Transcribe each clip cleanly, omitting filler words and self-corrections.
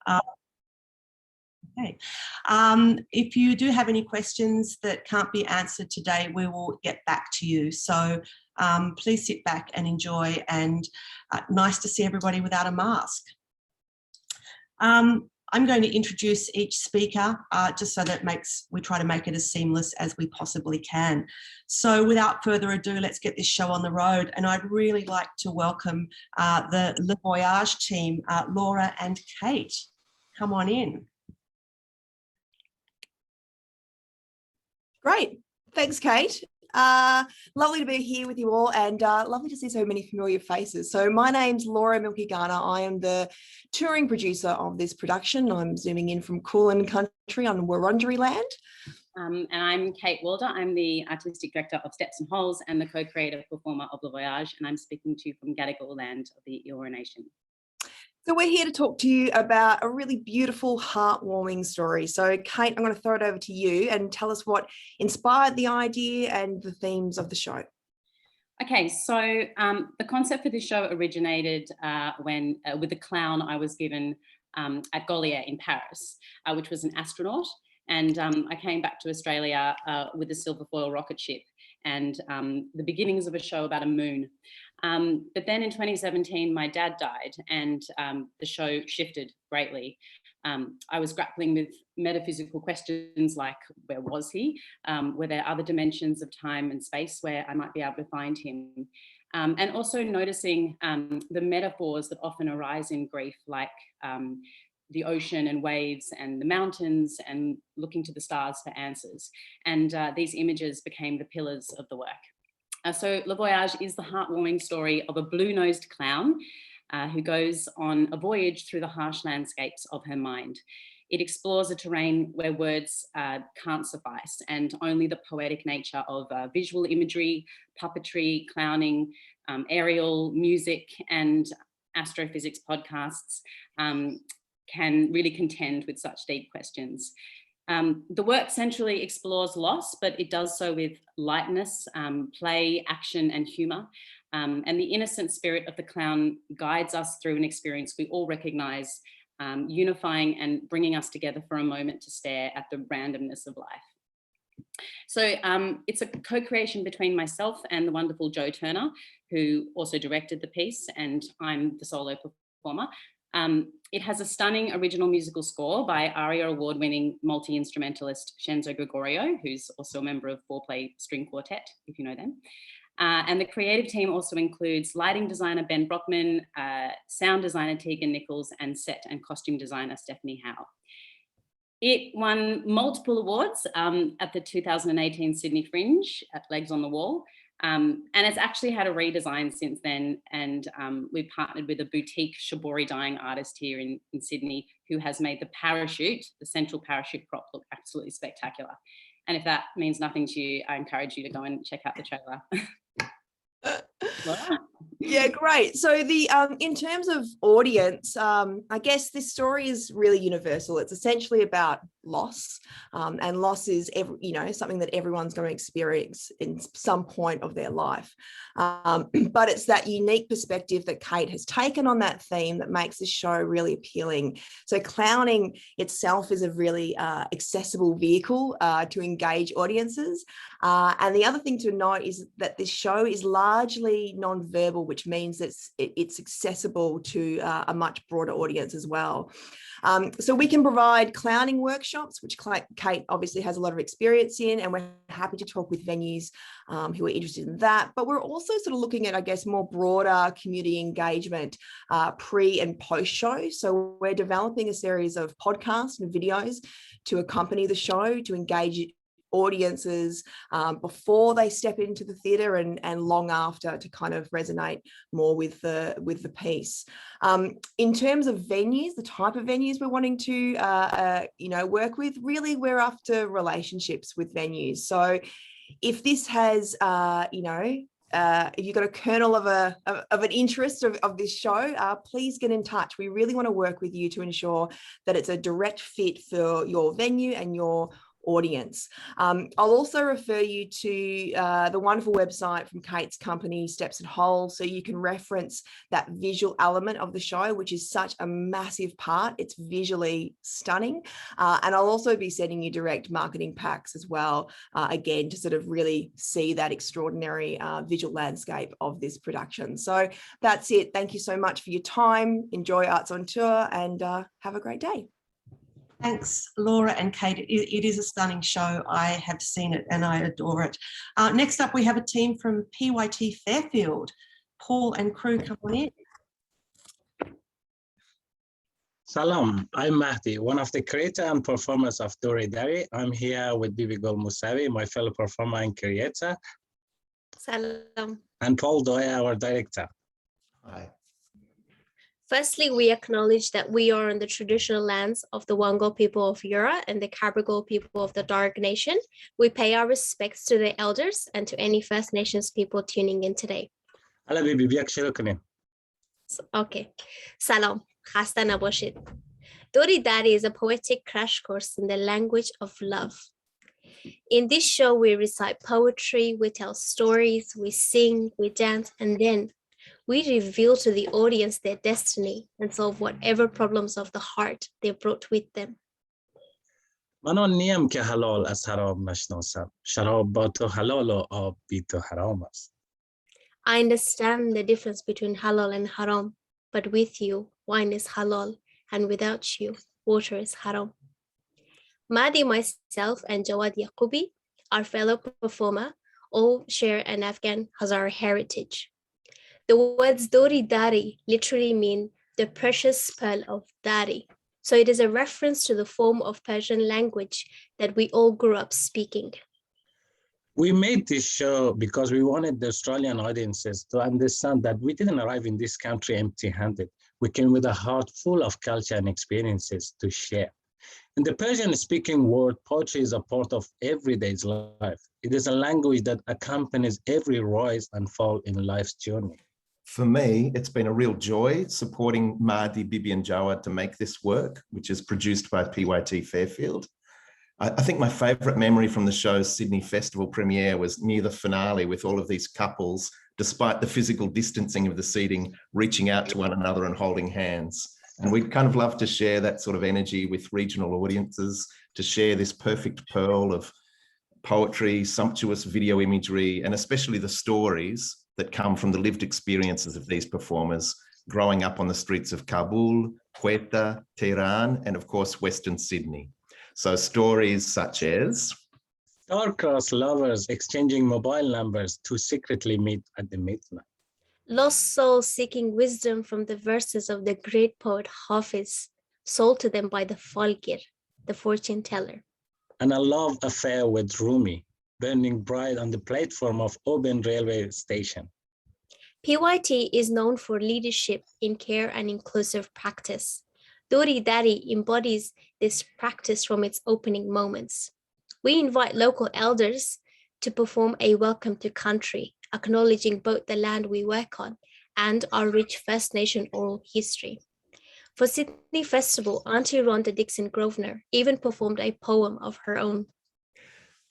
Okay. If you do have any questions that can't be answered today, we will get back to you. So please sit back and enjoy, and nice to see everybody without a mask. I'm going to introduce each speaker just so that we try to make it as seamless as we possibly can. So without further ado, let's get this show on the road. And I'd really like to welcome the Le Voyage team, Laura and Kate. Come on in. Great. Thanks, Kate. Lovely to be here with you all, and lovely to see so many familiar faces. So my name's Laura Milky Garner. I am the touring producer of this production. I'm zooming in from Kulin country on Wurundjeri land. And I'm Kate Walder. I'm the artistic director of Steps and Holes and the co-creative performer of Le Voyage, and I'm speaking to you from Gaul land of the Eora Nation. So we're here to talk to you about a really beautiful, heartwarming story. So Kate, I'm going to throw it over to you and tell us what inspired the idea and the themes of the show. Okay, so the concept for this show originated when with the clown I was given at Gaul in Paris, which was an astronaut. And I came back to Australia with a silver foil rocket ship and the beginnings of a show about a moon. But then in 2017, my dad died, and the show shifted greatly. I was grappling with metaphysical questions like, where was he? Were there other dimensions of time and space where I might be able to find him? And also noticing the metaphors that often arise in grief, like the ocean and waves and the mountains, and looking to the stars for answers. And these images became the pillars of the work. So Le Voyage is the heartwarming story of a blue-nosed clown who goes on a voyage through the harsh landscapes of her mind. It explores a terrain where words can't suffice, and only the poetic nature of visual imagery, puppetry, clowning, aerial music, and astrophysics podcasts can really contend with such deep questions. The work centrally explores loss, but it does so with lightness, play, action, and humour. And the innocent spirit of the clown guides us through an experience we all recognise, unifying and bringing us together for a moment to stare at the randomness of life. So it's a co-creation between myself and the wonderful Jo Turner, who also directed the piece, and I'm the solo performer. It has a stunning original musical score by ARIA award-winning multi-instrumentalist Shenzo Gregorio, who's also a member of Four Play String Quartet, if you know them. And the creative team also includes lighting designer Ben Brockman, sound designer Tegan Nichols, and set and costume designer Stephanie Howe. It won multiple awards at the 2018 Sydney Fringe at Legs on the Wall. And it's actually had a redesign since then, and we partnered with a boutique shibori dyeing artist here in Sydney who has made the parachute, the central parachute prop, look absolutely spectacular. And if that means nothing to you, I encourage you to go and check out the trailer. Yeah, great. So the in terms of audience, I guess this story is really universal. It's essentially about loss, and loss is something that everyone's going to experience in some point of their life. But it's that unique perspective that Kate has taken on that theme that makes this show really appealing. So clowning itself is a really accessible vehicle to engage audiences. And the other thing to note is that this show is largely non-verbal, which means it's accessible to a much broader audience as well. So we can provide clowning workshops, which Kate obviously has a lot of experience in, and we're happy to talk with venues who are interested in that. But we're also sort of looking at, I guess, more broader community engagement pre and post show. So we're developing a series of podcasts and videos to accompany the show, to engage audiences before they step into the theatre and long after, to kind of resonate more with the piece. In terms of venues, the type of venues we're wanting to work with, really we're after relationships with venues. So if this has if you've got a kernel of an interest of this show, please get in touch. We really want to work with you to ensure that it's a direct fit for your venue and your audience. I'll also refer you to the wonderful website from Kate's company, Steps and Whole, so you can reference that visual element of the show, which is such a massive part. It's visually stunning. And I'll also be sending you direct marketing packs as well, again, to sort of really see that extraordinary visual landscape of this production. So that's it. Thank you so much for your time. Enjoy Arts on Tour and have a great day. Thanks, Laura and Kate. It is a stunning show. I have seen it and I adore it. Next up, we have a team from PYT Fairfield. Paul and crew, come on in. Salam, I'm Mahdi, one of the creator and performers of Dori Dari. I'm here with Bibi Gaul Musavi, my fellow performer and creator. Salam. And Paul Doya, our director. Hi. Firstly, we acknowledge that we are on the traditional lands of the Wangal people of Yura and the Cabral people of the Darug Nation. We pay our respects to the elders and to any First Nations people tuning in today. Hala Bibi, biak shuru kunin. Okay. Salam. Khasta naboshid. Dori Dari is a poetic crash course in the language of love. In this show, we recite poetry, we tell stories, we sing, we dance, and then we reveal to the audience their destiny and solve whatever problems of the heart they brought with them. Manon niyam ke halal as haram nashnosam. Sharab ba to halal o aab bhi to haram ast. I understand the difference between halal and haram, but with you, wine is halal, and without you, water is haram. Mahdi, myself, and Jawad Yaqubi, our fellow performer, all share an Afghan Hazara heritage. The words Dori Dari literally mean the precious pearl of Dari. So it is a reference to the form of Persian language that we all grew up speaking. We made this show because we wanted the Australian audiences to understand that we didn't arrive in this country empty-handed. We came with a heart full of culture and experiences to share. In the Persian-speaking world, poetry is a part of everyday's life. It is a language that accompanies every rise and fall in life's journey. For me, it's been a real joy supporting Mahdi, Bibi and Jawad to make this work, which is produced by PYT Fairfield. I think my favourite memory from the show's Sydney Festival premiere was near the finale with all of these couples, despite the physical distancing of the seating, reaching out to one another and holding hands. And we'd kind of love to share that sort of energy with regional audiences, to share this perfect pearl of poetry, sumptuous video imagery, and especially the stories that come from the lived experiences of these performers growing up on the streets of Kabul, Quetta, Tehran, and of course, Western Sydney. So stories such as Star-crossed lovers exchanging mobile numbers to secretly meet at the midnight. Lost souls seeking wisdom from the verses of the great poet Hafiz, sold to them by the Falgir, the fortune teller. And a love affair with Rumi, burning bright on the platform of Oban railway station. PYT is known for leadership in care and inclusive practice. Dori Dari embodies this practice from its opening moments. We invite local elders to perform a welcome to country, acknowledging both the land we work on and our rich First Nation oral history. For Sydney Festival, Auntie Rhonda Dixon Grosvenor even performed a poem of her own.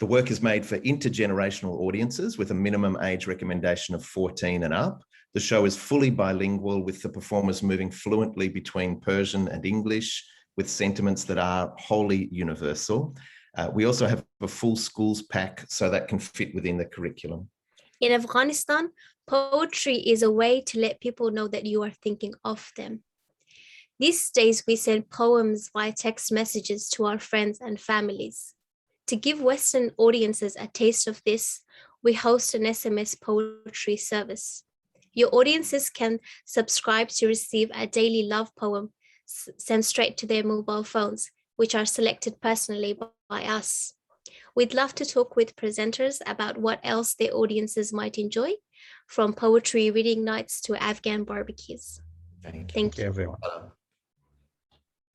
the work is made for intergenerational audiences with a minimum age recommendation of 14 and up. The show is fully bilingual, with the performers moving fluently between Persian and English, with sentiments that are wholly universal. We also have a full schools pack, so that can fit within the curriculum. In Afghanistan, poetry is a way to let people know that you are thinking of them. These days, we send poems via text messages to our friends and families. To give Western audiences a taste of this, we host an SMS poetry service. Your audiences can subscribe to receive a daily love poem sent straight to their mobile phones, which are selected personally by us. We'd love to talk with presenters about what else their audiences might enjoy, from poetry reading nights to Afghan barbecues. Thank you, everyone.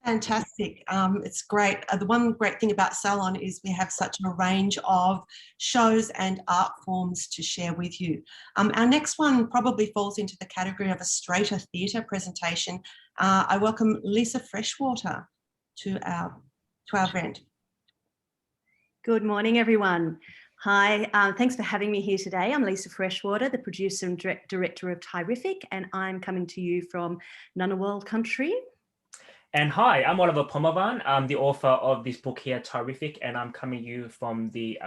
Fantastic. It's great. The one great thing about Salon is we have such a range of shows and art forms to share with you. Our next one probably falls into the category of a straighter theatre presentation. I welcome Lisa Freshwater to our event. Good morning, everyone. Hi, thanks for having me here today. I'm Lisa Freshwater, the producer and director of Tyrific, and I'm coming to you from Ngunnawal country. And hi, I'm Oliver Pomervan. I'm the author of this book here, Tyrific, and I'm coming to you from the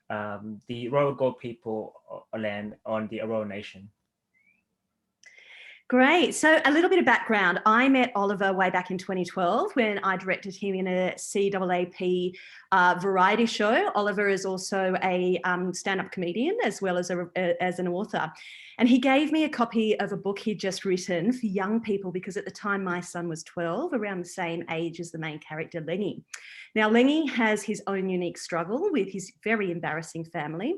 Royal Gaul people land on the Aurora Nation. Great. So a little bit of background. I met Oliver way back in 2012 when I directed him in a CAAP variety show. Oliver is also a stand-up comedian as well as an author. And he gave me a copy of a book he'd just written for young people because at the time my son was 12, around the same age as the main character, Lengy. Now, Lengy has his own unique struggle with his very embarrassing family.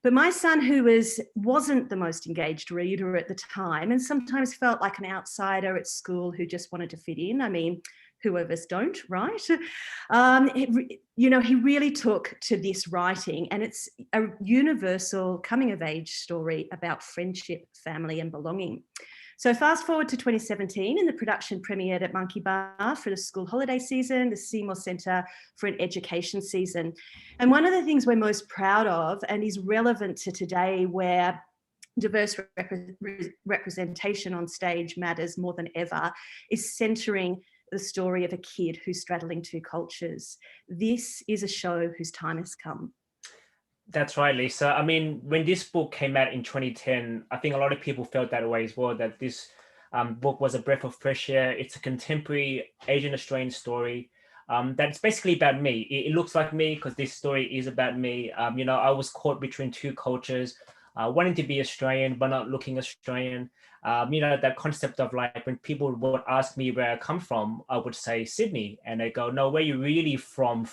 But my son, who wasn't the most engaged reader at the time and sometimes felt like an outsider at school who just wanted to fit in. I mean, who of us don't, right? He really took to this writing, and it's a universal coming of age story about friendship, family, and belonging. So fast forward to 2017, and the production premiered at Monkey Bar for the school holiday season, the Seymour Centre for an education season. And one of the things we're most proud of, and is relevant to today, where diverse representation on stage matters more than ever, is centering the story of a kid who's straddling two cultures. This is a show whose time has come. That's right, Lisa. I mean, when this book came out in 2010, I think a lot of people felt that way as well, that this book was a breath of fresh air. It's a contemporary Asian Australian story that's basically about me. It looks like me because this story is about me. I was caught between two cultures, wanting to be Australian, but not looking Australian. That concept of like when people would ask me where I come from, I would say Sydney, and they go, "No, where are you really from?"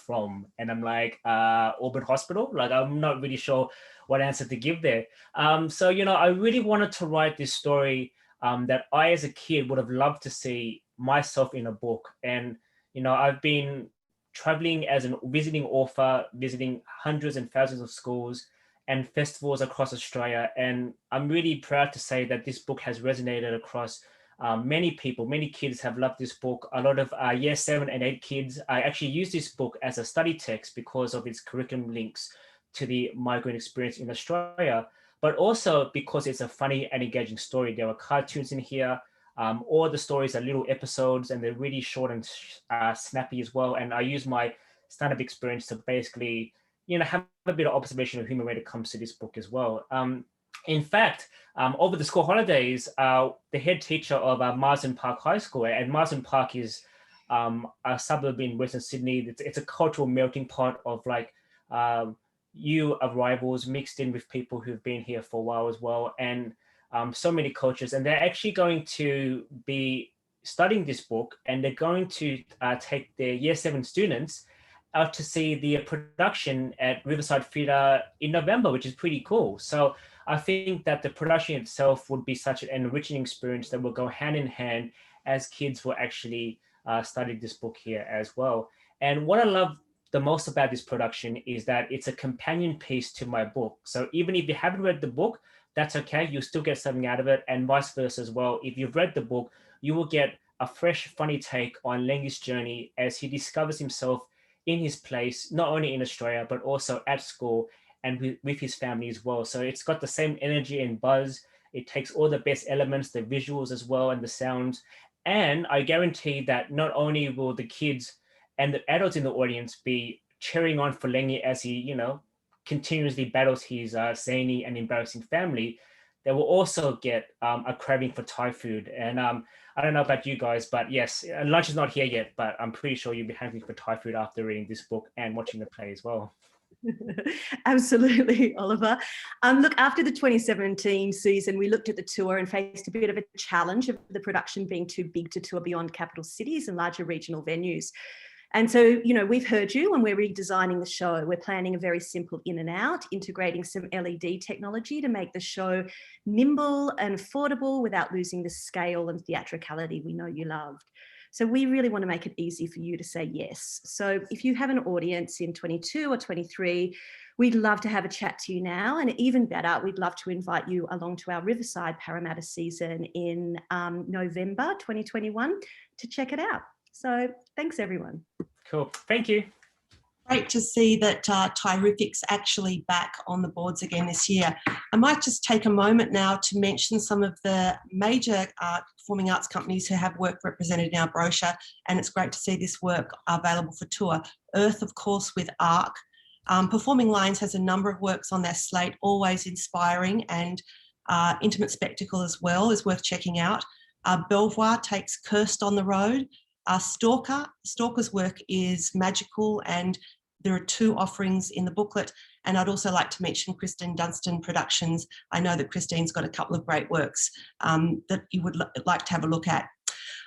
And I'm like, Auburn Hospital. Like, I'm not really sure what answer to give there. I really wanted to write this story that I, as a kid, would have loved to see myself in a book. And I've been traveling as a visiting author, visiting hundreds and thousands of schools and festivals across Australia. And I'm really proud to say that this book has resonated across many people. Many kids have loved this book. A lot of year 7 and 8 kids. I actually use this book as a study text because of its curriculum links to the migrant experience in Australia, but also because it's a funny and engaging story. There are cartoons in here. All the stories are little episodes and they're really short and snappy as well. And I use my stand-up experience to basically have a bit of observation of humor when it comes to this book as well. In fact, over the school holidays, the head teacher of Marsden Park High School, and Marsden Park is a suburb in Western Sydney. It's a cultural melting pot of like new arrivals mixed in with people who've been here for a while as well, and so many cultures. And they're actually going to be studying this book, and they're going to take their year 7 students out to see the production at Riverside Theatre in November, which is pretty cool. So I think that the production itself would be such an enriching experience that will go hand in hand as kids will actually study this book here as well. And what I love the most about this production is that it's a companion piece to my book. So even if you haven't read the book, that's okay. You'll still get something out of it, and vice versa as well. If you've read the book, you will get a fresh, funny take on Lengy's journey as he discovers himself in his place, not only in Australia, but also at school and with his family as well. So it's got the same energy and buzz. It takes all the best elements, the visuals as well, and the sounds. And I guarantee that not only will the kids and the adults in the audience be cheering on for Lengy as he, continuously battles his zany and embarrassing family, they will also get a craving for Thai food. And I don't know about you guys, but yes, lunch is not here yet, but I'm pretty sure you'll be hungry for Thai food after reading this book and watching the play as well. Absolutely, Oliver. Look, after the 2017 season, we looked at the tour and faced a bit of a challenge of the production being too big to tour beyond capital cities and larger regional venues. And so, we've heard you and we're redesigning the show. We're planning a very simple in and out, integrating some LED technology to make the show nimble and affordable without losing the scale and theatricality we know you loved. So we really want to make it easy for you to say yes. So if you have an audience in 22 or 23, we'd love to have a chat to you now. And even better, we'd love to invite you along to our Riverside Parramatta season in November 2021 to check it out. So thanks, everyone. Cool. Thank you. Great to see that Tyrific's actually back on the boards again this year. I might just take a moment now to mention some of the major performing arts companies who have work represented in our brochure, and it's great to see this work available for tour. Earth, of course, with ARC. Performing Lines has a number of works on their slate, always inspiring, and Intimate Spectacle as well is worth checking out. Belvoir takes Cursed on the road. Stalker's work is magical, and there are 2 offerings in the booklet. And I'd also like to mention Christine Dunstan Productions. I know that Christine's got a couple of great works that you would like to have a look at.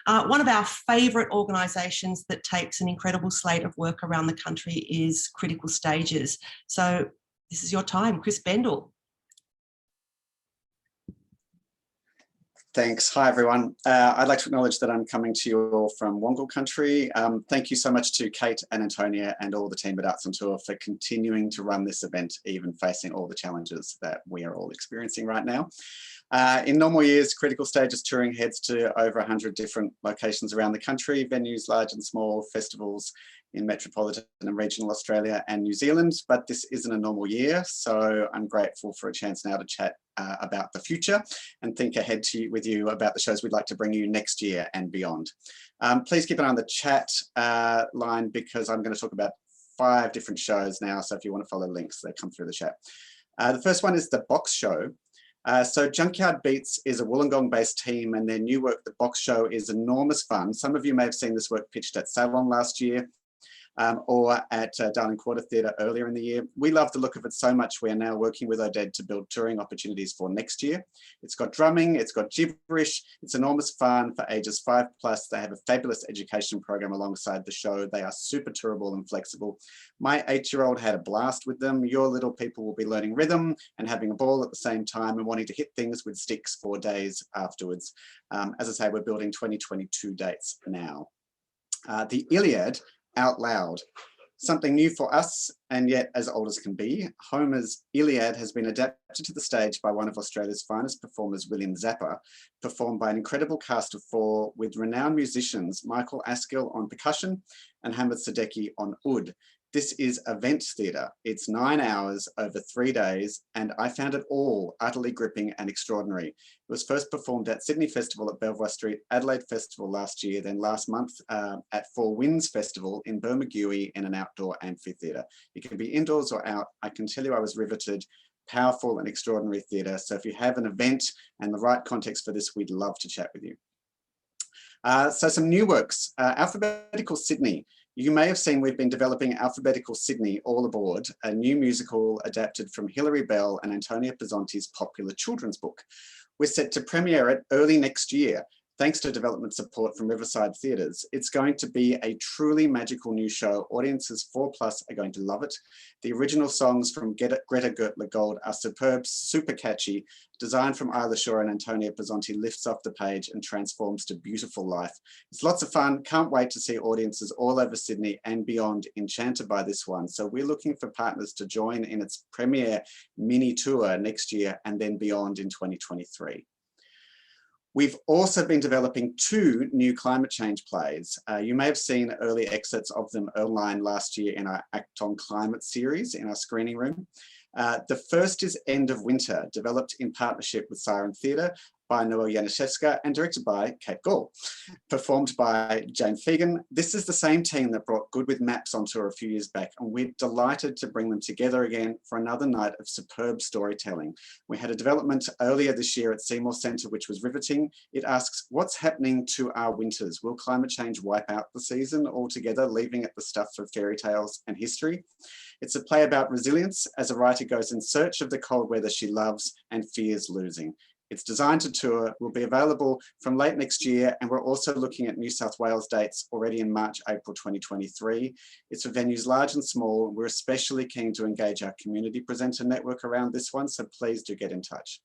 One of our favourite organisations that takes an incredible slate of work around the country is Critical Stages. So this is your time, Chris Bendel. Thanks. Hi, everyone. I'd like to acknowledge that I'm coming to you all from Wongal country. Thank you so much to Kate and Antonia and all the team at Arts on Tour for continuing to run this event, even facing all the challenges that we are all experiencing right now. In normal years, Critical Stages touring heads to over 100 different locations around the country, venues large and small, festivals in metropolitan and regional Australia and New Zealand, but this isn't a normal year, so I'm grateful for a chance now to chat about the future and think ahead with you about the shows we'd like to bring you next year and beyond. Please keep an eye on the chat line, because I'm going to talk about 5 different shows now, so if you want to follow links, they come through the chat. The first one is the Box Show. So Junkyard Beats is a Wollongong-based team, and their new work, The Box Show, is enormous fun. Some of you may have seen this work pitched at Salon last year, or at Darling Quarter Theatre earlier in the year. We love the look of it so much, we are now working with Oded to build touring opportunities for next year. It's got drumming, it's got gibberish, it's enormous fun for ages 5+. They have a fabulous education program alongside the show. They are super tourable and flexible. My 8-year-old had a blast with them. Your little people will be learning rhythm and having a ball at the same time and wanting to hit things with sticks for days afterwards. As I say, we're building 2022 dates now. The Iliad, Out Loud. Something new for us, and yet as old as can be. Homer's Iliad has been adapted to the stage by one of Australia's finest performers, William Zappa, performed by an incredible cast of 4 with renowned musicians, Michael Askill on percussion and Hamid Sadeki on oud. This is event theatre. It's 9 hours over 3 days, and I found it all utterly gripping and extraordinary. It was first performed at Sydney Festival at Belvoir Street, Adelaide Festival last year, then last month at Four Winds Festival in Bermagui in an outdoor amphitheatre. It can be indoors or out. I can tell you I was riveted. Powerful and extraordinary theatre. So if you have an event and the right context for this, we'd love to chat with you. So some new works. Alphabetical Sydney. You may have seen we've been developing Alphabetical Sydney, All Aboard, a new musical adapted from Hilary Bell and Antonia Pezzonti's popular children's book. We're set to premiere it early next year, thanks to development support from Riverside Theatres. It's going to be a truly magical new show. Audiences 4+ are going to love it. The original songs from Greta Gertler-Gaul are superb, super catchy. Design from Isla Shaw and Antonia Pezzonti lifts off the page and transforms to beautiful life. It's lots of fun. Can't wait to see audiences all over Sydney and beyond enchanted by this one. So we're looking for partners to join in its premiere mini tour next year and then beyond in 2023. We've also been developing 2 new climate change plays. You may have seen early excerpts of them online last year in our Act on Climate series in our screening room. The first is End of Winter, developed in partnership with Siren Theatre by Noel Janaszewska and directed by Kate Gaul, performed by Jane Fegan. This is the same team that brought Good with Maps on tour a few years back, and we're delighted to bring them together again for another night of superb storytelling. We had a development earlier this year at Seymour Centre, which was riveting. It asks, what's happening to our winters? Will climate change wipe out the season altogether, leaving it the stuff for fairy tales and history? It's a play about resilience as a writer goes in search of the cold weather she loves and fears losing. It's designed to tour, will be available from late next year, and we're also looking at New South Wales dates already in March, April 2023. It's for venues large and small. We're especially keen to engage our community presenter network around this one, so please do get in touch.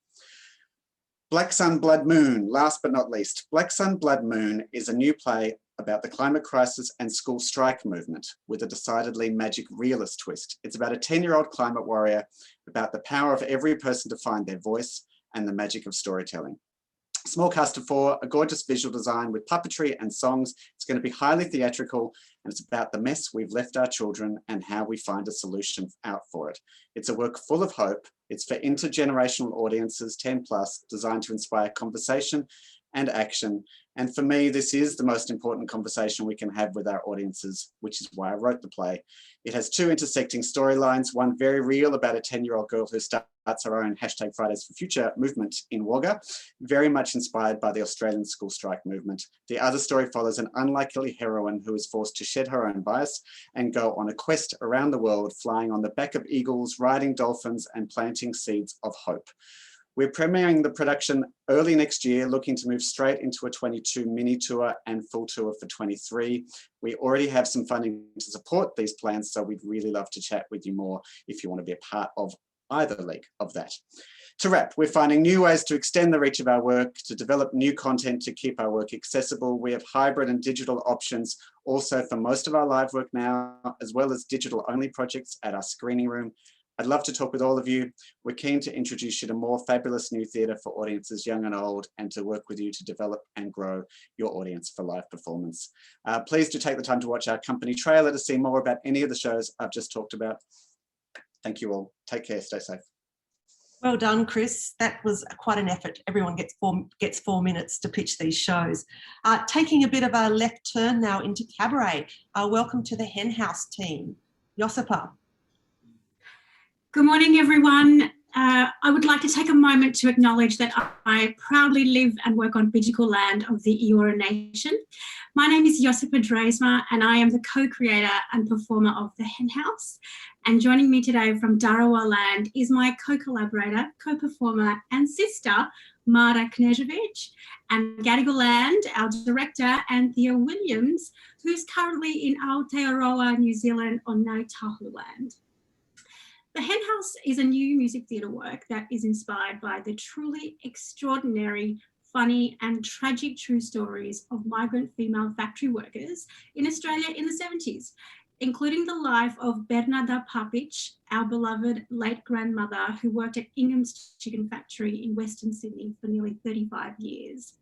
Black Sun Blood Moon, last but not least. Black Sun Blood Moon is a new play about the climate crisis and school strike movement with a decidedly magic realist twist. It's about a 10-year-old climate warrior, about the power of every person to find their voice and the magic of storytelling. Small cast of 4, a gorgeous visual design with puppetry and songs. It's going to be highly theatrical, and it's about the mess we've left our children and how we find a solution out for it. It's a work full of hope. It's for intergenerational audiences, 10 plus, designed to inspire conversation and action. And for me, this is the most important conversation we can have with our audiences, which is why I wrote the play. It has 2 intersecting storylines, one very real about a 10-year-old girl who starts her own #FridaysForFuture movement in Wagga, very much inspired by the Australian school strike movement. The other story follows an unlikely heroine who is forced to shed her own bias and go on a quest around the world, flying on the back of eagles, riding dolphins, and planting seeds of hope. We're premiering the production early next year, looking to move straight into a 22 mini tour and full tour for 23. We already have some funding to support these plans, so we'd really love to chat with you more if you want to be a part of either leg of that. To wrap, we're finding new ways to extend the reach of our work, to develop new content to keep our work accessible. We have hybrid and digital options also for most of our live work now, as well as digital only projects at our screening room. I'd love to talk with all of you. We're keen to introduce you to more fabulous new theatre for audiences young and old, and to work with you to develop and grow your audience for live performance. Please do take the time to watch our company trailer to see more about any of the shows I've just talked about. Thank you all. Take care, stay safe. Well done, Chris. That was quite an effort. Everyone gets 4 minutes to pitch these shows. Taking a bit of a left turn now into cabaret. Welcome to the Hen House team. Josipa. Good morning, everyone. I would like to take a moment to acknowledge that I proudly live and work on Bidjigal land of the Eora Nation. My name is Josipa Dreesma, and I am the co-creator and performer of the Hen House. And joining me today from Darawa land is my co-collaborator, co-performer and sister, Marta Knežević, and Gadigal land, our director, Anthea Williams, who's currently in Aotearoa, New Zealand on Ngāi Tahu land. The Hen House is a new music theatre work that is inspired by the truly extraordinary, funny and tragic true stories of migrant female factory workers in Australia in the 70s, including the life of Bernarda Papic, our beloved late grandmother who worked at Ingham's Chicken Factory in Western Sydney for nearly 35 years.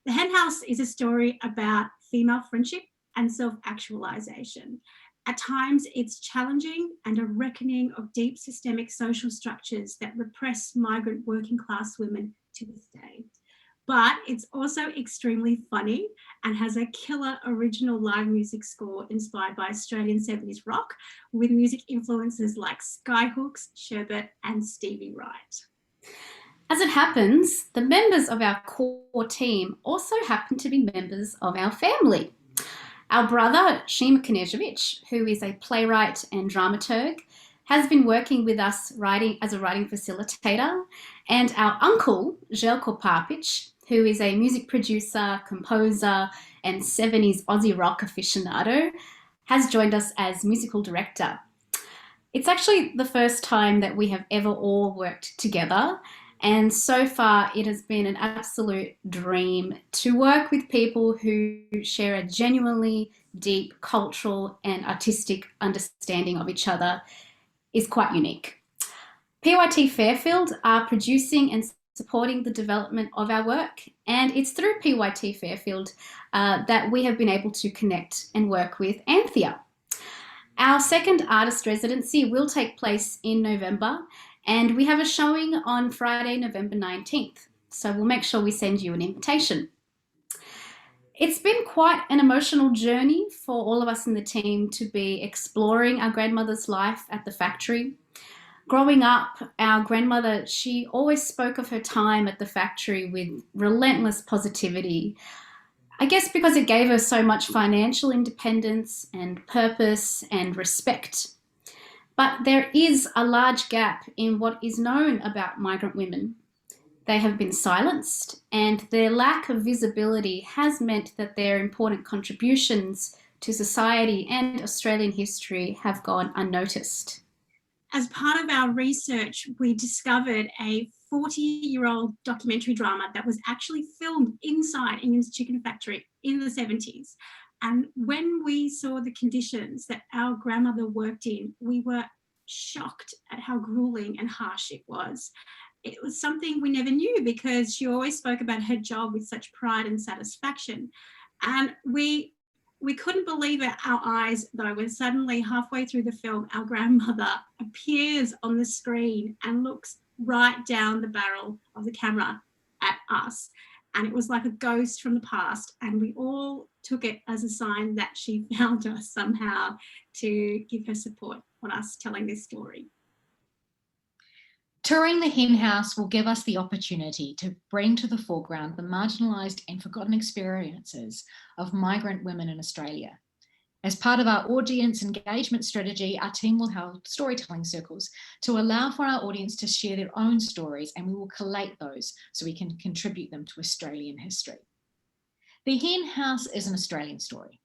The Hen House is a story about female friendship and self-actualisation. At times, it's challenging and a reckoning of deep systemic social structures that repress migrant working class women to this day. But it's also extremely funny and has a killer original live music score inspired by Australian 70s rock, with music influences like Skyhooks, Sherbet and Stevie Wright. As it happens, the members of our core team also happen to be members of our family. Our brother, Shima Knežević, who is a playwright and dramaturg, has been working with us as a writing facilitator, and our uncle, Željko Papić, who is a music producer, composer, and 70s Aussie rock aficionado, has joined us as musical director. It's actually the first time that we have ever all worked together, and so far it has been an absolute dream to work with people who share a genuinely deep cultural and artistic understanding of each other. Is quite unique. PYT Fairfield are producing and supporting the development of our work, and it's through PYT Fairfield that we have been able to connect and work with Anthea. Our second artist residency will take place in November, and we have a showing on Friday, November 19th. So we'll make sure we send you an invitation. It's been quite an emotional journey for all of us in the team to be exploring our grandmother's life at the factory. Growing up, our grandmother, she always spoke of her time at the factory with relentless positivity. I guess because it gave her so much financial independence and purpose and respect. But there is a large gap in what is known about migrant women. They have been silenced, and their lack of visibility has meant that their important contributions to society and Australian history have gone unnoticed. As part of our research, we discovered a 40-year-old documentary drama that was actually filmed inside Ingham's Chicken Factory in the 70s. And when we saw the conditions that our grandmother worked in, we were shocked at how grueling and harsh it was. it was something we never knew, because she always spoke about her job with such pride and satisfaction. And we couldn't believe our eyes, though, when suddenly halfway through the film, our grandmother appears on the screen and looks right down the barrel of the camera at us. And it was like a ghost from the past. And we all took it as a sign that she found us somehow to give her support on us telling this story. Touring the hen house will give us the opportunity to bring to the foreground the marginalised and forgotten experiences of migrant women in Australia. As part of our audience engagement strategy, our team will hold storytelling circles to allow for our audience to share their own stories, and we will collate those so we can contribute them to Australian history. The Hen House is an Australian story,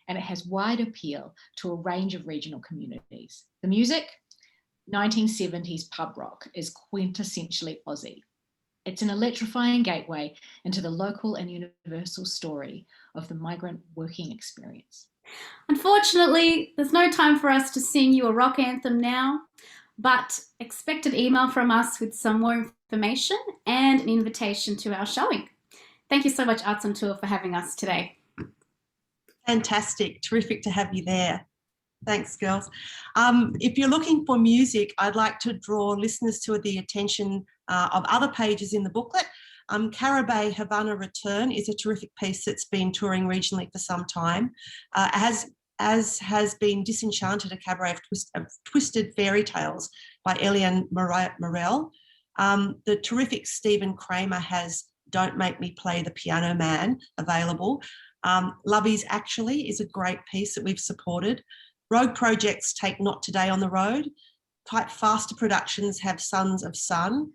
and it has wide appeal to a range of regional communities. The music, 1970s pub rock, is quintessentially Aussie. It's an electrifying gateway into the local and universal story of the migrant working experience. Unfortunately, there's no time for us to sing you a rock anthem now, but expect an email from us with some more information and an invitation to our showing. Thank you so much, Arts on Tour, for having us today. Fantastic. Terrific to have you there. Thanks, girls. If you're looking for music, I'd like to draw listeners to the attention of other pages in the booklet. Caribay Havana Return is a terrific piece that's been touring regionally for some time, as has been Disenchanted, a cabaret of twisted fairy tales by Eliane Morel. The terrific Stephen Kramer has Don't Make Me Play the Piano Man available. Love Is Actually is a great piece that we've supported. Rogue Projects take Not Today on the road. Quite faster productions have Sons of Sun.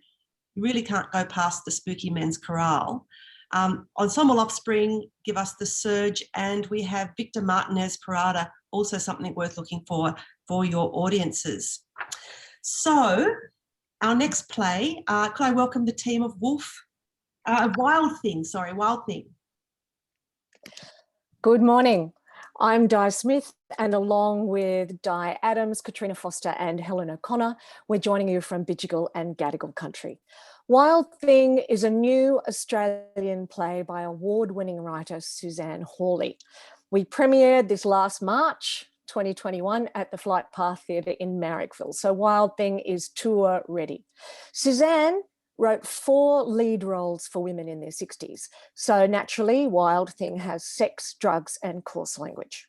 You really can't go past the Spooky Men's Chorale. Ensemble Offspring give us The Surge, and we have Victor Martinez Parada, also something worth looking for your audiences. So our next play, could I welcome the team of Wild Thing. Good morning. I'm Di Smith, and along with Di Adams, Katrina Foster and Helen O'Connor, we're joining you from Bidjigal and Gadigal country. Wild Thing is a new Australian play by award-winning writer Suzanne Hawley. We premiered this last March 2021 at the Flight Path Theatre in Marrickville, so Wild Thing is tour ready. Suzanne wrote 4 lead roles for women in their 60s. So naturally, Wild Thing has sex, drugs, and coarse language.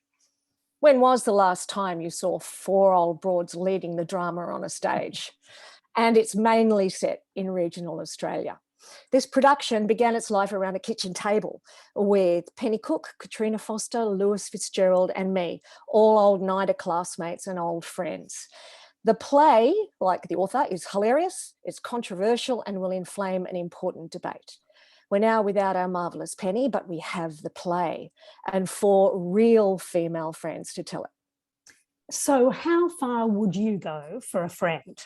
When was the last time you saw 4 old broads leading the drama on a stage? And it's mainly set in regional Australia. This production began its life around a kitchen table with Penny Cook, Katrina Foster, Lewis Fitzgerald, and me, all old NIDA classmates and old friends. The play, like the author, is hilarious, it's controversial, and will inflame an important debate. We're now without our marvellous Penny, but we have the play and 4 real female friends to tell it. So how far would you go for a friend?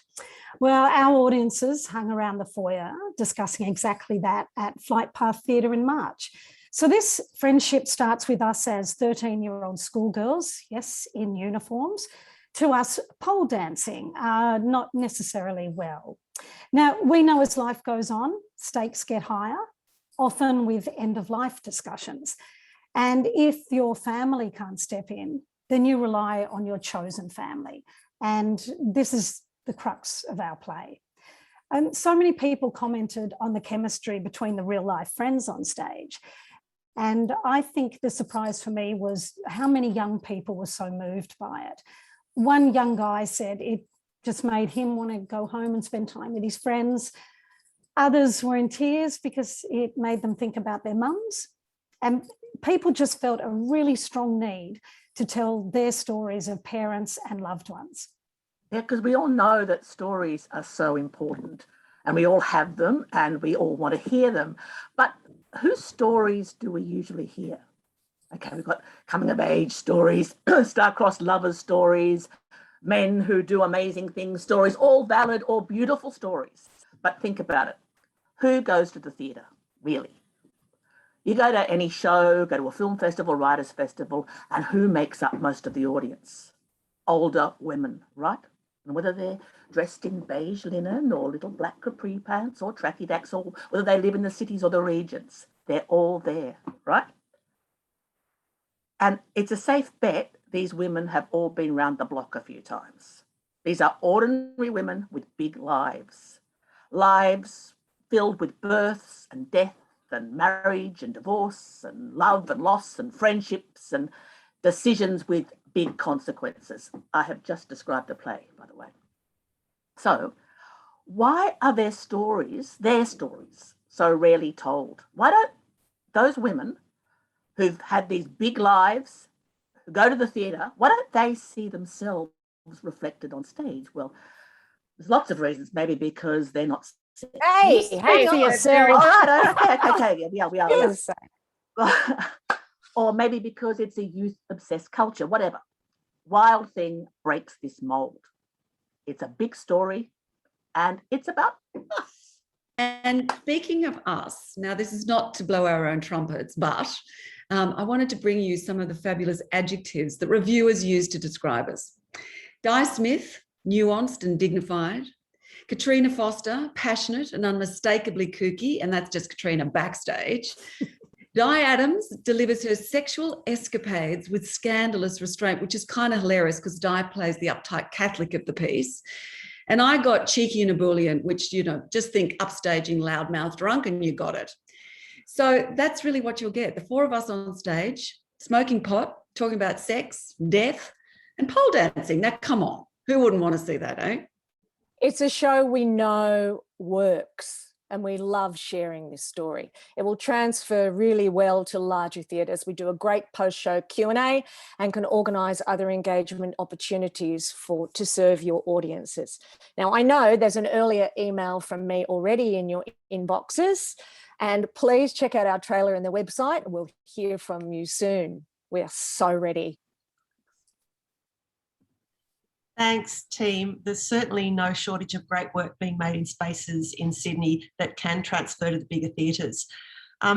Well, our audiences hung around the foyer discussing exactly that at Flight Path Theatre in March. So this friendship starts with us as 13-year-old schoolgirls, yes, in uniforms, to us pole dancing, not necessarily well. Now, we know as life goes on, stakes get higher, often with end-of-life discussions. And if your family can't step in, then you rely on your chosen family. And this is the crux of our play. And so many people commented on the chemistry between the real-life friends on stage. And I think the surprise for me was how many young people were so moved by it. One young guy said it just made him want to go home and spend time with his friends. Others were in tears because it made them think about their mums. And people just felt a really strong need to tell their stories of parents and loved ones. Yeah, because we all know that stories are so important and we all have them and we all want to hear them. But whose stories do we usually hear? Okay, we've got coming of age stories, star-crossed lovers stories, men who do amazing things stories, all valid, all beautiful stories. But think about it. Who goes to the theatre, really? You go to any show, go to a film festival, writers' festival, and who makes up most of the audience? Older women, right? And whether they're dressed in beige linen or little black capri pants or tracky dacks, or whether they live in the cities or the regions, they're all there, right? And it's a safe bet these women have all been round the block a few times. These are ordinary women with big lives, lives filled with births and death and marriage and divorce and love and loss and friendships and decisions with big consequences. I have just described a play, by the way. So why are their stories, so rarely told? Why don't those women who've had these big lives, who go to the theatre, why don't they see themselves reflected on stage? Well, there's lots of reasons. Maybe because they're not. Hey, hang on. All right, okay, yeah, we are. Yes. Or maybe because it's a youth-obsessed culture, whatever. Wild Thing breaks this mold. It's a big story, and it's about us. And speaking of us, now this is not to blow our own trumpets, but I wanted to bring you some of the fabulous adjectives that reviewers use to describe us. Di Smith, nuanced and dignified. Katrina Foster, passionate and unmistakably kooky, and that's just Katrina backstage. Di Adams delivers her sexual escapades with scandalous restraint, which is kind of hilarious because Di plays the uptight Catholic of the piece. And I got cheeky and ebullient, which, you know, just think upstaging, loudmouth drunk, and you got it. So that's really what you'll get. The four of us on stage, smoking pot, talking about sex, death, and pole dancing. Now, come on, who wouldn't want to see that, eh? It's a show we know works, and we love sharing this story. It will transfer really well to larger theatres. We do a great post-show Q&A and can organise other engagement opportunities to serve your audiences. Now, I know there's an earlier email from me already in your inboxes, and please check out our trailer and the website. We'll hear from you soon. We are so ready. Thanks, team. There's certainly no shortage of great work being made in spaces in Sydney that can transfer to the bigger theatres.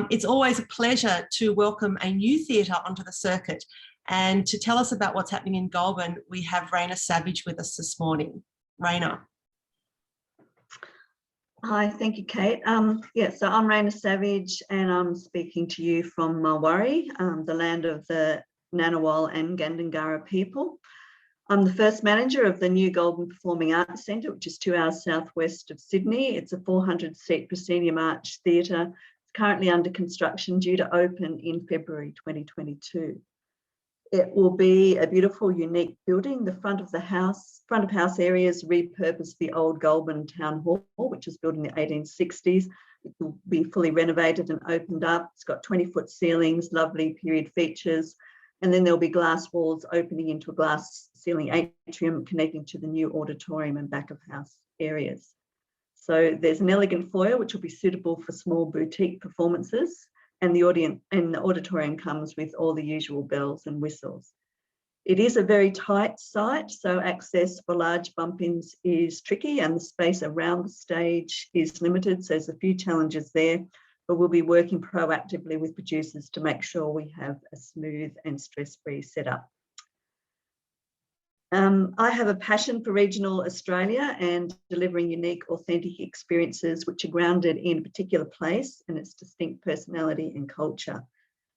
It's always a pleasure to welcome a new theatre onto the circuit, and to tell us about what's happening in Goulburn, we have Raina Savage with us this morning. Raina. Hi, thank you, Kate. So I'm Raina Savage, and I'm speaking to you from Marwarri, the land of the Ngunnawal and Gandangara people. I'm the first manager of the new Goulburn Performing Arts Centre, which is 2 hours southwest of Sydney. It's a 400-seat proscenium arch theatre. It's currently under construction, due to open in February 2022. It will be a beautiful, unique building. The front of house areas repurposed the old Goulburn Town Hall, which was built in the 1860s. It will be fully renovated and opened up. It's got 20-foot ceilings, lovely period features. And then there'll be glass walls opening into a glass ceiling atrium connecting to the new auditorium and back of house areas. So there's an elegant foyer which will be suitable for small boutique performances, and the auditorium comes with all the usual bells and whistles. It is a very tight site, so access for large bump-ins is tricky, and the space around the stage is limited, so there's a few challenges there. But we'll be working proactively with producers to make sure we have a smooth and stress-free setup. I have a passion for regional Australia and delivering unique, authentic experiences which are grounded in a particular place and its distinct personality and culture.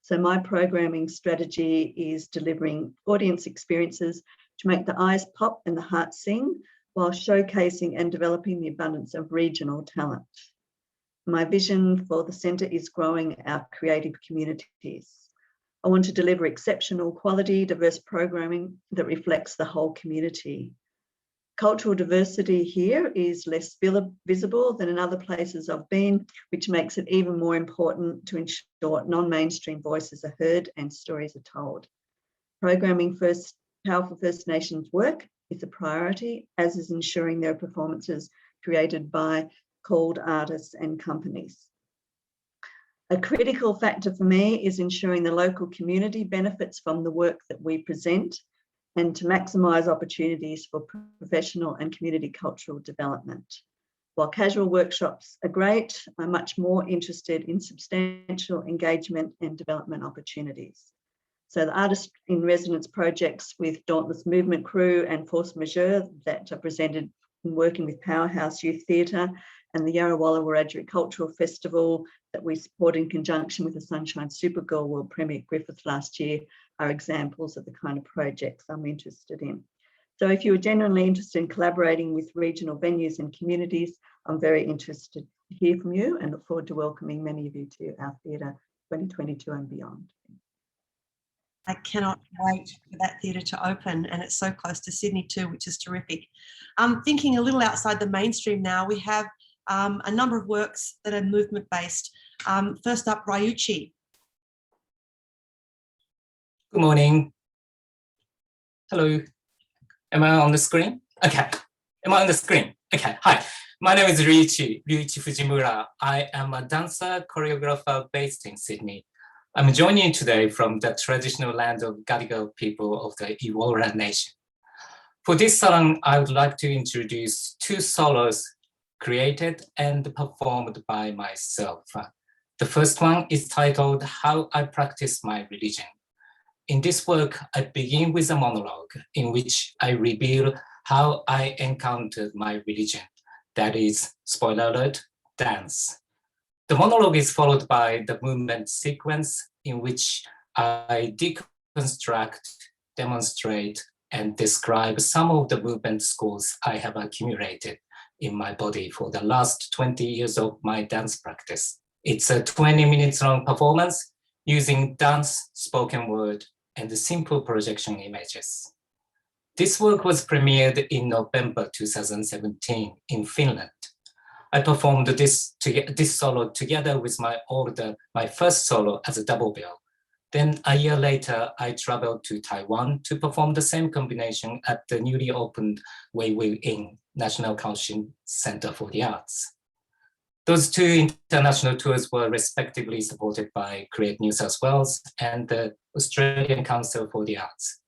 So my programming strategy is delivering audience experiences to make the eyes pop and the heart sing, while showcasing and developing the abundance of regional talent. My vision for the centre is growing our creative communities. I want to deliver exceptional quality, diverse programming that reflects the whole community. Cultural diversity here is less visible than in other places I've been, which makes it even more important to ensure non-mainstream voices are heard and stories are told. Programming powerful First Nations work is a priority, as is ensuring there are performances created by called artists and companies. A critical factor for me is ensuring the local community benefits from the work that we present, and to maximise opportunities for professional and community cultural development. While casual workshops are great, I'm much more interested in substantial engagement and development opportunities. So the Artist in Residence projects with Dauntless Movement Crew and Force Majeure that are presented in working with Powerhouse Youth Theatre, and the Yarrawalla Wiradjuri Cultural Festival that we support in conjunction with the Sunshine Supergirl World Premiere at Griffith last year are examples of the kind of projects I'm interested in. So if you're genuinely interested in collaborating with regional venues and communities, I'm very interested to hear from you and look forward to welcoming many of you to our theatre 2022 and beyond. I cannot wait for that theatre to open, and it's so close to Sydney too, which is terrific. Thinking a little outside the mainstream now, we have a number of works that are movement-based. First up, Ryuichi. Good morning. Hello. Am I on the screen? Okay. Am I on the screen? Okay. Hi. My name is Ryuichi Fujimura. I am a dancer choreographer based in Sydney. I'm joining you today from the traditional land of Gadigal people of the Eora Nation. For this salon, I would like to introduce two solos created and performed by myself. The first one is titled How I Practice My Religion. In this work, I begin with a monologue in which I reveal how I encountered my religion. That is, spoiler alert, dance. The monologue is followed by the movement sequence in which I deconstruct, demonstrate, and describe some of the movement schools I have accumulated in my body for the last 20 years of my dance practice. It's a 20 minutes long performance using dance, spoken word, and simple projection images. This work was premiered in November 2017 in Finland. I performed this solo together with my first solo as a double bill. Then a year later, I traveled to Taiwan to perform the same combination at the newly opened Wei Wei Inn National Kaohsiung Center for the Arts. Those two international tours were respectively supported by Create New South Wales and the Australian Council for the Arts.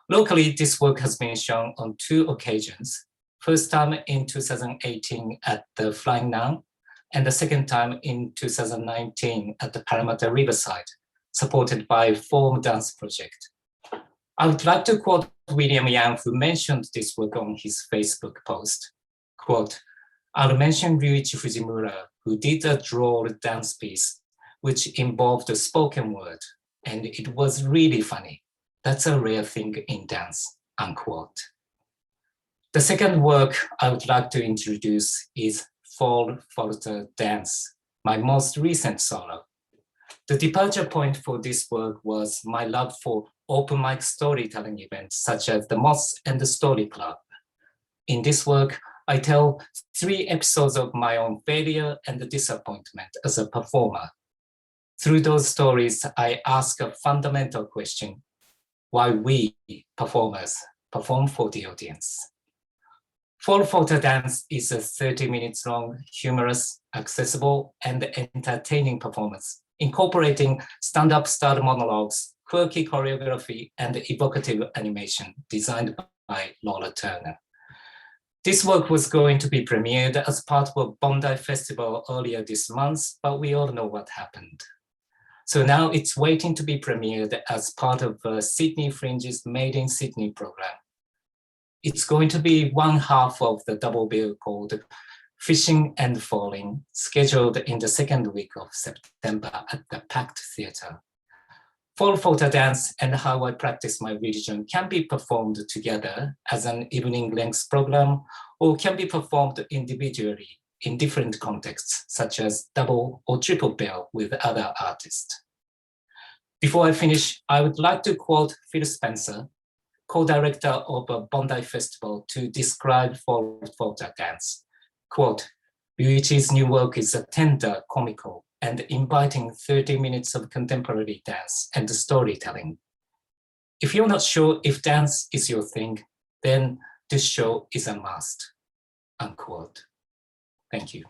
Locally, this work has been shown on two occasions. First time in 2018 at the Flying Nun, and the second time in 2019 at the Parramatta Riverside, supported by Form Dance Project. I would like to quote William Yang, who mentioned this work on his Facebook post. Quote, I'll mention Ryuichi Fujimura, who did a droll dance piece, which involved a spoken word, and it was really funny. That's a rare thing in dance, unquote. The second work I would like to introduce is Fall Falter Dance, my most recent solo. The departure point for this work was my love for open mic storytelling events such as the Moss and the Story Club. In this work, I tell 3 episodes of my own failure and the disappointment as a performer. Through those stories, I ask a fundamental question: why we performers perform for the audience. Fall Falter Dance is a 30 minutes long, humorous, accessible, and entertaining performance, incorporating stand-up style monologues, quirky choreography, and evocative animation designed by Laura Turner. This work was going to be premiered as part of a Bondi Festival earlier this month, but we all know what happened. So now it's waiting to be premiered as part of Sydney Fringe's Made in Sydney program. It's going to be one half of the double bill called Fishing and Falling, scheduled in the second week of September at the Packed Theatre. Fall Falter Dance and How I Practice My Religion can be performed together as an evening length program, or can be performed individually in different contexts, such as double or triple bill with other artists. Before I finish, I would like to quote Phil Spencer, co-director of a Bondi Festival, to describe Fall Falter Dance. Quote, Ryuichi's new work is a tender, comical, and inviting 30 minutes of contemporary dance and storytelling. If you're not sure if dance is your thing, then this show is a must, unquote. Thank you.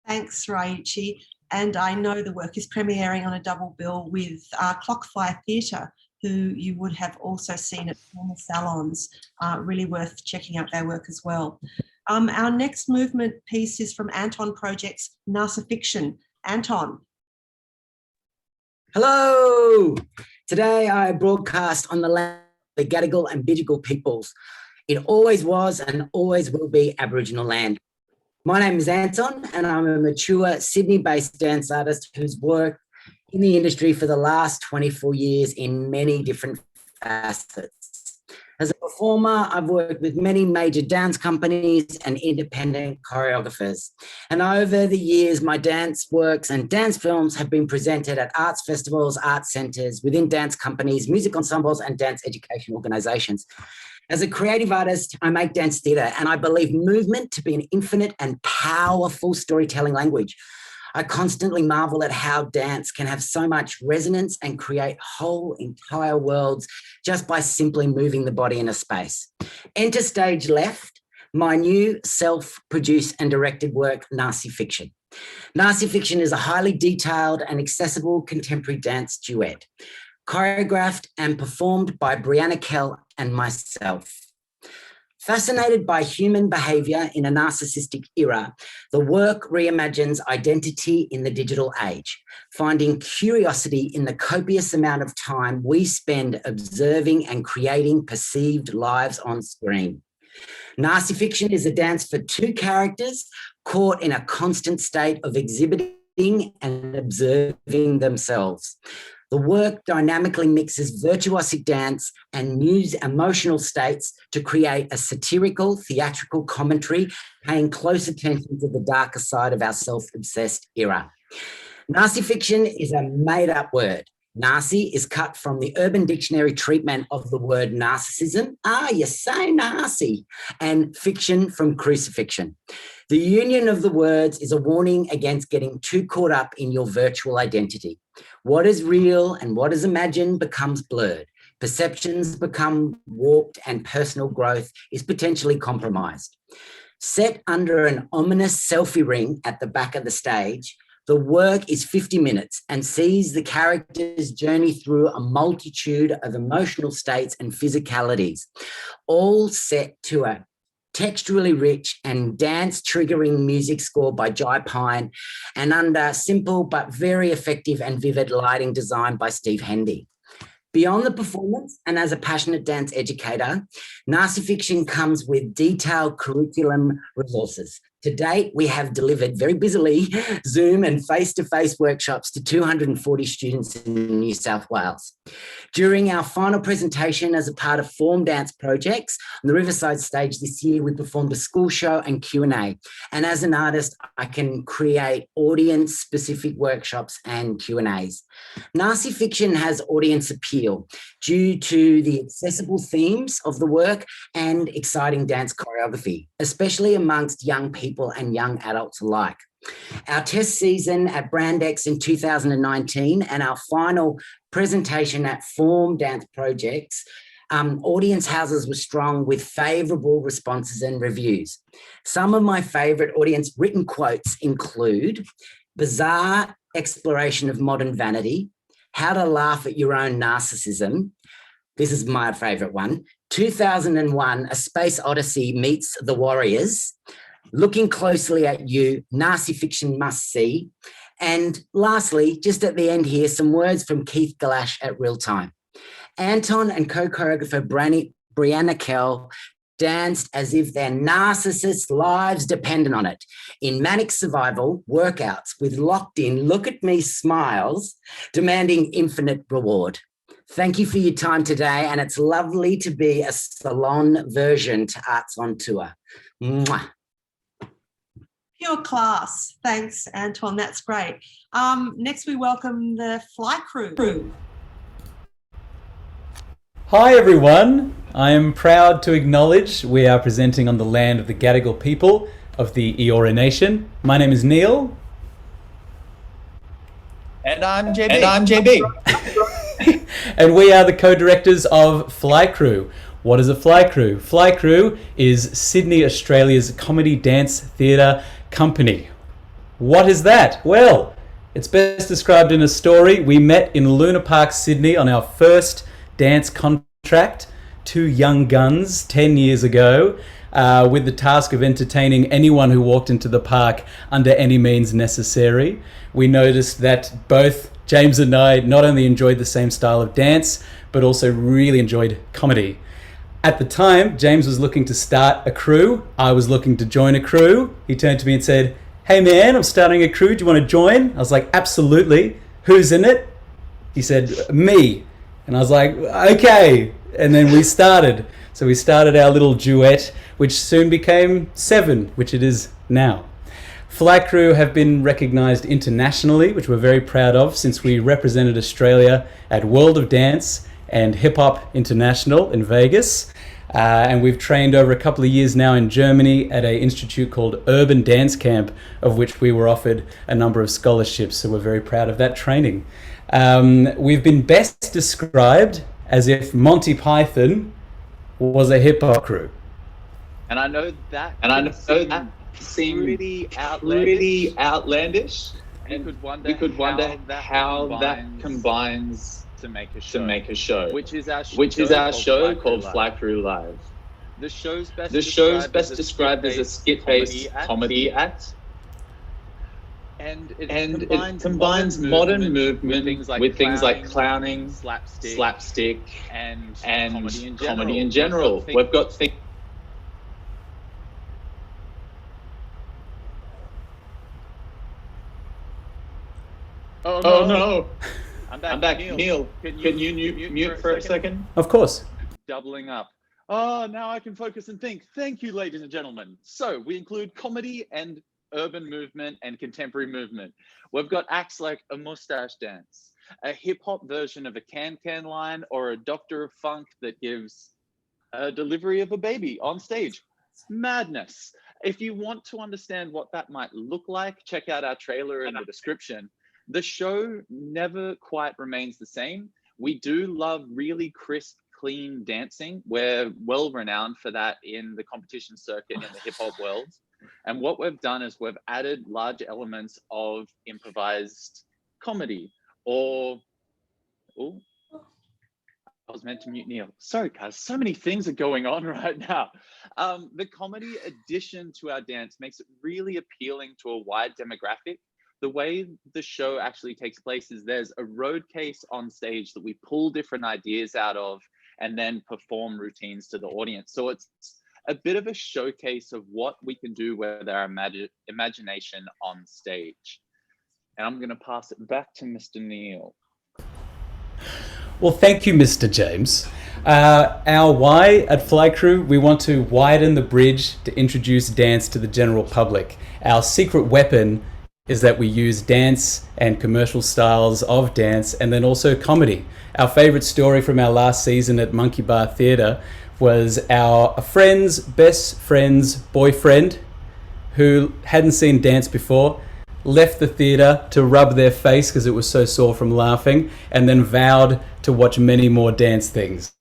Thanks, Ryuichi. And I know the work is premiering on a double bill with Clockfire Theatre, who you would have also seen at former salons. Really worth checking out their work as well. Our next movement piece is from Anton Project's NASA Fiction. Anton. Hello. Today I broadcast on the land of the Gadigal and Bidjigal peoples. It always was and always will be Aboriginal land. My name is Anton and I'm a mature Sydney-based dance artist who's worked in the industry for the last 24 years in many different facets. As a performer, I've worked with many major dance companies and independent choreographers. And over the years, my dance works and dance films have been presented at arts festivals, arts centres, within dance companies, music ensembles, and dance education organisations. As a creative artist, I make dance theatre, and I believe movement to be an infinite and powerful storytelling language. I constantly marvel at how dance can have so much resonance and create whole entire worlds just by simply moving the body in a space. Enter stage left, my new self-produced and directed work, Nasi Fiction. Nasi Fiction is a highly detailed and accessible contemporary dance duet, choreographed and performed by Brianna Kell and myself. Fascinated by human behaviour in a narcissistic era, the work reimagines identity in the digital age, finding curiosity in the copious amount of time we spend observing and creating perceived lives on screen. Nasi Fiction is a dance for two characters caught in a constant state of exhibiting and observing themselves. The work dynamically mixes virtuosic dance and emotional states to create a satirical, theatrical commentary, paying close attention to the darker side of our self-obsessed era. Nasi Fiction is a made-up word. Nasi is cut from the Urban Dictionary treatment of the word narcissism. You say Nasi. And fiction from crucifixion. The union of the words is a warning against getting too caught up in your virtual identity. What is real and what is imagined becomes blurred. Perceptions become warped and personal growth is potentially compromised. Set under an ominous selfie ring at the back of the stage, the work is 50 minutes and sees the characters journey through a multitude of emotional states and physicalities, all set to a texturally rich and dance-triggering music score by Jai Pine and under simple but very effective and vivid lighting design by Steve Hendy. Beyond the performance, and as a passionate dance educator, Nasi Fiction comes with detailed curriculum resources. To date, we have delivered very busily Zoom and face-to-face workshops to 240 students in New South Wales. During our final presentation as a part of Form Dance projects on the Riverside stage this year, we performed a school show and Q&A. And as an artist, I can create audience-specific workshops and Q&As. Nasi Fiction has audience appeal due to the accessible themes of the work and exciting dance choreography, especially amongst young people and young adults alike. Our test season at Brandex in 2019 and our final presentation at Form Dance Projects, audience houses were strong with favourable responses and reviews. Some of my favourite audience written quotes include bizarre exploration of modern vanity, how to laugh at your own narcissism. This is my favourite one. 2001, A Space Odyssey meets The Warriors. Looking closely at you, Nasi Fiction must see. And lastly, just at the end here, some words from Keith Galash at Real Time. Anton and co-choreographer Brianna Kell danced as if their narcissist lives depended on it in manic survival workouts with locked-in look-at-me smiles demanding infinite reward. Thank you for your time today, and it's lovely to be a salon version to Arts on Tour. Mwah. Pure class. Thanks, Anton. That's great. Next, we welcome the Fly Crew. Hi, everyone. I am proud to acknowledge we are presenting on the land of the Gadigal people of the Eora Nation. My name is Neil. And I'm JB. And we are the co-directors of Fly Crew. What is a Fly Crew? Fly Crew is Sydney, Australia's comedy dance theatre company. What is that? Well, it's best described in a story. We met in Luna Park, Sydney on our first dance contract, two young guns 10 years ago. with the task of entertaining anyone who walked into the park under any means necessary. We noticed that both James and I not only enjoyed the same style of dance, but also really enjoyed comedy. At the time, James was looking to start a crew. I was looking to join a crew. He turned to me and said, "Hey man, I'm starting a crew. Do you want to join?" I was like, "Absolutely. Who's in it?" He said, "Me." And I was like, "Okay." And then we started. So we started our little duet, which soon became 7, which it is now. Fly Crew have been recognised internationally, which we're very proud of, since we represented Australia at World of Dance and Hip Hop International in Vegas. And we've trained over a couple of years now in Germany at an institute called Urban Dance Camp, of which we were offered a number of scholarships. So we're very proud of that training. We've been best described as if Monty Python was a hip hop crew. And I know that seemed pretty outlandish. We could wonder how that combines to make a show, which is our show called Fly Crew Live. The show's best described as a skit-based comedy act. And it combines modern movement with things like clowning, slapstick, and comedy in general. We've got things. Oh no! I'm back. Neil, can you mute for a second? Of course. Doubling up. Oh, now I can focus and think. Thank you, ladies and gentlemen. So we include comedy and urban movement and contemporary movement. We've got acts like a mustache dance, a hip hop version of a can-can line, or a Doctor of Funk that gives a delivery of a baby on stage. Madness. If you want to understand what that might look like, check out our trailer in the description. The show never quite remains the same. We do love really crisp, clean dancing. We're well renowned for that in the competition circuit in the hip hop world. And what we've done is we've added large elements of improvised comedy or, oh, I was meant to mute Neil. Sorry, guys, so many things are going on right now. The comedy addition to our dance makes it really appealing to a wide demographic. The way the show actually takes place is there's a road case on stage that we pull different ideas out of and then perform routines to the audience. So it's a bit of a showcase of what we can do with our imagination on stage. And I'm going to pass it back to Mr. Neil. Well, thank you, Mr. James. Our why at Fly Crew, we want to widen the bridge to introduce dance to the general public. Our secret weapon is that we use dance and commercial styles of dance and then also comedy. Our favorite story from our last season at Monkey Bar Theatre was our friend's best friend's boyfriend, who hadn't seen dance before, left the theatre to rub their face because it was so sore from laughing, and then vowed to watch many more dance things,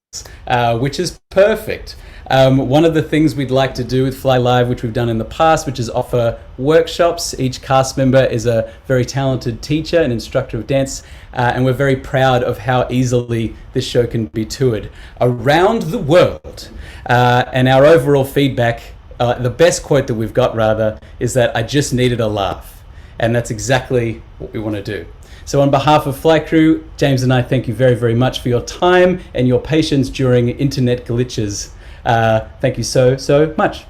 which is perfect. One of the things we'd like to do with Fly Live, which we've done in the past, which is offer workshops. Each cast member is a very talented teacher and instructor of dance, and we're very proud of how easily this show can be toured around the world. And our overall feedback, the best quote that we've got rather, is that I just needed a laugh. And that's exactly what we want to do. So on behalf of Fly Crew, James and I thank you very, very much for your time and your patience during internet glitches. Thank you so much.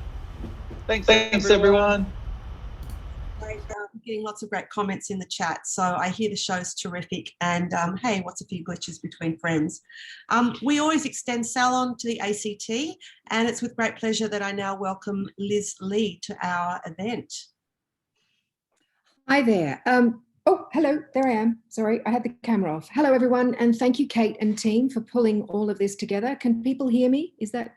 Thanks everyone. Getting lots of great comments in the chat. So I hear the show's terrific. And hey, what's a few glitches between friends? We always extend SALON to the ACT, and it's with great pleasure that I now welcome Liz Lee to our event. Hi there. Oh, hello, there I am. Sorry, I had the camera off. Hello, everyone, and thank you, Kate and team, for pulling all of this together. Can people hear me? Is that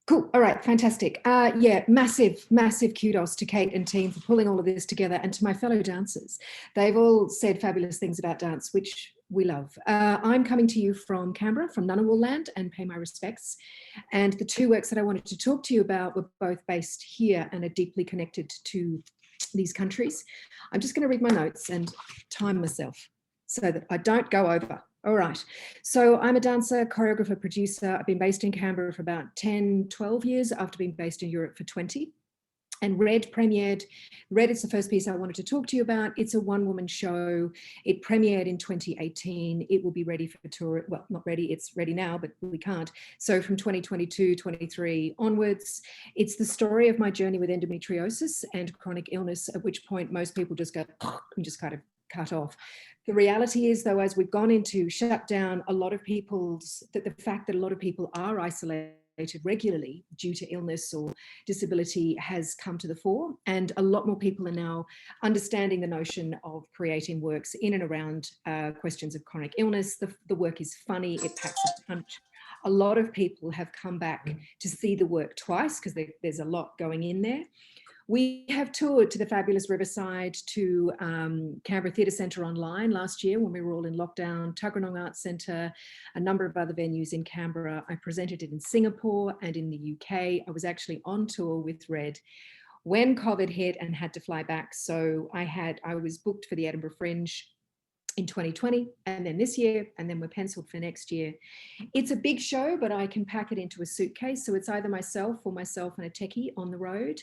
cool? All right, fantastic. Yeah, massive kudos to Kate and team for pulling all of this together, and to my fellow dancers. They've all said fabulous things about dance, which we love. I'm coming to you from Canberra, from Ngunnawal land, and pay my respects. And the two works that I wanted to talk to you about were both based here and are deeply connected to these countries. I'm just going to read my notes and time myself so that I don't go over. All right. So I'm a dancer, choreographer, producer. I've been based in Canberra for about 10, 12 years after being based in Europe for 20. And Red premiered. Red is the first piece I wanted to talk to you about. It's a one-woman show. It premiered in 2018. It will be ready for tour. Well, not ready, it's ready now, but we can't. So from 2022, 23 onwards, it's the story of my journey with endometriosis and chronic illness, at which point most people just go and just kind of cut off. The reality is, though, as we've gone into shutdown, the fact that a lot of people are isolated regularly due to illness or disability has come to the fore, and a lot more people are now understanding the notion of creating works in and around questions of chronic illness. The work is funny, it packs a punch. A lot of people have come back to see the work twice because there's a lot going in there. We have toured to the fabulous Riverside, to Canberra Theatre Centre online last year when we were all in lockdown, Tuggeranong Arts Centre, a number of other venues in Canberra. I presented it in Singapore and in the UK. I was actually on tour with Red when COVID hit and had to fly back. So I was booked for the Edinburgh Fringe in 2020 and then this year, and then we're penciled for next year. It's a big show, but I can pack it into a suitcase. So it's either myself and a techie on the road.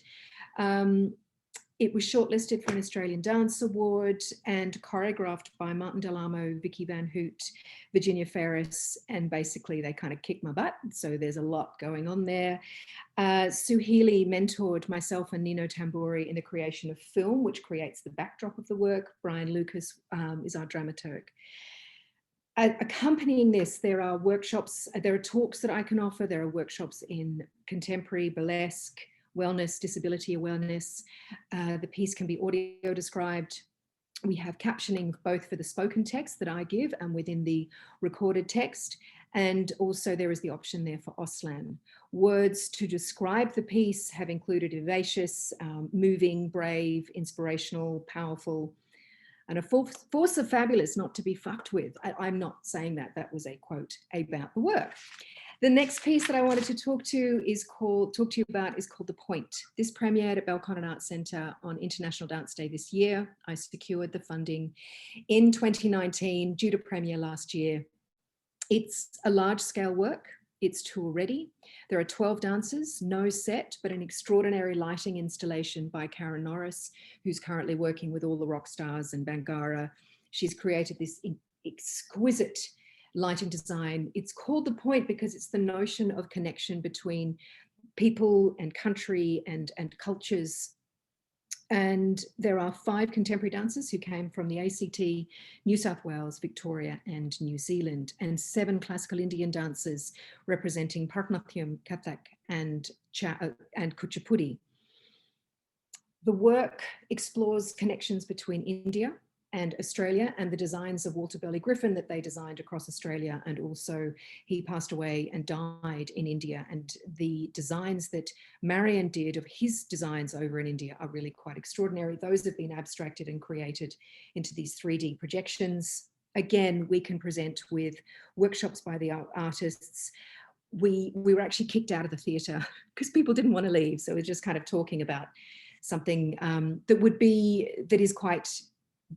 It was shortlisted for an Australian Dance Award and choreographed by Martin Delamo, Vicky Van Hoot, Virginia Ferris, and basically they kind of kicked my butt. So there's a lot going on there. Sue Healy mentored myself and Nino Tamburi in the creation of film, which creates the backdrop of the work. Brian Lucas is our dramaturg. Accompanying this, there are workshops, there are talks that I can offer. There are workshops in contemporary, burlesque, wellness, disability awareness. The piece can be audio described. We have captioning both for the spoken text that I give and within the recorded text. And also there is the option there for Auslan. Words to describe the piece have included vivacious, moving, brave, inspirational, powerful, and a force of fabulous, not to be fucked with. I'm not saying that, that was a quote about the work. The next piece that I wanted to talk to you about is called The Point. This premiered at Belconnen Arts Centre on International Dance Day this year. I secured the funding in 2019, due to premiere last year. It's a large-scale work. It's tour ready. There are 12 dancers, no set, but an extraordinary lighting installation by Karen Norris, who's currently working with all the rock stars and Bangara. She's created this exquisite lighting design. It's called The Point because it's the notion of connection between people and country and cultures. And there are 5 contemporary dancers who came from the ACT, New South Wales, Victoria, and New Zealand, and 7 classical Indian dancers representing Bharatanatyam, Kathak, and Kuchipudi. The work explores connections between India and Australia and the designs of Walter Burley Griffin that they designed across Australia. And also he passed away and died in India. And the designs that Marion did of his designs over in India are really quite extraordinary. Those have been abstracted and created into these 3D projections. Again, we can present with workshops by the artists. We were actually kicked out of the theatre because people didn't want to leave. So we're just kind of talking about something that is quite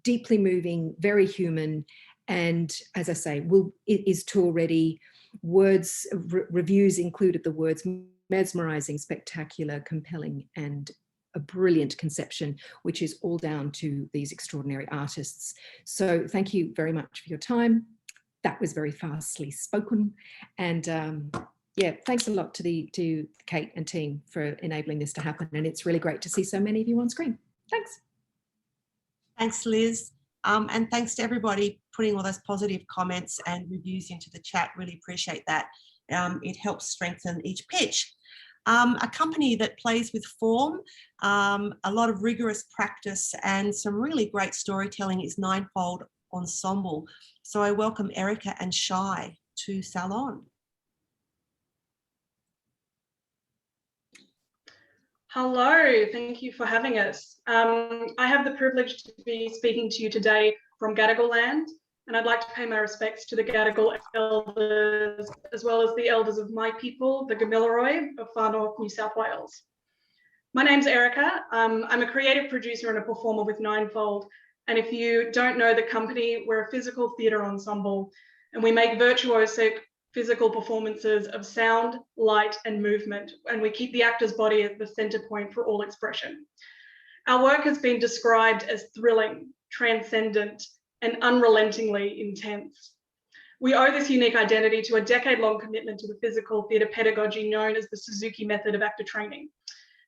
deeply moving, very human, and as I say, it is tour ready. Reviews included the words mesmerizing, spectacular, compelling, and a brilliant conception, which is all down to these extraordinary artists. So thank you very much for your time. That was very fastly spoken, and yeah, thanks a lot to Kate and team for enabling this to happen. And it's really great to see so many of you on screen. Thanks. Thanks, Liz. And thanks to everybody putting all those positive comments and reviews into the chat. Really appreciate that. It helps strengthen each pitch. A company that plays with form, a lot of rigorous practice, and some really great storytelling is Ninefold Ensemble. So I welcome Erica and Shai to Salon. Hello, thank you for having us. I have the privilege to be speaking to you today from Gadigal land, and I'd like to pay my respects to the Gadigal elders, as well as the elders of my people, the Gamilaroi of Far North New South Wales. My name's Erica. I'm a creative producer and a performer with Ninefold, and if you don't know the company, we're a physical theatre ensemble, and we make virtuosic physical performances of sound, light, and movement, and we keep the actor's body at the center point for all expression. Our work has been described as thrilling, transcendent, and unrelentingly intense. We owe this unique identity to a decade-long commitment to the physical theatre pedagogy known as the Suzuki method of actor training.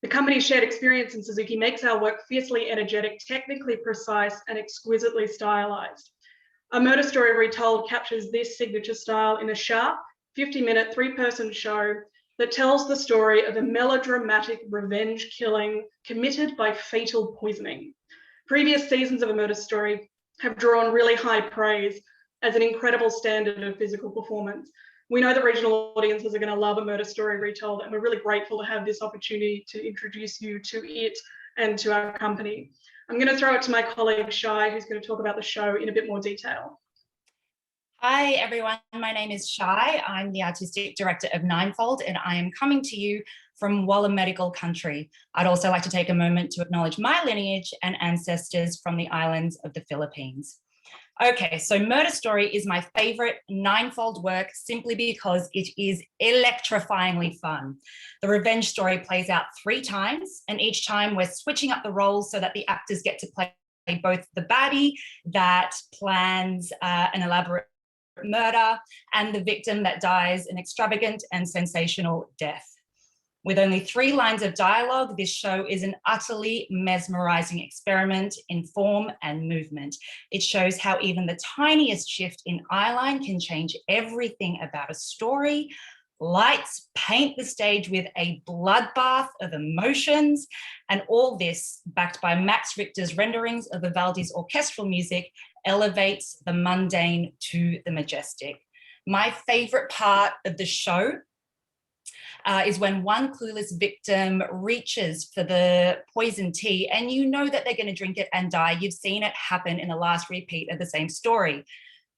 The company's shared experience in Suzuki makes our work fiercely energetic, technically precise, and exquisitely stylized. A Murder Story Retold captures this signature style in a sharp, 50-minute, 3-person show that tells the story of a melodramatic revenge killing committed by fatal poisoning. Previous seasons of A Murder Story have drawn really high praise as an incredible standard of physical performance. We know that regional audiences are going to love A Murder Story Retold, and we're really grateful to have this opportunity to introduce you to it and to our company. I'm going to throw it to my colleague Shai, who's going to talk about the show in a bit more detail. Hi everyone, my name is Shai. I'm the Artistic Director of Ninefold, and I am coming to you from Walla Medical Country. I'd also like to take a moment to acknowledge my lineage and ancestors from the islands of the Philippines. Okay, so Murder Story is my favorite Ninefold work simply because it is electrifyingly fun. The revenge story plays out 3 times, and each time we're switching up the roles so that the actors get to play both the baddie that plans an elaborate murder and the victim that dies an extravagant and sensational death. With only 3 lines of dialogue, this show is an utterly mesmerizing experiment in form and movement. It shows how even the tiniest shift in eyeline can change everything about a story. Lights paint the stage with a bloodbath of emotions, and all this, backed by Max Richter's renderings of Vivaldi's orchestral music, elevates the mundane to the majestic. My favorite part of the show is when one clueless victim reaches for the poison tea and you know that they're going to drink it and die. You've seen it happen in the last repeat of the same story.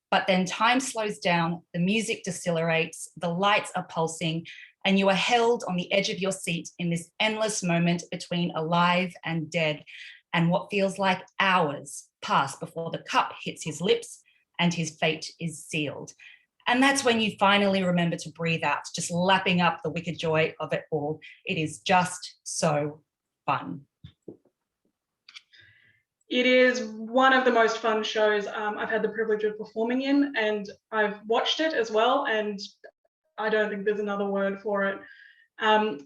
But then time slows down, the music decelerates, the lights are pulsing, and you are held on the edge of your seat in this endless moment between alive and dead. And what feels like hours pass before the cup hits his lips and his fate is sealed. And that's when you finally remember to breathe out, just lapping up the wicked joy of it all. It is just so fun. It is one of the most fun shows I've had the privilege of performing in, and I've watched it as well, and I don't think there's another word for it.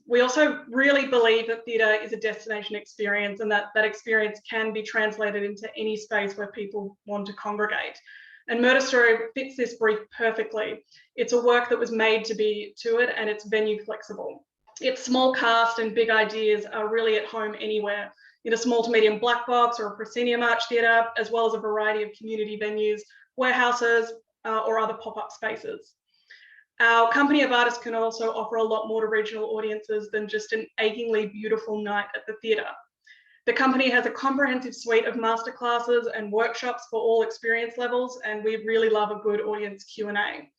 We also really believe that theatre is a destination experience, and that experience can be translated into any space where people want to congregate. And Murder Story fits this brief perfectly. It's a work that was made to be to it, and it's venue flexible. Its small cast and big ideas are really at home anywhere, in a small to medium black box or a proscenium arch theatre, as well as a variety of community venues, warehouses, or other pop-up spaces. Our company of artists can also offer a lot more to regional audiences than just an achingly beautiful night at the theatre. The company has a comprehensive suite of masterclasses and workshops for all experience levels, and we really love a good audience Q&A.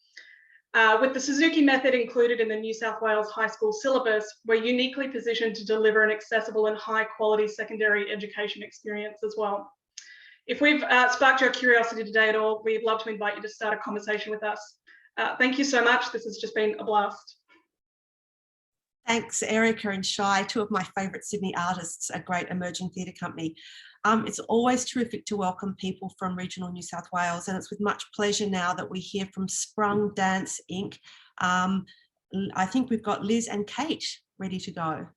With the Suzuki method included in the New South Wales high school syllabus, we're uniquely positioned to deliver an accessible and high quality secondary education experience as well. If we've sparked your curiosity today at all, we'd love to invite you to start a conversation with us. Thank you so much. This has just been a blast. Thanks, Erica and Shai, 2 of my favourite Sydney artists, a great emerging theatre company. It's always terrific to welcome people from regional New South Wales, and it's with much pleasure now that we hear from Sprung Dance Inc. I think we've got Liz and Kate ready to go.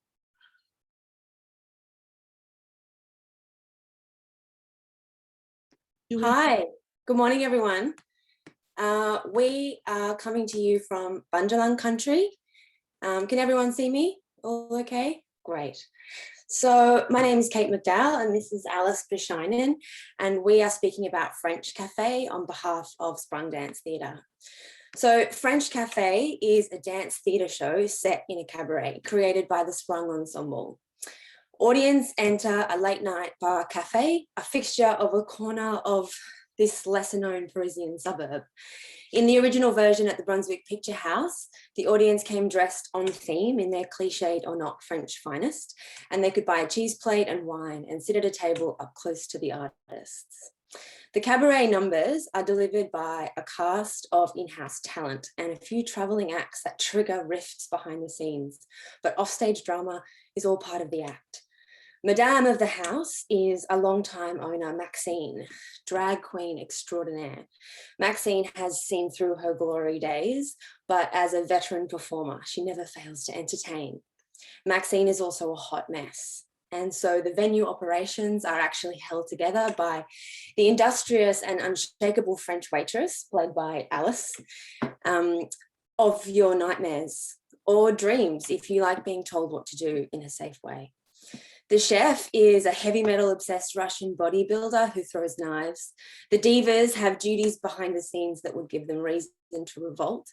Hi, good morning everyone. We are coming to you from Bunjalung country. Can everyone see me? All okay? Great. So my name is Kate McDowell and this is Alice Bishinen, and we are speaking about French Cafe on behalf of Sprung Dance Theatre. So French Cafe is a dance theatre show set in a cabaret created by the Sprung Ensemble. Audience enter a late night bar cafe, a fixture of a corner of this lesser known Parisian suburb. In the original version at the Brunswick Picture House, the audience came dressed on theme in their cliched or not French finest, and they could buy a cheese plate and wine and sit at a table up close to the artists. The cabaret numbers are delivered by a cast of in-house talent and a few travelling acts that trigger rifts behind the scenes, but offstage drama is all part of the act. Madame of the house is a long-time owner, Maxine, drag queen extraordinaire. Maxine has seen through her glory days, but as a veteran performer, she never fails to entertain. Maxine is also a hot mess. And so the venue operations are actually held together by the industrious and unshakable French waitress, played by Alice, of your nightmares or dreams, if you like being told what to do in a safe way. The chef is a heavy metal obsessed Russian bodybuilder who throws knives. The divas have duties behind the scenes that would give them reason to revolt.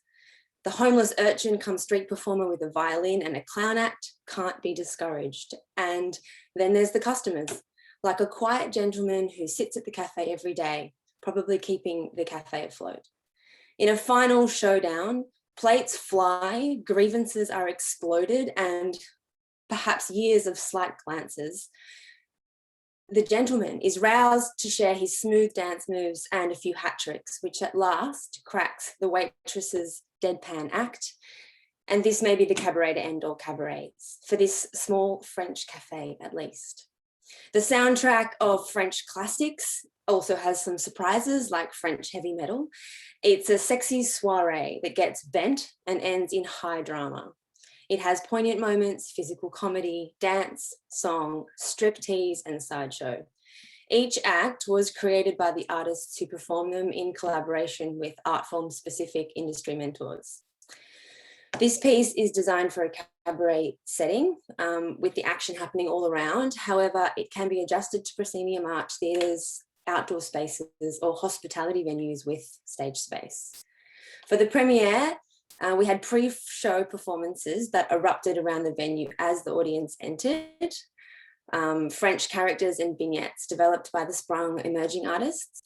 The homeless urchin come street performer with a violin and a clown act can't be discouraged. And then there's the customers, like a quiet gentleman who sits at the cafe every day, probably keeping the cafe afloat. In a final showdown, plates fly, grievances are exploded, and perhaps years of slight glances, the gentleman is roused to share his smooth dance moves and a few hat tricks, which at last cracks the waitress's deadpan act. And this may be the cabaret to end all cabarets, for this small French cafe at least. The soundtrack of French classics also has some surprises, like French heavy metal. It's a sexy soiree that gets bent and ends in high drama. It has poignant moments, physical comedy, dance, song, striptease, and sideshow. Each act was created by the artists who perform them in collaboration with art form-specific industry mentors. This piece is designed for a cabaret setting with the action happening all around. However, it can be adjusted to proscenium arch theatres, outdoor spaces, or hospitality venues with stage space. For the premiere, we had pre-show performances that erupted around the venue as the audience entered. French characters and vignettes developed by the Sprung emerging artists.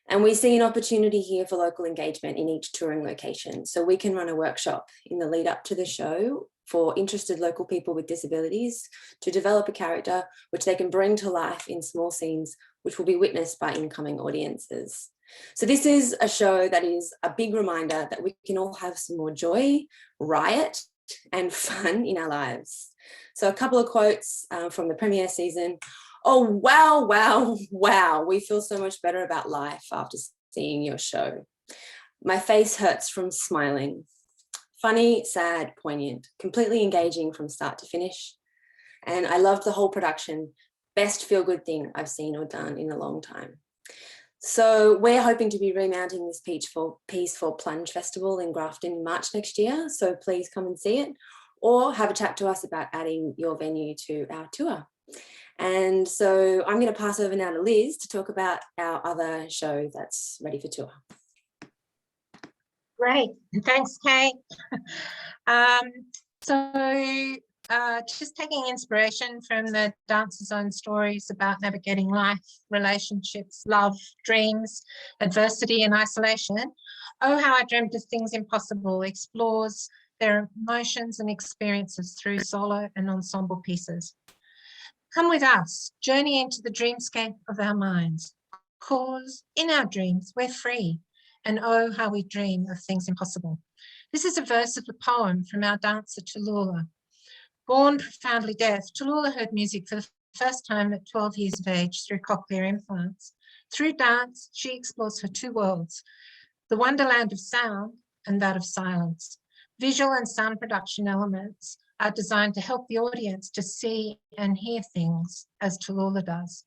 And we see an opportunity here for local engagement in each touring location. So we can run a workshop in the lead up to the show for interested local people with disabilities to develop a character which they can bring to life in small scenes, which will be witnessed by incoming audiences. So this is a show that is a big reminder that we can all have some more joy, riot, and fun in our lives. So a couple of quotes from the premiere season. Oh, wow, wow, wow. We feel so much better about life after seeing your show. My face hurts from smiling. Funny, sad, poignant, completely engaging from start to finish. And I loved the whole production. Best feel-good thing I've seen or done in a long time. So we're hoping to be remounting this piece for Plunge Festival in Grafton in March next year. So please come and see it or have a chat to us about adding your venue to our tour. And so I'm going to pass over now to Liz to talk about our other show that's ready for tour. Great, thanks, Kate. Just taking inspiration from the Dancer's own stories about navigating life, relationships, love, dreams, adversity and isolation. Oh, How I Dreamt of Things Impossible explores their emotions and experiences through solo and ensemble pieces. Come with us, journey into the dreamscape of our minds, cause in our dreams we're free, and oh, how we dream of things impossible. This is a verse of the poem from our dancer Tallulah. Born profoundly deaf, Tallulah heard music for the first time at 12 years of age through cochlear implants. Through dance, she explores her two worlds, the wonderland of sound and that of silence. Visual and sound production elements are designed to help the audience to see and hear things as Tallulah does.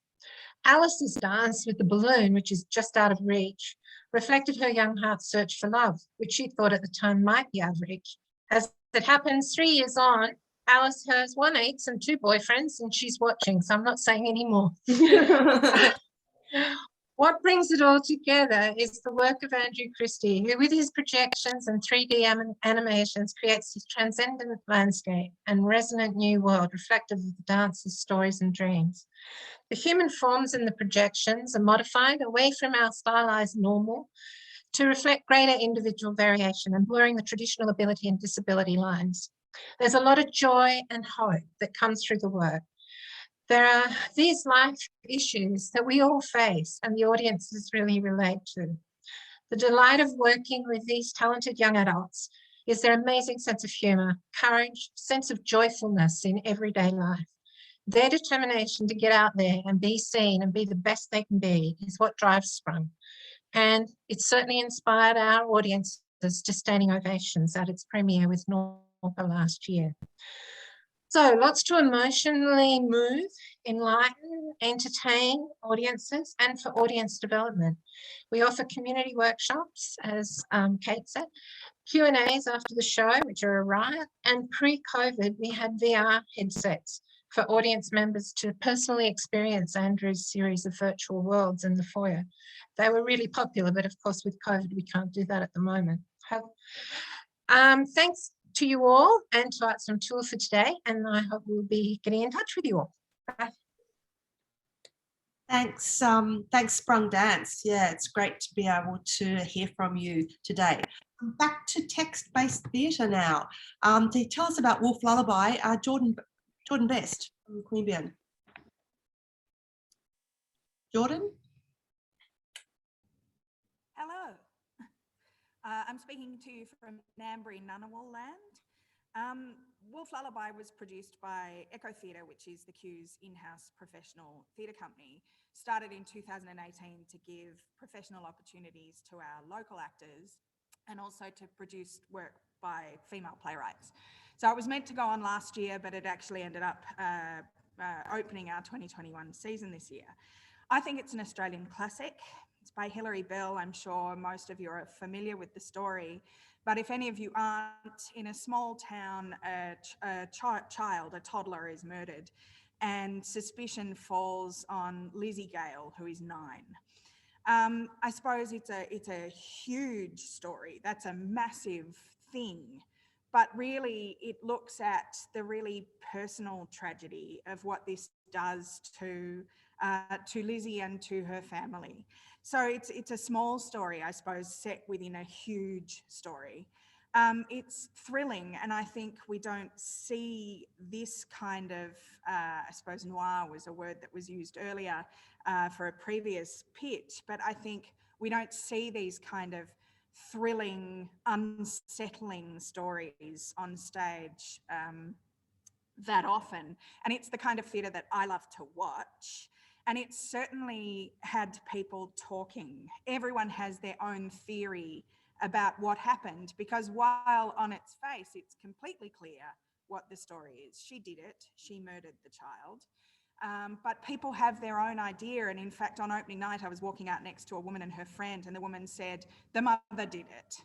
Alice's dance with the balloon, which is just out of reach, reflected her young heart's search for love, which she thought at the time might be out of reach. As it happens, 3 years on, Alice has 1 ex and 2 boyfriends, and she's watching, so I'm not saying any more. What brings it all together is the work of Andrew Christie, who with his projections and 3D animations creates his transcendent landscape and resonant new world reflective of the dance's stories and dreams. The human forms in the projections are modified away from our stylized normal to reflect greater individual variation and blurring the traditional ability and disability lines. There's a lot of joy and hope that comes through the work. There are these life issues that we all face and the audiences really relate to. The delight of working with these talented young adults is their amazing sense of humour, courage, sense of joyfulness in everyday life. Their determination to get out there and be seen and be the best they can be is what drives Sprung. And it certainly inspired our audiences to standing ovations at its premiere with Norfolk last year. So lots to emotionally move, enlighten, entertain audiences, and for audience development. We offer community workshops, as Kate said, Q&As after the show, which are a riot, and pre-COVID, we had VR headsets for audience members to personally experience Andrew's series of virtual worlds in the foyer. They were really popular, but of course with COVID, we can't do that at the moment. Thanks to you all and to Arts on Tour for today, and I hope we'll be getting in touch with you all. Bye. Thanks, thanks Sprung Dance. Yeah, it's great to be able to hear from you today. Back to text-based theatre now. To tell us about Wolf Lullaby, Jordan Best from Queanbeyan. Jordan? Hello. I'm speaking to you from Ngambri, Ngunnawal land. Wolf Lullaby was produced by Echo Theatre, which is the Q's in-house professional theatre company, started in 2018 to give professional opportunities to our local actors and also to produce work by female playwrights. So it was meant to go on last year, but it actually ended up opening our 2021 season this year. I think it's an Australian classic. It's by Hilary Bell. I'm sure most of you are familiar with the story. But if any of you aren't, in a small town, a toddler is murdered, and suspicion falls on Lizzie Gaul, who is 9. I suppose it's a huge story. That's a massive thing. But really, it looks at the really personal tragedy of what this does to Lizzie and to her family. So it's a small story, I suppose, set within a huge story. It's thrilling, and I think we don't see this kind of, I suppose noir was a word that was used earlier for a previous pitch, but I think we don't see these kind of thrilling, unsettling stories on stage that often. And it's the kind of theatre that I love to watch. And it certainly had people talking. Everyone has their own theory about what happened, because while on its face, it's completely clear what the story is. She did it, she murdered the child. But people have their own idea. And in fact, on opening night, I was walking out next to a woman and her friend, and the woman said, "The mother did it."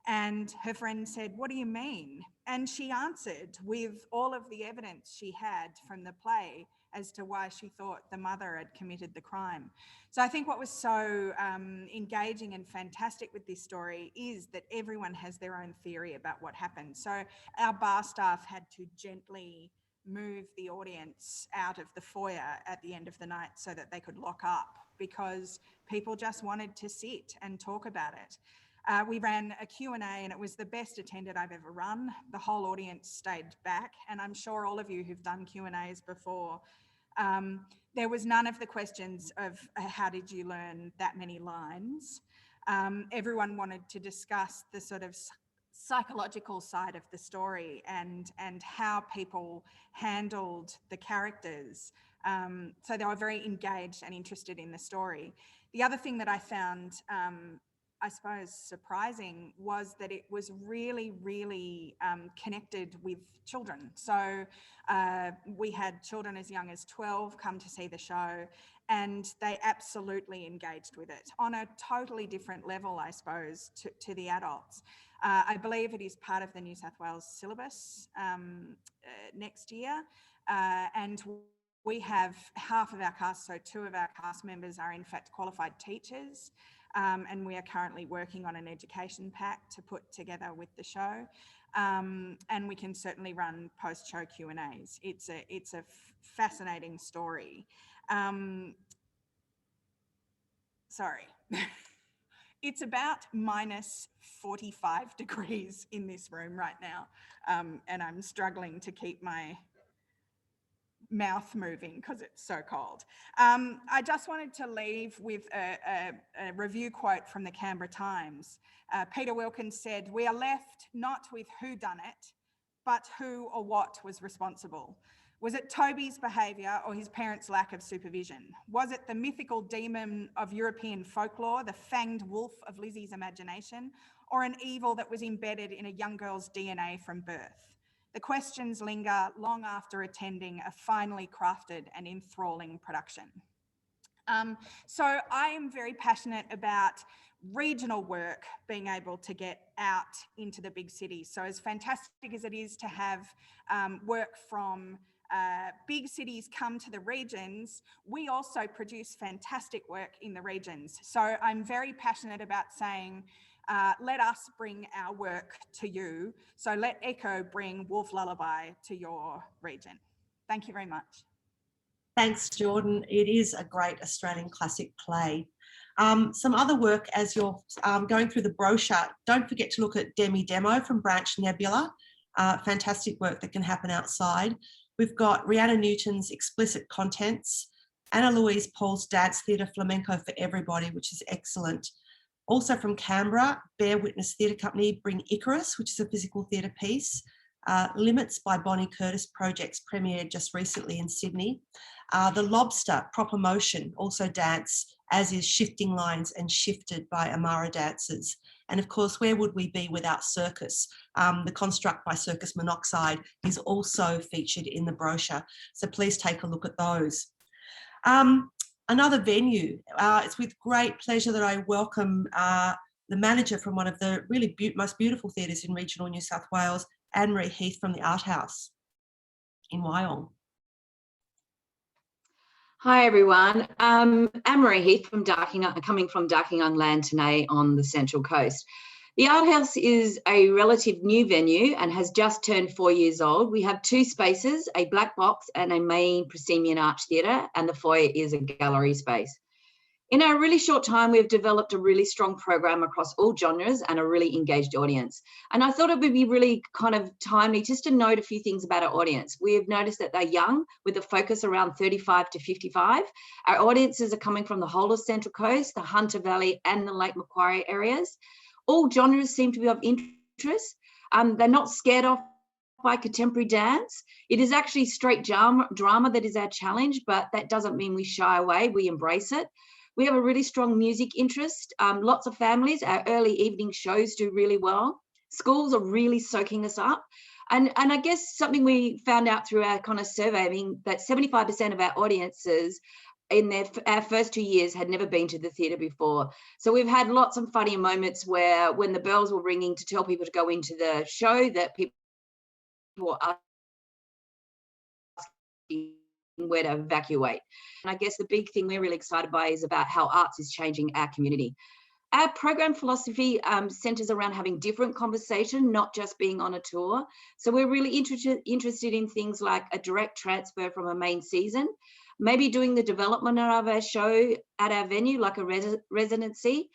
And her friend said, "What do you mean?" And she answered with all of the evidence she had from the play as to why she thought the mother had committed the crime. So I think what was so engaging and fantastic with this story is that everyone has their own theory about what happened. So our bar staff had to gently move the audience out of the foyer at the end of the night so that they could lock up, because people just wanted to sit and talk about it. We ran a Q&A, and it was the best attended I've ever run. The whole audience stayed back, and I'm sure all of you who've done Q&As before, there was none of the questions of how did you learn that many lines. Everyone wanted to discuss the sort of psychological side of the story and how people handled the characters. So they were very engaged and interested in the story. The other thing that I found I suppose surprising was that it was really, really connected with children. So we had children as young as 12 come to see the show, and they absolutely engaged with it on a totally different level, I suppose, to the adults. I believe it is part of the New South Wales syllabus next year, and we have half of our cast, so 2 of our cast members are in fact qualified teachers. And we are currently working on an education pack to put together with the show. And we can certainly run post-show Q&As. It's a fascinating story. Sorry. It's about minus 45 degrees in this room right now. And I'm struggling to keep my mouth moving because it's so cold. I just wanted to leave with a review quote from the Canberra Times. Peter Wilkins said, "We are left not with who done it, but who or what was responsible. Was it Toby's behaviour or his parents' lack of supervision? Was it the mythical demon of European folklore, the fanged wolf of Lizzie's imagination, or an evil that was embedded in a young girl's DNA from birth? The questions linger long after attending a finely crafted and enthralling production." So I am very passionate about regional work being able to get out into the big cities. So as fantastic as it is to have work from big cities come to the regions, we also produce fantastic work in the regions. So I'm very passionate about saying, let us bring our work to you. So let Echo bring Wolf Lullaby to your region. Thank you very much. Thanks, Jordan. It is a great Australian classic play. Some other work as you're going through the brochure, don't forget to look at Demi Demo from Branch Nebula. Fantastic work that can happen outside. We've got Rhiannon Newton's Explicit Contents, Anna Louise Paul's Dance Theatre Flamenco for Everybody, which is excellent. Also from Canberra, Bear Witness Theatre Company bring Icarus, which is a physical theatre piece. Limits by Bonnie Curtis Projects premiered just recently in Sydney. The Lobster, Proper Motion, also dance, as is Shifting Lines and Shifted by Amara Dancers. And of course, where would we be without Circus? The Construct by Circus Monoxide is also featured in the brochure. So please take a look at those. Another venue, it's with great pleasure that I welcome the manager from one of the really most beautiful theatres in regional New South Wales, Anne-Marie Heath from the Art House in Wyong. Hi everyone, Anne-Marie Heath from coming from Darkingung Land today on the Central Coast. The Art House is a relative new venue and has just turned 4 years old. We have 2 spaces, a black box and a main proscenium arch theatre, and the foyer is a gallery space. In our really short time, we've developed a really strong program across all genres and a really engaged audience. And I thought it would be really kind of timely just to note a few things about our audience. We have noticed that they're young with a focus around 35 to 55. Our audiences are coming from the whole of Central Coast, the Hunter Valley and the Lake Macquarie areas. All genres seem to be of interest. They're not scared off by contemporary dance. It is actually straight drama that is our challenge, but that doesn't mean we shy away, we embrace it. We have a really strong music interest, lots of families. Our early evening shows do really well. Schools are really soaking us up. And I guess something we found out through our kind of surveying, that 75% of our audiences in our first 2 years had never been to the theatre before. So we've had lots of funny moments where when the bells were ringing to tell people to go into the show, that people were asking where to evacuate. And I guess the big thing we're really excited by is about how arts is changing our community. Our program philosophy centres around having different conversation, not just being on a tour. So we're really interested in things like a direct transfer from a main season, maybe doing the development of our show at our venue, like a residency.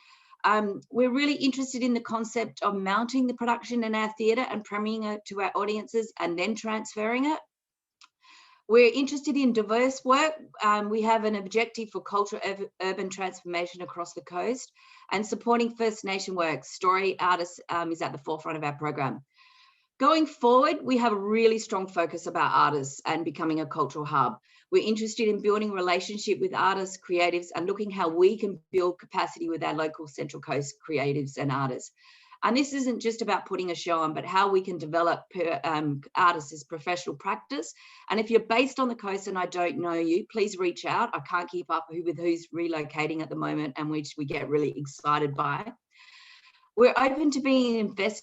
We're really interested in the concept of mounting the production in our theatre and premiering it to our audiences and then transferring it. We're interested in diverse work. We have an objective for cultural urban transformation across the coast, and supporting First Nation work. Story artists is at the forefront of our program. Going forward, we have a really strong focus about artists and becoming a cultural hub. We're interested in building relationship with artists, creatives, and looking how we can build capacity with our local Central Coast creatives and artists. And this isn't just about putting a show on, but how we can develop artists as professional practice. And if you're based on the coast and I don't know you, please reach out. I can't keep up with who's relocating at the moment, and which we get really excited by. We're open to being investors,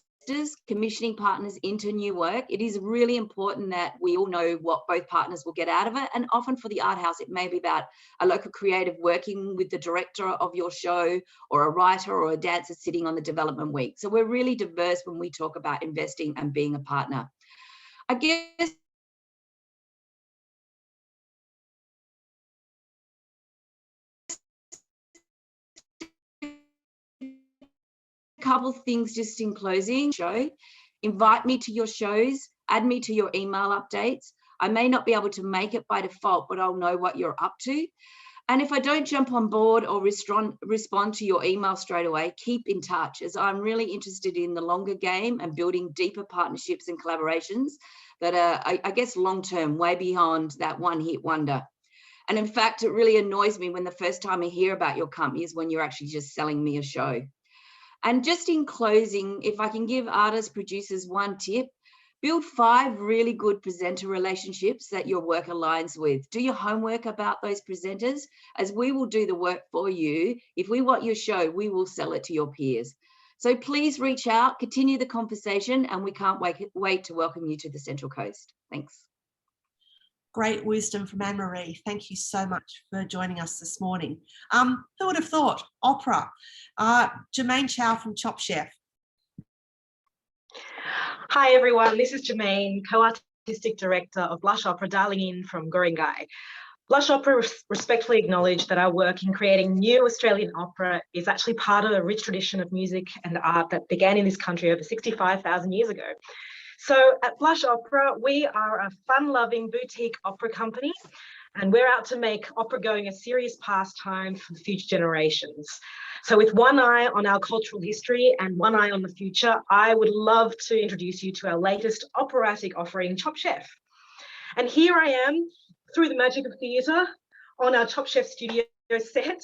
commissioning partners into new work. It is really important that we all know what both partners will get out of it. And often for the Art House, it may be about a local creative working with the director of your show, or a writer or a dancer sitting on the development week. So we're really diverse when we talk about investing and being a partner. I guess couple of things just in closing. Invite me to your shows, add me to your email updates. I may not be able to make it by default, but I'll know what you're up to. And if I don't jump on board or respond to your email straight away, keep in touch, as I'm really interested in the longer game and building deeper partnerships and collaborations that are, I guess, long-term, way beyond that one-hit wonder. And in fact, it really annoys me when the first time I hear about your company is when you're actually just selling me a show. And just in closing, if I can give artists, producers one tip, build 5 really good presenter relationships that your work aligns with. Do your homework about those presenters, as we will do the work for you. If we want your show, we will sell it to your peers. So please reach out, continue the conversation, and we can't wait to welcome you to the Central Coast. Thanks. Great wisdom from Anne-Marie. Thank you so much for joining us this morning. Who would have thought? Opera. Jermaine Chow from Chop Chef. Hi everyone, this is Jermaine, co-artistic director of Blush Opera, dialing in from Goringai. Blush Opera respectfully acknowledge that our work in creating new Australian opera is actually part of a rich tradition of music and art that began in this country over 65,000 years ago. So at Blush Opera, we are a fun-loving boutique opera company, and we're out to make opera going a serious pastime for future generations. So with one eye on our cultural history and one eye on the future, I would love to introduce you to our latest operatic offering, Chop Chef. And here I am, through the magic of theatre, on our Chop Chef studio set,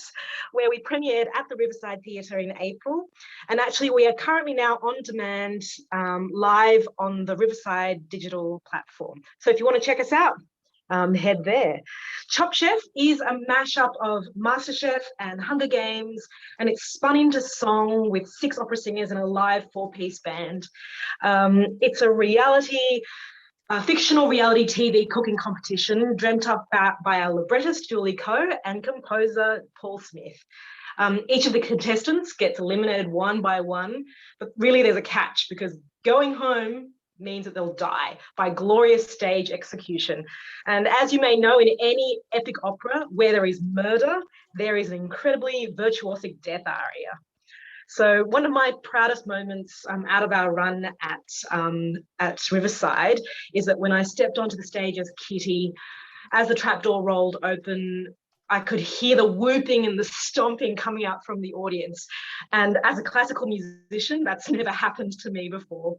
where we premiered at the Riverside Theatre in April. And actually, we are currently now on demand, live on the Riverside digital platform. So if you want to check us out, head there. Chop Chef is a mashup of MasterChef and Hunger Games, and it's spun into song with 6 opera singers and a live 4-piece band. It's a fictional reality TV cooking competition dreamt up by our librettist Julie Coe and composer Paul Smith. Each of the contestants gets eliminated one by one, but really there's a catch, because going home means that they'll die by glorious stage execution. And as you may know, in any epic opera where there is murder, there is an incredibly virtuosic death aria. So one of my proudest moments out of our run at Riverside is that when I stepped onto the stage as Kitty, as the trapdoor rolled open, I could hear the whooping and the stomping coming out from the audience. And as a classical musician, that's never happened to me before.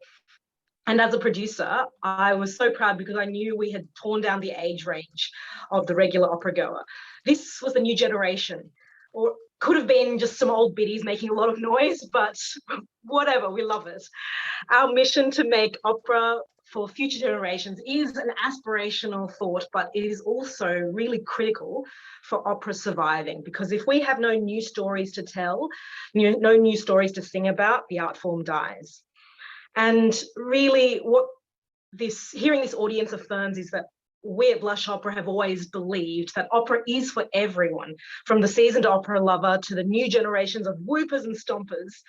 And as a producer, I was so proud because I knew we had torn down the age range of the regular opera goer. This was the new generation, or could have been just some old biddies making a lot of noise, but whatever, we love it. Our mission to make opera for future generations is an aspirational thought, but it is also really critical for opera surviving, because if we have no new stories to tell, no new stories to sing about, the art form dies. And really what hearing this audience affirms is that we at Blush Opera have always believed that opera is for everyone, from the seasoned opera lover to the new generations of whoopers and stompers.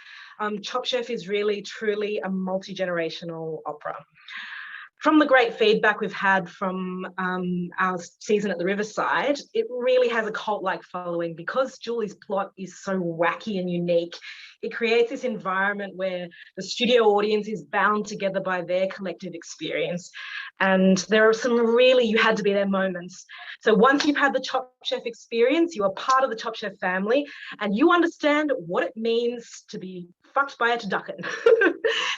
Chop Chef is really, truly a multi-generational opera. From the great feedback we've had from our season at the Riverside, it really has a cult-like following because Julie's plot is so wacky and unique. It creates this environment where the studio audience is bound together by their collective experience. And there are some really you had to be there moments. So once you've had the Chop Chef experience, you are part of the Chop Chef family and you understand what it means to be fucked by a turducken.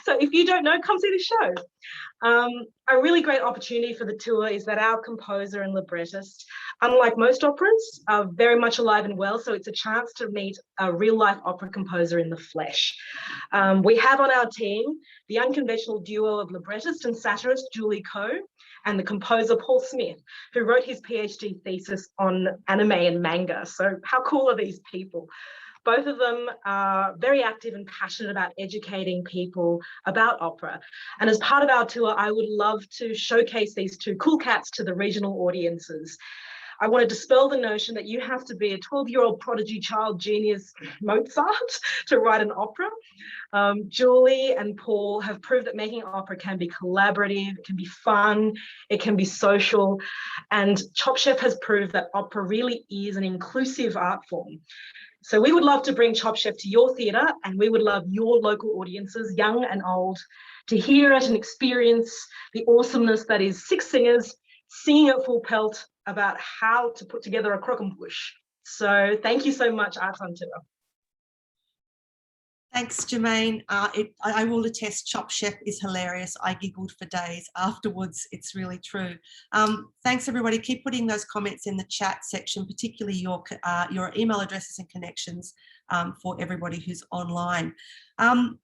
So if you don't know, come see the show. A really great opportunity for the tour is that our composer and librettist, unlike most operas, are very much alive and well. So it's a chance to meet a real life opera composer in the flesh. We have on our team the unconventional duo of librettist and satirist Julie Coe and the composer Paul Smith, who wrote his PhD thesis on anime and manga. So how cool are these people? Both of them are very active and passionate about educating people about opera. And as part of our tour, I would love to showcase these two cool cats to the regional audiences. I want to dispel the notion that you have to be a 12-year-old prodigy child genius Mozart to write an opera. Julie and Paul have proved that making opera can be collaborative, it can be fun, it can be social. And Chop Chef has proved that opera really is an inclusive art form. So we would love to bring Chop Chef to your theatre, and we would love your local audiences, young and old, to hear it and experience the awesomeness that is 6 singers singing at full pelt about how to put together a croquembouche. So thank you so much, Arts on Tour. Thanks, Jermaine. I will attest, Chop Chef is hilarious. I giggled for days afterwards. It's really true. Thanks, everybody. Keep putting those comments in the chat section, particularly your email addresses and connections for everybody who's online.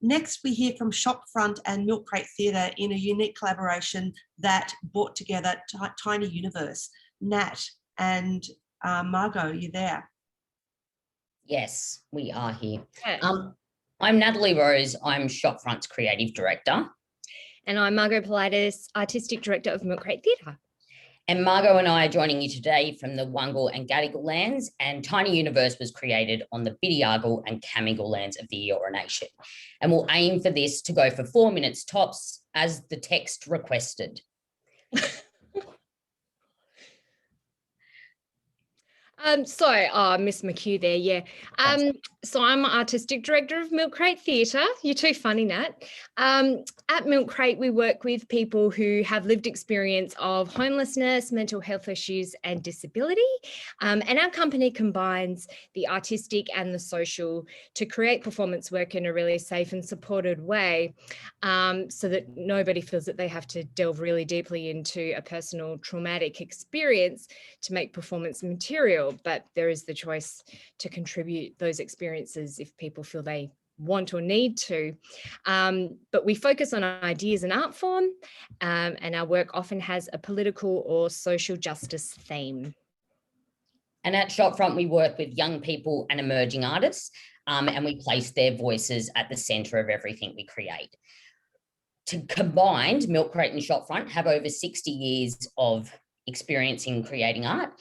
Next, we hear from Shopfront and Milk Crate Theatre in a unique collaboration that brought together Tiny Universe. Nat and Margot, you there? Yes, we are here. I'm Natalie Rose. I'm Shopfront's creative director. And I'm Margot Politis, artistic director of Milk Crate Theatre. And Margot and I are joining you today from the Wungal and Gadigal lands, and Tiny Universe was created on the Bidyagal and Kamigal lands of the Eora Nation. And we'll aim for this to go for 4 minutes tops as the text requested. Miss McHugh there, yeah. So I'm artistic director of Milk Crate Theatre. You're too funny, Nat. At Milk Crate, we work with people who have lived experience of homelessness, mental health issues, and disability. And our company combines the artistic and the social to create performance work in a really safe and supported way, so that nobody feels that they have to delve really deeply into a personal traumatic experience to make performance material. But there is the choice to contribute those experiences if people feel they want or need to. But we focus on ideas and art form, and our work often has a political or social justice theme. And at Shopfront, we work with young people and emerging artists, and we place their voices at the centre of everything we create. Combined, Milk Crate and Shopfront have over 60 years of experience in creating art.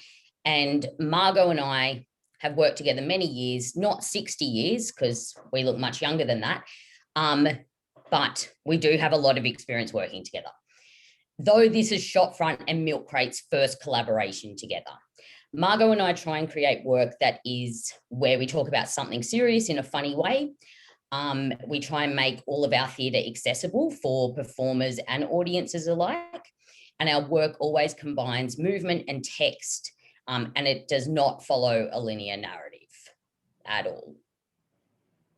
And Margot and I have worked together many years, not 60 years, because we look much younger than that. But we do have a lot of experience working together. Though this is Shopfront and Milk Crate's first collaboration together, Margot and I try and create work that is where we talk about something serious in a funny way. We try and make all of our theatre accessible for performers and audiences alike. And our work always combines movement and text, and it does not follow a linear narrative at all.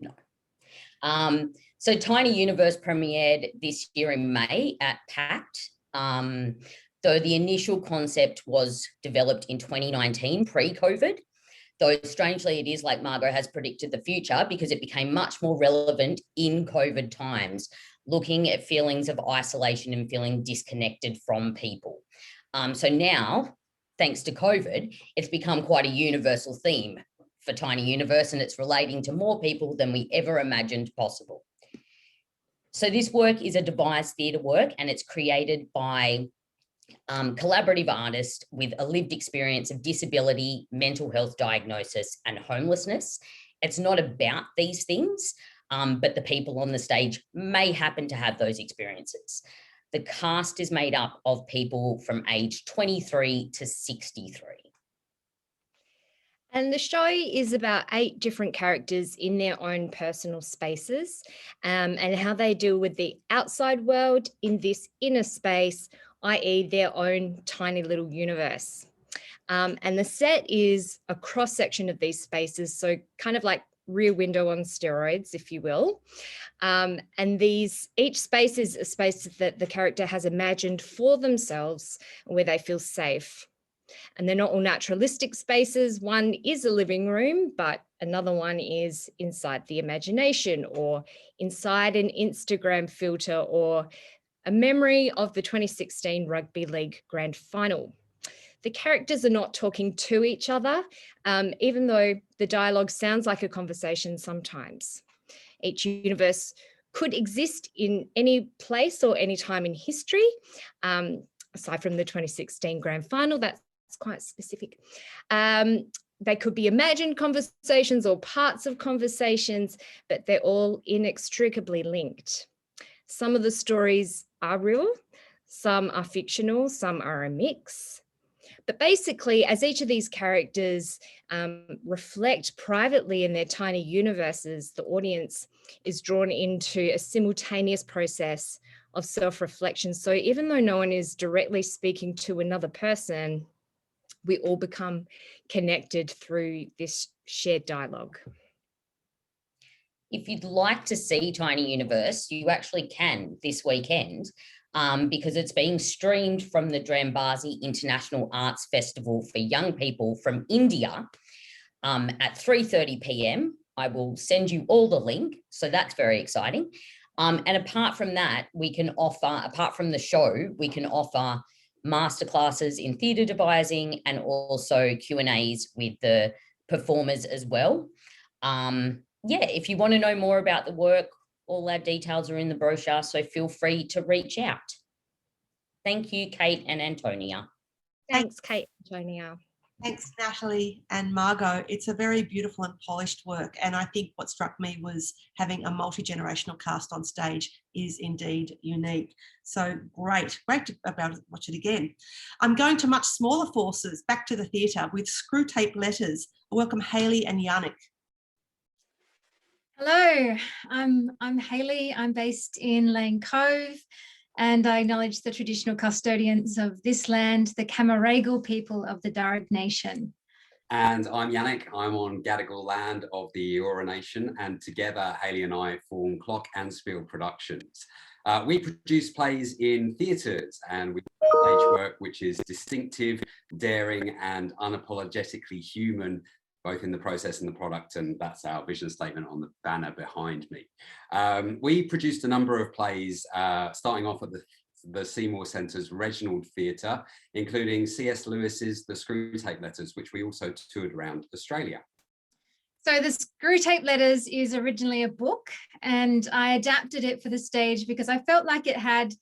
No. So Tiny Universe premiered this year in May at PACT. Though the initial concept was developed in 2019, pre-COVID, though strangely it is like Margot has predicted the future because it became much more relevant in COVID times, looking at feelings of isolation and feeling disconnected from people. So now, thanks to COVID, it's become quite a universal theme for Tiny Universe, and it's relating to more people than we ever imagined possible. So this work is a devised theatre work, and it's created by collaborative artists with a lived experience of disability, mental health diagnosis, and homelessness. It's not about these things, but the people on the stage may happen to have those experiences. The cast is made up of people from age 23 to 63. And the show is about 8 different characters in their own personal spaces, and how they deal with the outside world in this inner space, i.e. their own tiny little universe. And the set is a cross-section of these spaces, so kind of like Rear Window on steroids, if you will. And each space is a space that the character has imagined for themselves where they feel safe. And they're not all naturalistic spaces. One is a living room, but another one is inside the imagination or inside an Instagram filter or a memory of the 2016 Rugby League Grand Final. The characters are not talking to each other, even though the dialogue sounds like a conversation sometimes. Each universe could exist in any place or any time in history, aside from the 2016 Grand Final, that's quite specific. They could be imagined conversations or parts of conversations, but they're all inextricably linked. Some of the stories are real, some are fictional, some are a mix. But basically, as each of these characters reflect privately in their tiny universes, the audience is drawn into a simultaneous process of self-reflection. So even though no one is directly speaking to another person, we all become connected through this shared dialogue. If you'd like to see Tiny Universe, you actually can this weekend, because it's being streamed from the Drambazi International Arts Festival for young people from India at 3:30 p.m. I will send you all the link, so that's very exciting. And apart from that, we can offer, apart from the show, we can offer masterclasses in theatre devising and also Q&As with the performers as well. Yeah, if you want to know more about the work, all our details are in the brochure, so feel free to reach out. Thank you, Kate and Antonia. Thanks, Kate and Antonia. Thanks, Natalie and Margot. It's a very beautiful and polished work. And I think what struck me was having a multi-generational cast on stage is indeed unique. So great to about watch it again. I'm going to much smaller forces, back to the theatre with Screw Tape Letters. I welcome Hayley and Yannick. Hello, I'm Hayley. I'm based in Lane Cove, and I acknowledge the traditional custodians of this land, the Camaragal people of the Darug Nation. And I'm Yannick. I'm on Gadigal land of the Eora Nation, and together Hayley and I form Clock and Spiel Productions. We produce plays in theatres, and we stage work which is distinctive, daring and unapologetically human, both in the process and the product, and that's our vision statement on the banner behind me. We produced a number of plays, starting off at the Seymour Centre's Reginald Theatre, including C.S. Lewis's The Screw Tape Letters, which we also toured around Australia. So the Screw Tape Letters is originally a book, and I adapted it for the stage because I felt like it had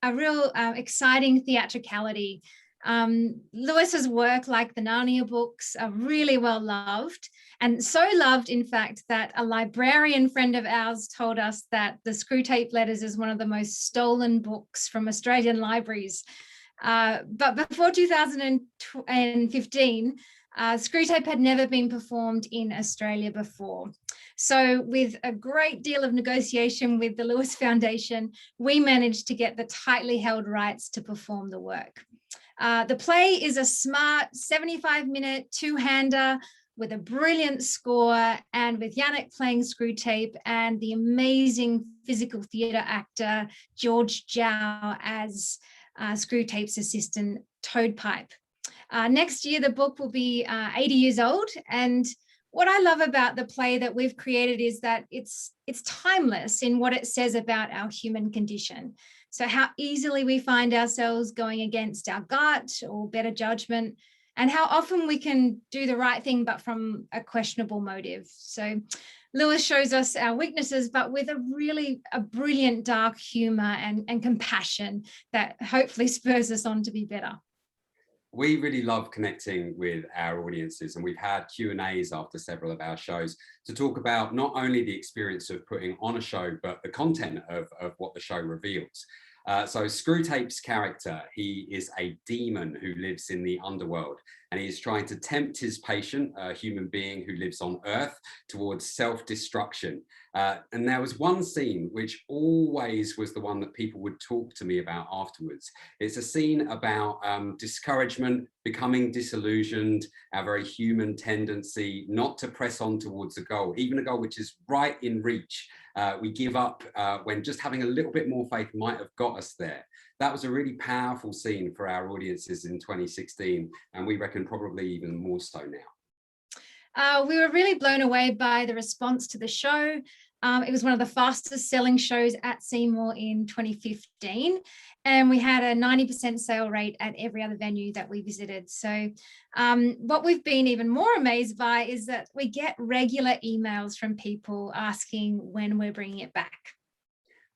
a real exciting theatricality. Lewis's work, like the Narnia books, are really well loved, and so loved, in fact, that a librarian friend of ours told us that the Screw Tape Letters is one of the most stolen books from Australian libraries. But before 2015, Screw Tape had never been performed in Australia before. So with a great deal of negotiation with the Lewis Foundation, we managed to get the tightly held rights to perform the work. The play is a smart 75-minute two-hander with a brilliant score, and with Yannick playing Screw Tape and the amazing physical theatre actor George Zhao as Screw Tape's assistant Toadpipe. Next year, the book will be 80 years old, and what I love about the play that we've created is that it's timeless in what it says about our human condition. So how easily we find ourselves going against our gut or better judgment, and how often we can do the right thing, but from a questionable motive. So Lewis shows us our weaknesses, but with a brilliant dark humor and compassion that hopefully spurs us on to be better. We really love connecting with our audiences, and we've had Q&As after several of our shows to talk about not only the experience of putting on a show, but the content of what the show reveals. So Screw Tape's character, he is a demon who lives in the underworld, and he's trying to tempt his patient, a human being who lives on Earth, towards self-destruction. And there was one scene which always was the one that people would talk to me about afterwards. It's a scene about discouragement, becoming disillusioned, our very human tendency not to press on towards a goal, even a goal which is right in reach. We give up when just having a little bit more faith might have got us there. That was a really powerful scene for our audiences in 2016, and we reckon probably even more so now. We were really blown away by the response to the show. It was one of the fastest selling shows at Seymour in 2015, and we had a 90% sale rate at every other venue that we visited. So what we've been even more amazed by is that we get regular emails from people asking when we're bringing it back.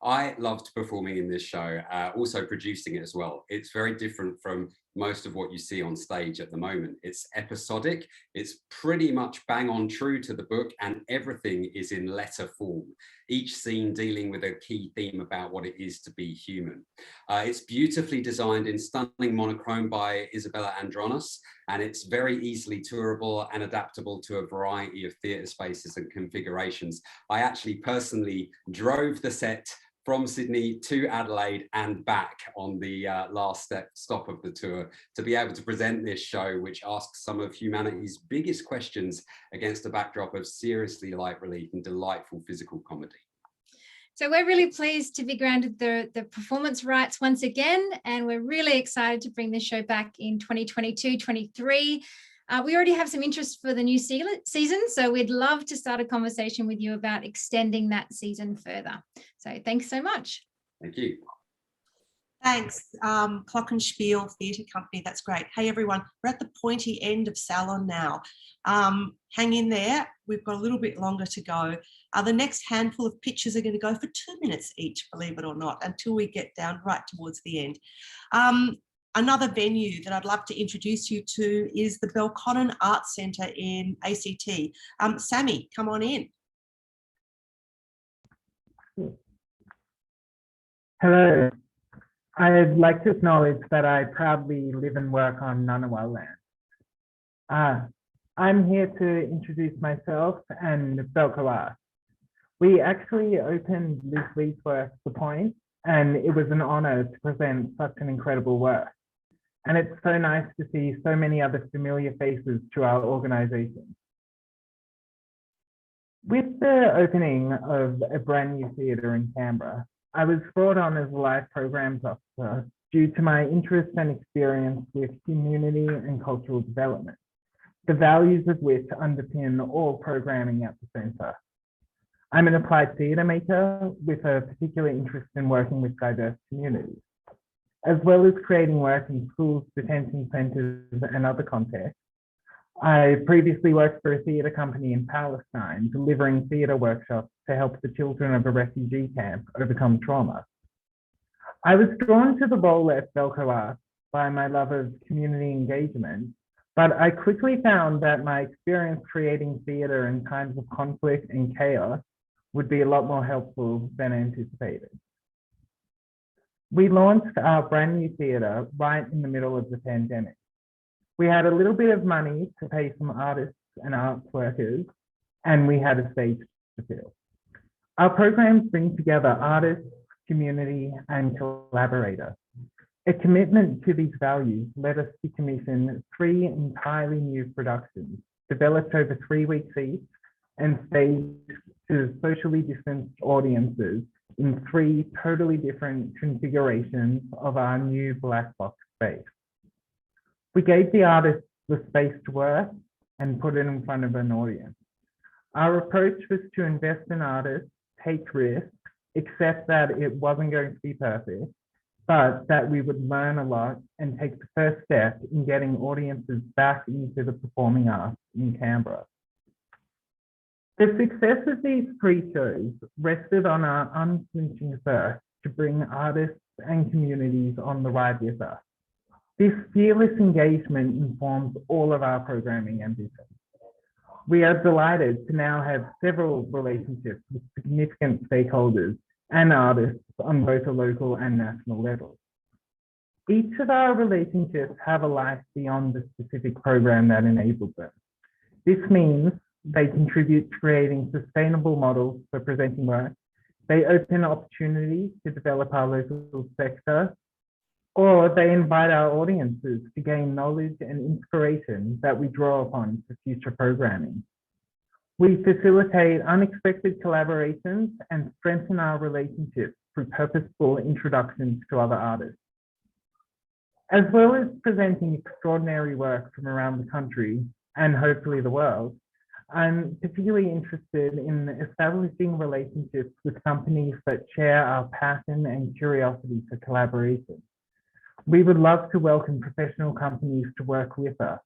I loved performing in this show, also producing it as well. It's very different from most of what you see on stage at the moment. It's episodic, it's pretty much bang on true to the book, and everything is in letter form, each scene dealing with a key theme about what it is to be human. It's beautifully designed in stunning monochrome by Isabella Andronis, and it's very easily tourable and adaptable to a variety of theatre spaces and configurations. I actually personally drove the set from Sydney to Adelaide and back on the last stop of the tour to be able to present this show, which asks some of humanity's biggest questions against a backdrop of seriously light relief and delightful physical comedy. So we're really pleased to be granted the performance rights once again, and we're really excited to bring this show back in 2022-23. We already have some interest for the new season, so we'd love to start a conversation with you about extending that season further. So thanks so much. Thank you. Thanks, Glockenspiel Theatre Company. That's great. Hey, everyone, we're at the pointy end of Salon now. Hang in there. We've got a little bit longer to go. The next handful of pictures are going to go for 2 minutes each, believe it or not, until we get down right towards the end. Another venue that I'd love to introduce you to is the Belconnen Arts Centre in ACT. Sammy, come on in. Hello. I'd like to acknowledge that I proudly live and work on Ngunnawal land. I'm here to introduce myself and Belco Art. We actually opened Liz Lee's work, The Point, and it was an honour to present such an incredible work. And it's so nice to see so many other familiar faces to our organisation. With the opening of a brand new theatre in Canberra, I was brought on as a live programs officer due to my interest and experience with community and cultural development, the values of which underpin all programming at the centre. I'm an applied theatre maker with a particular interest in working with diverse communities, as well as creating work in schools, detention centres and other contexts. I previously worked for a theatre company in Palestine, delivering theatre workshops to help the children of a refugee camp overcome trauma. I was drawn to the role at Belco Art by my love of community engagement, but I quickly found that my experience creating theatre in times of conflict and chaos would be a lot more helpful than anticipated. We launched our brand new theatre right in the middle of the pandemic. We had a little bit of money to pay some artists and arts workers, and we had a stage to fill. Our programs bring together artists, community, and collaborator. A commitment to these values led us to commission 3 entirely new productions, developed over 3 weeks each, and staged to socially distanced audiences in 3 totally different configurations of our new black box space. We gave the artists the space to work and put it in front of an audience. Our approach was to invest in artists, take risks, accept that it wasn't going to be perfect, but that we would learn a lot and take the first step in getting audiences back into the performing arts in Canberra. The success of these 3 shows rested on our unflinching thirst to bring artists and communities on the ride with us. This fearless engagement informs all of our programming ambitions. We are delighted to now have several relationships with significant stakeholders and artists on both a local and national level. Each of our relationships have a life beyond the specific program that enables them. This means they contribute to creating sustainable models for presenting work. They open opportunities to develop our local sector, or they invite our audiences to gain knowledge and inspiration that we draw upon for future programming. We facilitate unexpected collaborations and strengthen our relationships through purposeful introductions to other artists. As well as presenting extraordinary work from around the country and hopefully the world, I'm particularly interested in establishing relationships with companies that share our passion and curiosity for collaboration. We would love to welcome professional companies to work with us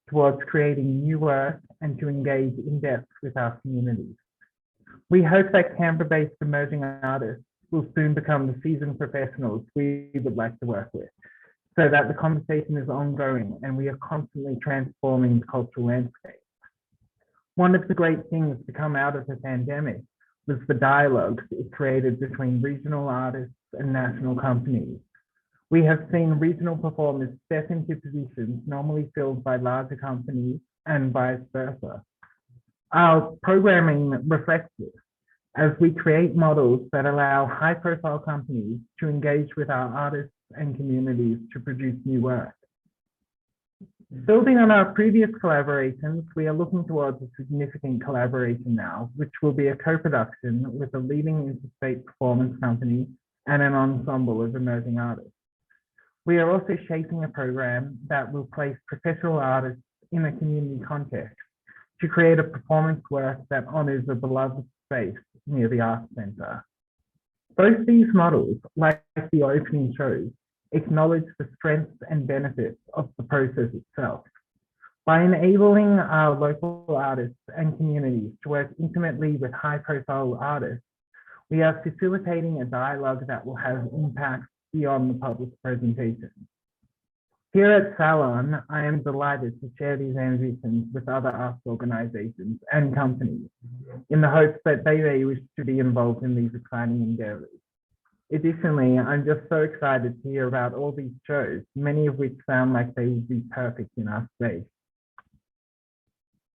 towards creating new work and to engage in depth with our communities. We hope that Canberra-based emerging artists will soon become the seasoned professionals we would like to work with. so that the conversation is ongoing and we are constantly transforming the cultural landscape. One of the great things to come out of the pandemic was the dialogues it created between regional artists and national companies. We have seen regional performers step into positions normally filled by larger companies and vice versa. Our programming reflects this as we create models that allow high-profile companies to engage with our artists and communities to produce new work. Building on our previous collaborations, we are looking towards a significant collaboration now, which will be a co-production with a leading interstate performance company and an ensemble of emerging artists. We are also shaping a program that will place professional artists in a community context to create a performance work that honors a beloved space near the Arts Centre. Both these models, like the opening shows, acknowledge the strengths and benefits of the process itself. By enabling our local artists and communities to work intimately with high-profile artists, we are facilitating a dialogue that will have impact beyond the public presentation. Here at SALON, I am delighted to share these ambitions with other arts organisations and companies in the hopes that they may wish to be involved in these exciting endeavours. Additionally, I'm just so excited to hear about all these shows, many of which sound like they would be perfect in our space.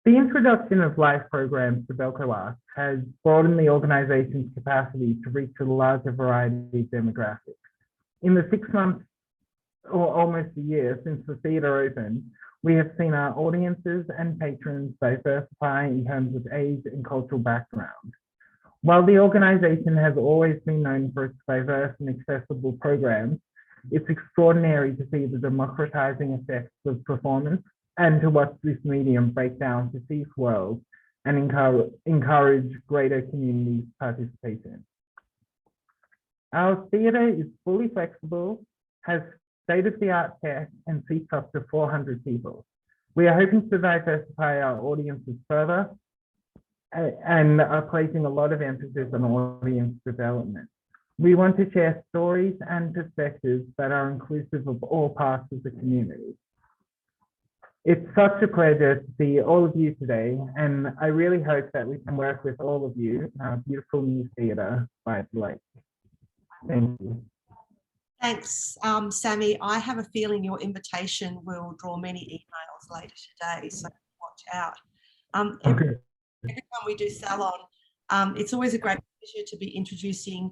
The introduction of live programs to Belco Arts has broadened the organisation's capacity to reach a larger variety of demographics. In the 6 months or almost a year since the theatre opened, we have seen our audiences and patrons diversify in terms of age and cultural background. While the organisation has always been known for its diverse and accessible programs, it's extraordinary to see the democratising effects of performance and to watch this medium break down to these worlds and encourage greater community participation. Our theatre is fully flexible, has state-of-the-art tech, and seats up to 400 people. We are hoping to diversify our audiences further and are placing a lot of emphasis on audience development. We want to share stories and perspectives that are inclusive of all parts of the community. It's such a pleasure to see all of you today, and I really hope that we can work with all of you in our beautiful new theatre by the lake. Thank you. Thanks, Sammy. I have a feeling your invitation will draw many emails later today, so watch out. Every time we do Salon, it's always a great pleasure to be introducing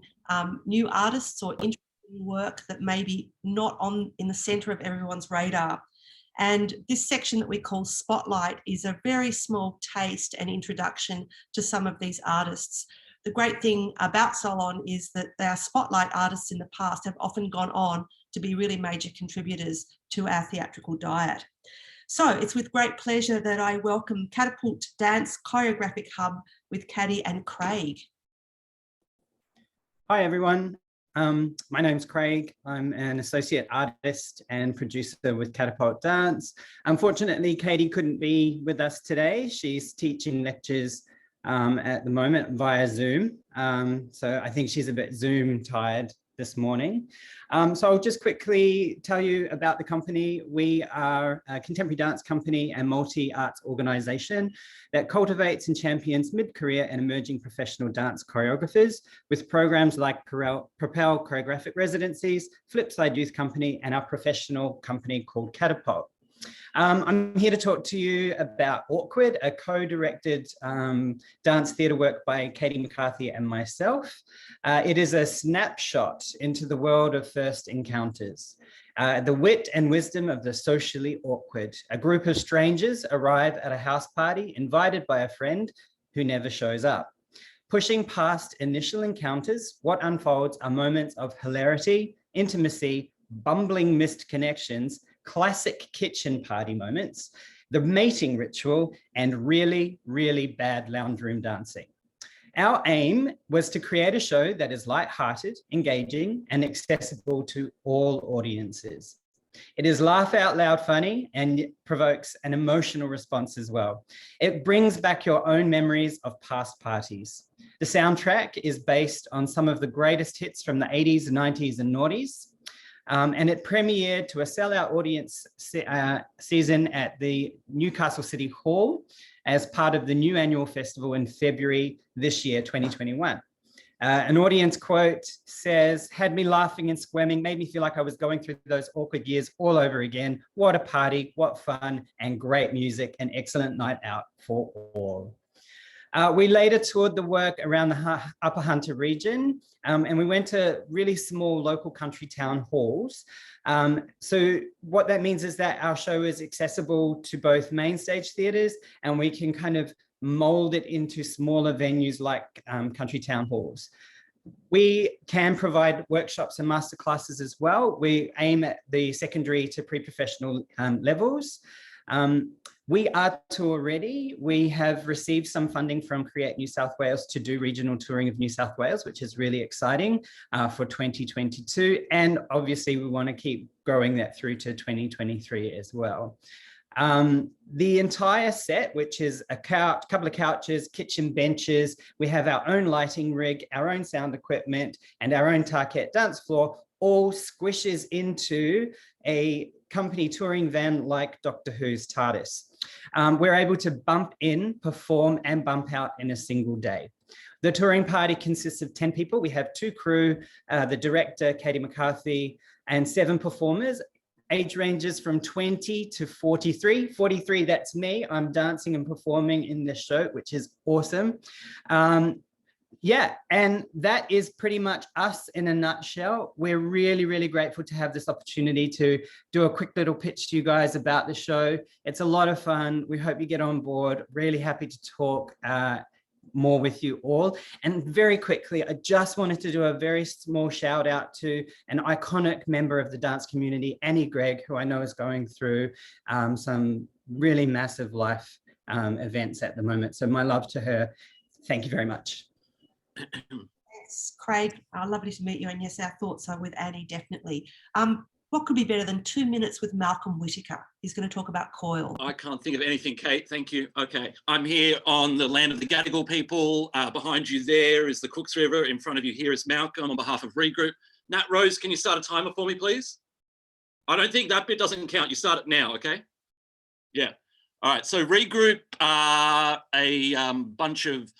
new artists or interesting work that may be not in the centre of everyone's radar. And this section that we call Spotlight is a very small taste and introduction to some of these artists. The great thing about Salon is that our spotlight artists in the past have often gone on to be really major contributors to our theatrical diet. So it's with great pleasure that I welcome Catapult Dance Choreographic Hub with Caddy and Craig. Hi everyone, my name's Craig. I'm an associate artist and producer with Catapult Dance. Unfortunately, Katie couldn't be with us today. She's teaching lectures at the moment via Zoom. So I think she's a bit Zoom tired this morning. So I'll just quickly tell you about the company. We are a contemporary dance company and multi-arts organisation that cultivates and champions mid-career and emerging professional dance choreographers with programs like Propel Choreographic Residencies, Flipside Youth Company, and our professional company called Catapult. I'm here to talk to you about Awkward, a co-directed dance theatre work by Katie McCarthy and myself. It is a snapshot into the world of first encounters. The wit and wisdom of the socially awkward. A group of strangers arrive at a house party invited by a friend who never shows up. Pushing past initial encounters, what unfolds are moments of hilarity, intimacy, bumbling missed connections, classic kitchen party moments, the mating ritual, and really, really bad lounge room dancing. Our aim was to create a show that is light-hearted, engaging, and accessible to all audiences. It is laugh out loud funny and provokes an emotional response as well. It brings back your own memories of past parties. The soundtrack is based on some of the greatest hits from the 80s, 90s, and noughties. And it premiered to a sellout audience season at the Newcastle City Hall as part of the new annual festival in February this year, 2021. An audience quote says, "Had me laughing and squirming, made me feel like I was going through those awkward years all over again. What a party, what fun, and great music, an excellent night out for all." We later toured the work around the Upper Hunter region, and we went to really small local country town halls. So what that means is that our show is accessible to both main stage theatres, and we can kind of mold it into smaller venues like country town halls. We can provide workshops and masterclasses as well. We aim at the secondary to pre-professional levels. We are tour ready. We have received some funding from Create New South Wales to do regional touring of New South Wales, which is really exciting for 2022. And obviously we want to keep growing that through to 2023 as well. The entire set, which is a couple of couches, kitchen benches, we have our own lighting rig, our own sound equipment, and our own Target dance floor, all squishes into a company touring van like Doctor Who's TARDIS. We're able to bump in, perform, and bump out in a single day. The touring party consists of 10 people. We have 2 crew, the director, Katie McCarthy, and 7 performers. Age ranges from 20 to 43. 43, that's me. I'm dancing and performing in this show, which is awesome. Yeah, and that is pretty much us in a nutshell. We're really, really grateful to have this opportunity to do a quick little pitch to you guys about the show. It's a lot of fun. We hope you get on board. Really happy to talk more with you all. And very quickly, I just wanted to do a very small shout out to an iconic member of the dance community, Annie Gregg, who I know is going through some really massive life events at the moment. So my love to her. Thank you very much. Yes, Craig, lovely to meet you. And yes, our thoughts are with Annie, definitely. What could be better than 2 minutes with Malcolm Whitaker? He's going to talk about Coil. I can't think of anything, Kate. Thank you. Okay. I'm here on the land of the Gadigal people. Behind you there is the Cooks River. In front of you here is Malcolm on behalf of Regroup. Nat Rose, can you start a timer for me, please? I don't think that bit doesn't count. You start it now, okay? Yeah. All right. So Regroup are a bunch of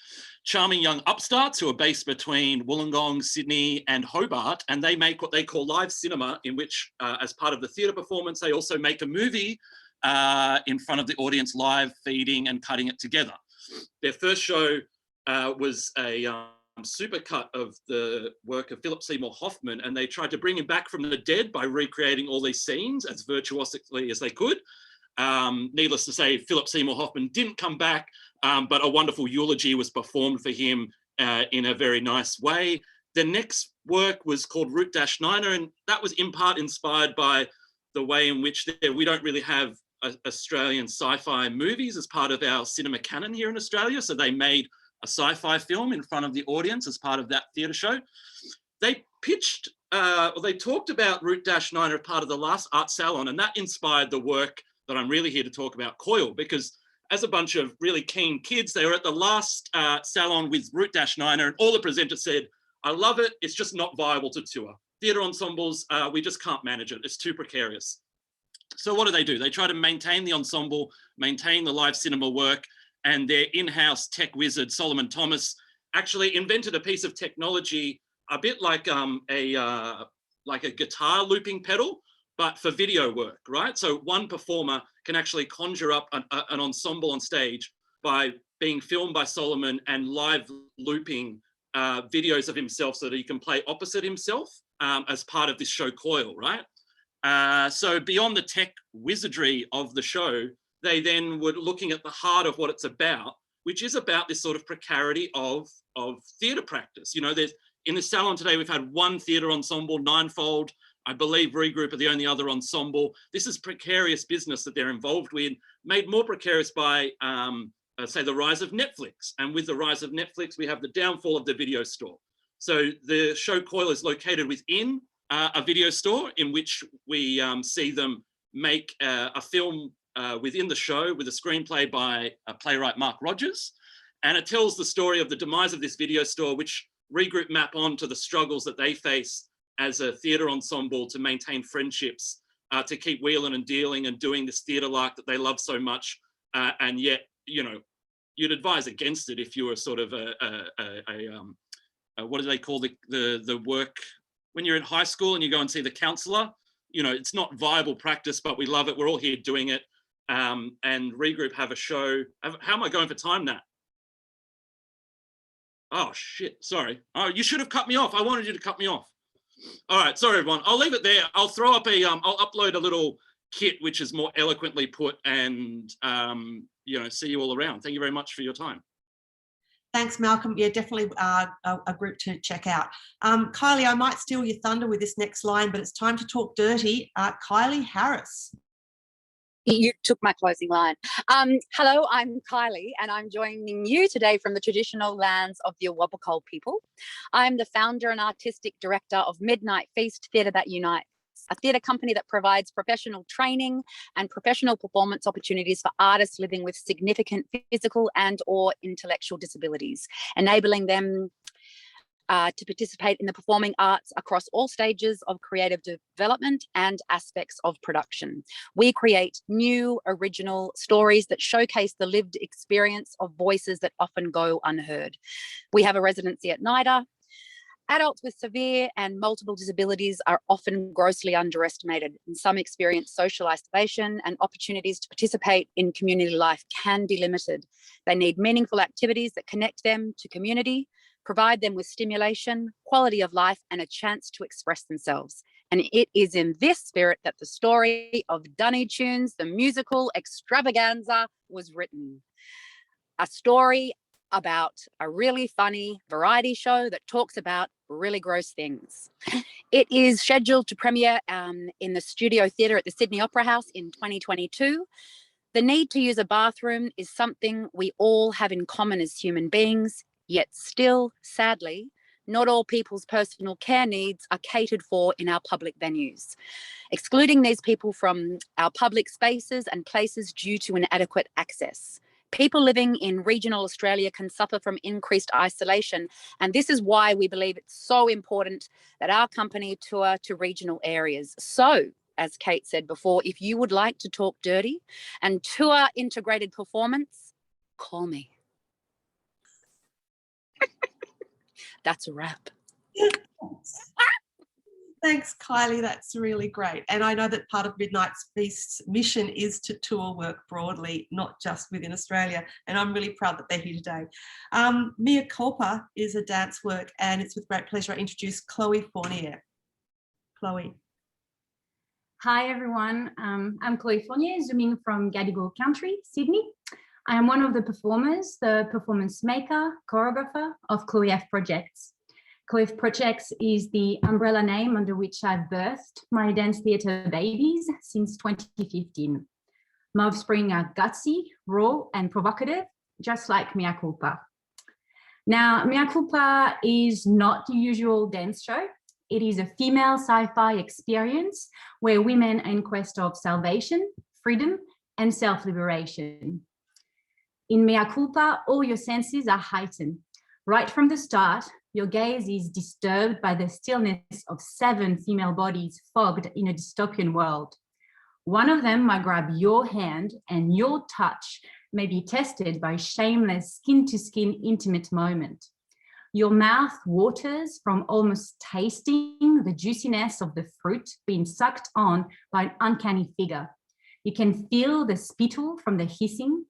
charming young upstarts who are based between Wollongong, Sydney and Hobart, and they make what they call live cinema, in which as part of the theatre performance, they also make a movie in front of the audience, live feeding and cutting it together. Their first show was a supercut of the work of Philip Seymour Hoffman, and they tried to bring him back from the dead by recreating all these scenes as virtuosically as they could. Needless to say, Philip Seymour Hoffman didn't come back, but a wonderful eulogy was performed for him in a very nice way. The next work was called Route-Niner, and that was in part inspired by the way in which we don't really have Australian sci-fi movies as part of our cinema canon here in Australia. So they made a sci-fi film in front of the audience as part of that theatre show. They pitched, they talked about Route-Niner as part of the last art salon, and that inspired the work that I'm really here to talk about, Coil, because as a bunch of really keen kids, they were at the last salon with Route-Niner, and all the presenters said, I love it, it's just not viable to tour. Theatre ensembles, we just can't manage it, it's too precarious. So what do? They try to maintain the ensemble, maintain the live cinema work, and their in-house tech wizard, Solomon Thomas, actually invented a piece of technology, a bit like a guitar looping pedal, but for video work, right? So one performer can actually conjure up an ensemble on stage by being filmed by Solomon and live looping videos of himself so that he can play opposite himself as part of this show Coil, right? So beyond the tech wizardry of the show, they then were looking at the heart of what it's about, which is about this sort of precarity of theatre practice. You know, in the salon today, we've had one theatre ensemble, Ninefold. I believe Regroup are the only other ensemble. This is precarious business that they're involved with, made more precarious by, say, the rise of Netflix. And with the rise of Netflix, we have the downfall of the video store. So the show Coil is located within a video store in which we see them make a film within the show with a screenplay by playwright Mark Rogers. And it tells the story of the demise of this video store, which Regroup map on to the struggles that they face as a theatre ensemble to maintain friendships, to keep wheeling and dealing and doing this theatre lark that they love so much, and yet, you know, you'd advise against it if you were sort of what do they call the work when you're in high school and you go and see the counsellor? You know, it's not viable practice, but we love it. We're all here doing it. And Regroup have a show. How am I going for time, Nat? Oh shit, sorry. Oh, you should have cut me off. I wanted you to cut me off. All right, sorry everyone. I'll leave it there. I'll throw up I'll upload a little kit which is more eloquently put, and you know, see you all around. Thank you very much for your time. Thanks, Malcolm. Yeah, definitely a group to check out. Kylie, I might steal your thunder with this next line, but it's time to talk dirty. Kylie Harris. You took my closing line. Hello, I'm Kylie, and I'm joining you today from the traditional lands of the Awabakal people. I'm the founder and artistic director of Midnight Feast Theatre That Unites, a theatre company that provides professional training and professional performance opportunities for artists living with significant physical and or intellectual disabilities, enabling them to participate in the performing arts across all stages of creative development and aspects of production. We create new, original stories that showcase the lived experience of voices that often go unheard. We have a residency at NIDA. Adults with severe and multiple disabilities are often grossly underestimated, and some experience social isolation, and opportunities to participate in community life can be limited. They need meaningful activities that connect them to community, provide them with stimulation, quality of life, and a chance to express themselves. And it is in this spirit that the story of Dunny Tunes, the musical extravaganza, was written. A story about a really funny variety show that talks about really gross things. It is scheduled to premiere in the Studio Theatre at the Sydney Opera House in 2022. The need to use a bathroom is something we all have in common as human beings, yet still, sadly, not all people's personal care needs are catered for in our public venues, excluding these people from our public spaces and places due to inadequate access. People living in regional Australia can suffer from increased isolation, and this is why we believe it's so important that our company tour to regional areas. So, as Kate said before, if you would like to talk dirty and tour integrated performance, call me. That's a wrap. Thanks, Kylie. That's really great. And I know that part of Midnight Feast's mission is to tour work broadly, not just within Australia. And I'm really proud that they're here today. Mea Culpa is a dance work, and it's with great pleasure I introduce Chloe Fournier. Chloe. Hi, everyone. I'm Chloe Fournier, zooming from Gadigal Country, Sydney. I am one of the performers, the performance maker, choreographer of Chloe F Projects. Chloe F Projects is the umbrella name under which I've birthed my dance theatre babies since 2015. My offspring are gutsy, raw, and provocative, just like Mea Culpa. Now, Mea Culpa is not the usual dance show. It is a female sci-fi experience where women are in quest of salvation, freedom, and self-liberation. In Mea Culpa, all your senses are heightened. Right from the start, your gaze is disturbed by the stillness of 7 female bodies fogged in a dystopian world. One of them might grab your hand, and your touch may be tested by a shameless skin-to-skin intimate moment. Your mouth waters from almost tasting the juiciness of the fruit being sucked on by an uncanny figure. You can feel the spittle from the hissing,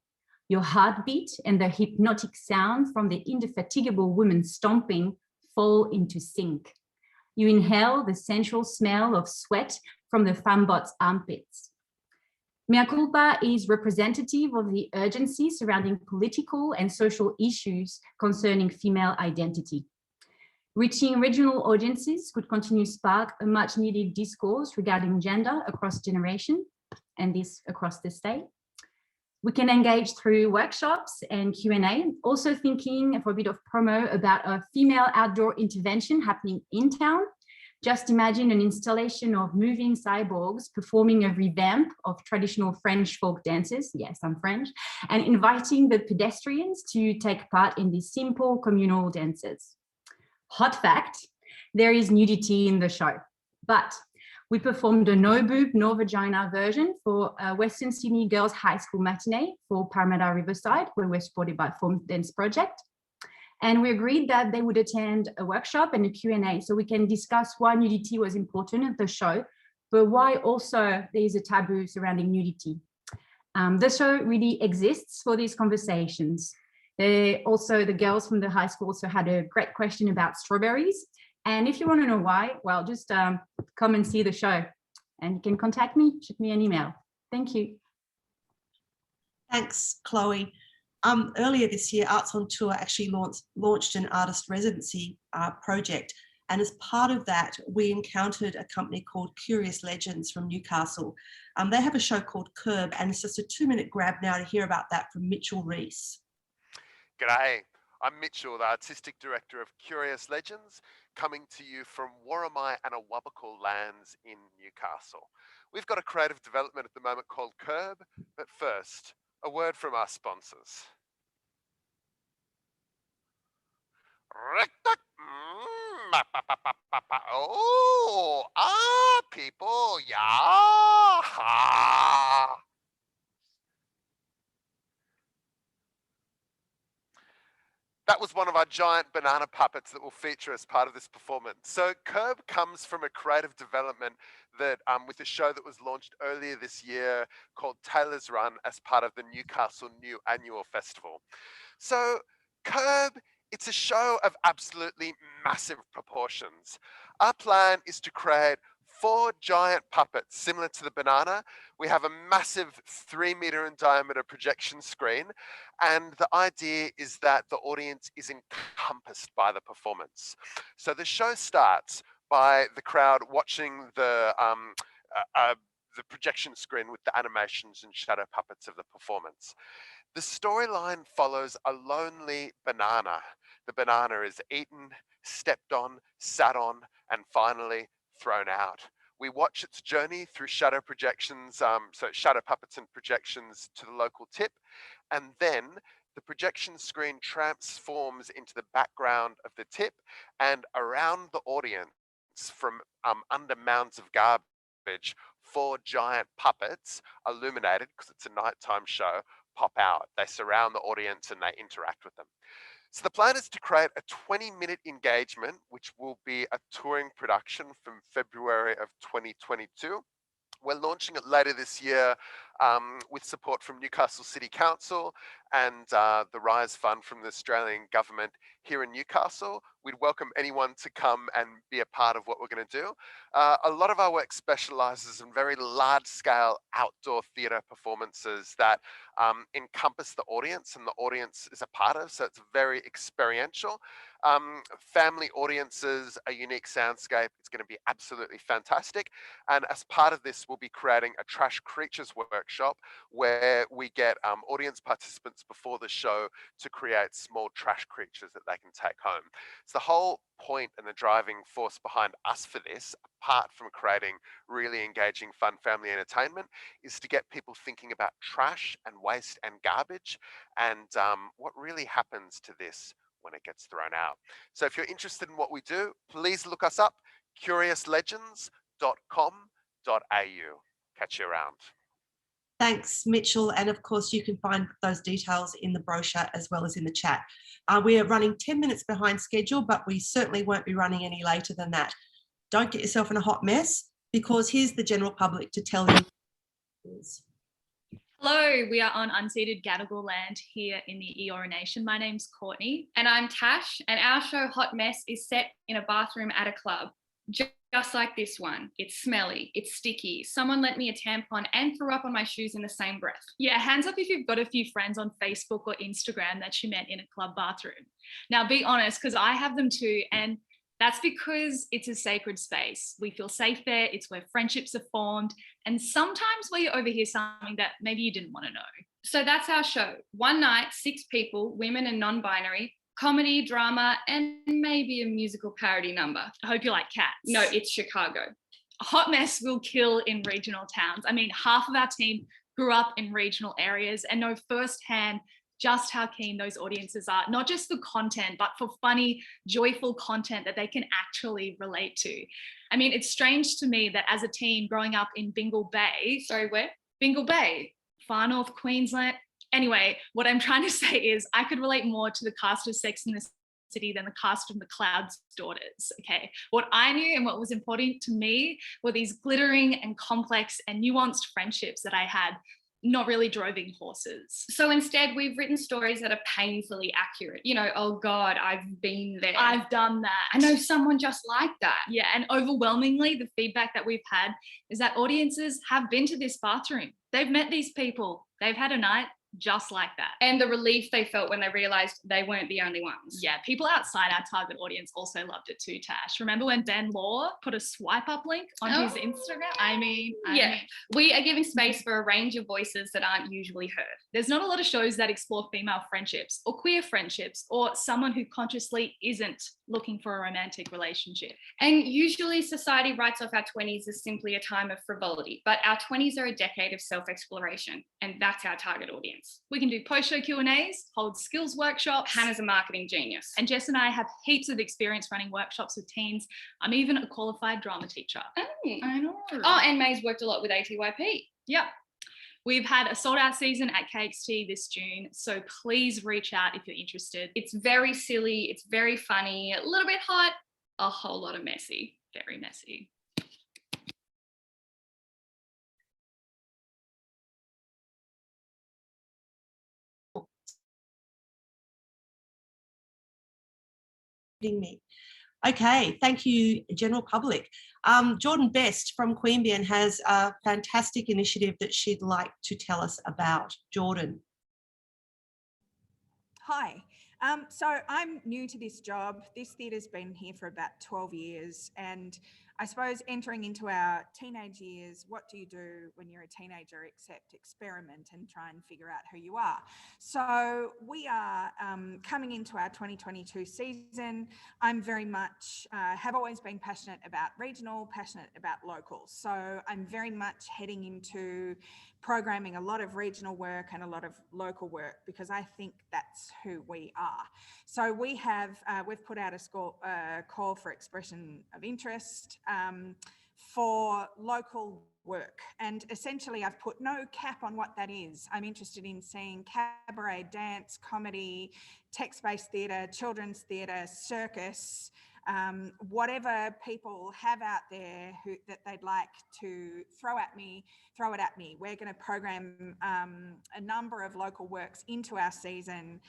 your heartbeat and the hypnotic sound from the indefatigable woman stomping fall into sync. You inhale the sensual smell of sweat from the fembot's armpits. Mea Culpa is representative of the urgency surrounding political and social issues concerning female identity. Reaching regional audiences could continue to spark a much needed discourse regarding gender across generation, and this across the state. We can engage through workshops and Q&A, also thinking for a bit of promo about a female outdoor intervention happening in town. Just imagine an installation of moving cyborgs performing a revamp of traditional French folk dances, yes, I'm French, and inviting the pedestrians to take part in these simple communal dances. Hot fact, there is nudity in the show. But we performed a no boob, no vagina version for a Western Sydney Girls High School matinee for Parramatta Riverside, where we're supported by Form Dance Project. And we agreed that they would attend a workshop and a Q&A so we can discuss why nudity was important at the show, but why also there is a taboo surrounding nudity. The show really exists for these conversations. The girls from the high school also had a great question about strawberries. And if you want to know why, well, just come and see the show and you can contact me, shoot me an email. Thank you. Thanks, Chloe. Earlier this year, Arts on Tour actually launched an artist residency project. And as part of that, we encountered a company called Curious Legends from Newcastle. They have a show called Curb, and it's just a 2-minute grab now to hear about that from Mitchell Reese. G'day, I'm Mitchell, the Artistic Director of Curious Legends, coming to you from Warramai and Awabakal lands in Newcastle. We've got a creative development at the moment called Curb, but first, a word from our sponsors. Oh, people, yeah. That was one of our giant banana puppets that will feature as part of this performance. So Curb comes from a creative development that with a show that was launched earlier this year called Taylor's Run as part of the Newcastle New Annual Festival. So Curb, it's a show of absolutely massive proportions. Our plan is to create 4 giant puppets similar to the banana. We have a massive 3-meter in diameter projection screen, and the idea is that the audience is encompassed by the performance. So the show starts by the crowd watching the projection screen with the animations and shadow puppets of the performance. The storyline follows a lonely banana. The banana is eaten, stepped on, sat on, and finally thrown out. We watch its journey through shadow projections, so shadow puppets and projections to the local tip, and then the projection screen transforms into the background of the tip, and around the audience from under mounds of garbage, 4 giant puppets, illuminated because it's a nighttime show, pop out. They surround the audience and they interact with them. So the plan is to create a 20-minute engagement, which will be a touring production from February of 2022. We're launching it later this year with support from Newcastle City Council and the Rise Fund from the Australian Government here in Newcastle. We'd welcome anyone to come and be a part of what we're going to do. A lot of our work specialises in very large-scale outdoor theatre performances that encompass the audience and the audience is a part of, so it's very experiential. Family audiences, a unique soundscape, it's going to be absolutely fantastic. And as part of this, we'll be creating a Trash Creatures workshop where we get audience participants before the show to create small trash creatures that they can take home. So the whole point and the driving force behind us for this, apart from creating really engaging, fun family entertainment, is to get people thinking about trash and waste and garbage and what really happens to this when it gets thrown out. So if you're interested in what we do, please look us up, curiouslegends.com.au. Catch you around. Thanks, Mitchell. And of course, you can find those details in the brochure as well as in the chat. We are running 10 minutes behind schedule, but we certainly won't be running any later than that. Don't get yourself in a hot mess, because here's the general public to tell you. Hello, we are on unceded Gadigal land here in the Eora Nation. My name's Courtney. And I'm Tash, and our show Hot Mess is set in a bathroom at a club. Just like this one. It's smelly, it's sticky. Someone lent me a tampon and threw up on my shoes in the same breath. Yeah, hands up if you've got a few friends on Facebook or Instagram that you met in a club bathroom. Now be honest, because I have them too, and that's because it's a sacred space. We feel safe there, it's where friendships are formed, and sometimes where you overhear something that maybe you didn't want to know. So that's our show. One night, 6 people, women and non-binary, comedy, drama, and maybe a musical parody number. I hope you like Cats. No, it's Chicago. Hot Mess will kill in regional towns. I mean, half of our team grew up in regional areas and know firsthand just how keen those audiences are, not just for content, but for funny, joyful content that they can actually relate to. I mean, it's strange to me that as a teen growing up in Bingle Bay, sorry, where? Bingle Bay, far north Queensland. Anyway, what I'm trying to say is I could relate more to the cast of Sex and the City than the cast of McLeod's Daughters, okay? What I knew and what was important to me were these glittering and complex and nuanced friendships that I had, not really droving horses. So instead, we've written stories that are painfully accurate. You know, oh God, I've been there. I've done that. I know someone just like that. Yeah, and overwhelmingly, the feedback that we've had is that audiences have been to this bathroom. They've met these people. They've had a night just like that. And the relief they felt when they realized they weren't the only ones. Yeah, people outside our target audience also loved it too, Tash. Remember when Ben Law put a swipe up link on his Instagram? I mean, we are giving space for a range of voices that aren't usually heard. There's not a lot of shows that explore female friendships or queer friendships or someone who consciously isn't looking for a romantic relationship. And usually society writes off our 20s as simply a time of frivolity, but our 20s are a decade of self-exploration, and that's our target audience. We can do post-show Q&As, hold skills workshops. Hannah's a marketing genius. And Jess and I have heaps of experience running workshops with teens. I'm even a qualified drama teacher. I know. Oh, and May's worked a lot with ATYP. Yep. We've had a sold out season at KXT this June, so please reach out if you're interested. It's very silly, it's very funny, a little bit hot, a whole lot of messy, very messy. Me. Okay, thank you, general public. Jordan Best from Queanbeyan has a fantastic initiative that she'd like to tell us about. Jordan. Hi. So I'm new to this job. This theatre's been here for about 12 years, and I suppose entering into our teenage years, what do you do when you're a teenager except experiment and try and figure out who you are? So we are coming into our 2022 season. I'm very much, have always been passionate about regional, passionate about local. So I'm very much heading into programming a lot of regional work and a lot of local work because I think that's who we are. So we have, we've put out a call for expression of interest for local work. And essentially I've put no cap on what that is. I'm interested in seeing cabaret, dance, comedy, text-based theatre, children's theatre, circus, whatever people have out there that they'd like to throw it at me. We're going to program a number of local works into our season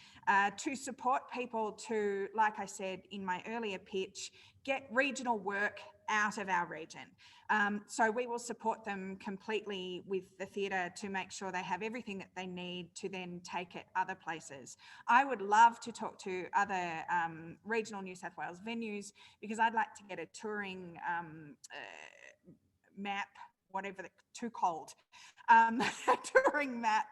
to support people to, like I said in my earlier pitch, get regional work out of our region. So we will support them completely with the theatre to make sure they have everything that they need to then take it other places. I would love to talk to other regional New South Wales venues because I'd like to get a touring map, whatever, too cold, a touring map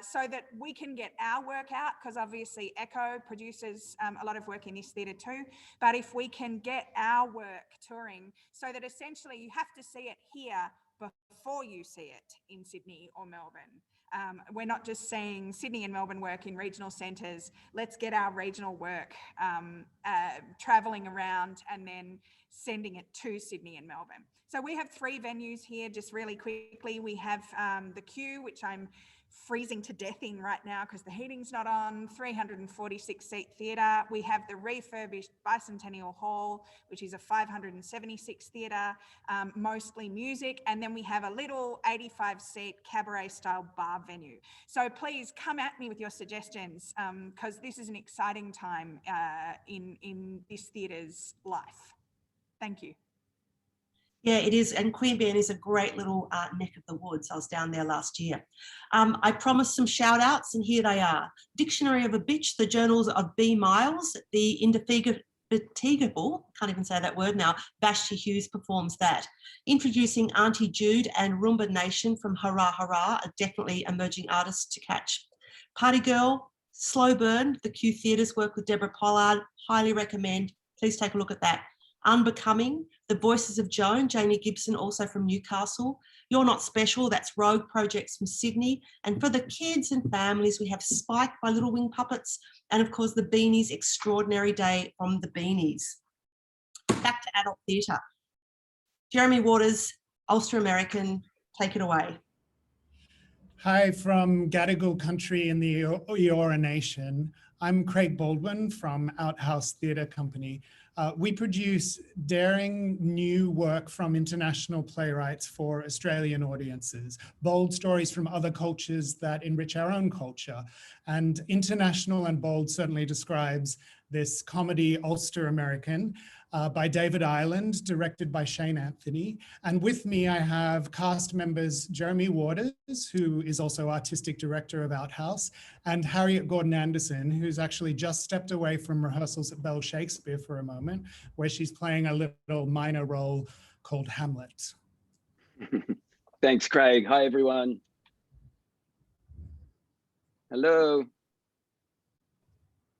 so that we can get our work out, because obviously Echo produces a lot of work in this theatre too. But if we can get our work touring so that essentially you have to see it here before you see it in Sydney or Melbourne. We're not just seeing Sydney and Melbourne work in regional centres. Let's get our regional work travelling around and then sending it to Sydney and Melbourne. So we have 3 venues here, just really quickly. We have the Q, which I'm freezing to death in right now because the heating's not on, 346 seat theatre. We have the refurbished Bicentennial Hall, which is a 576 theatre, mostly music. And then we have a little 85 seat cabaret style bar venue. So please come at me with your suggestions because this is an exciting time in this theatre's life. Thank you. Yeah, it is. And Queanbeyan is a great little neck of the woods. I was down there last year. I promised some shout outs and here they are. Dictionary of a Bitch, the journals of B. Miles, the indefatigable, can't even say that word now, Vashti Hughes performs that. Introducing Auntie Jude and Roomba Nation from Hurrah Hurrah, are definitely emerging artists to catch. Party Girl, Slow Burn, the Q Theatres work with Deborah Pollard, highly recommend. Please take a look at that. Unbecoming, The Voices of Joan, Jamie Gibson, also from Newcastle. You're Not Special, that's Rogue Projects from Sydney. And for the kids and families, we have Spike by Little Wing Puppets, and of course the Beanies, Extraordinary Day from the Beanies. Back to adult theatre. Jeremy Waters, Ulster American, take it away. Hi, from Gadigal country in the Eora Nation. I'm Craig Baldwin from Outhouse Theatre Company. We produce daring new work from international playwrights for Australian audiences, bold stories from other cultures that enrich our own culture. And international and bold certainly describes this comedy Ulster American by David Ireland, directed by Shane Anthony. And with me, I have cast members Jeremy Waters, who is also artistic director of Outhouse, and Harriet Gordon-Anderson, who's actually just stepped away from rehearsals at Bell Shakespeare for a moment, where she's playing a little minor role called Hamlet. Thanks, Craig. Hi, everyone. Hello.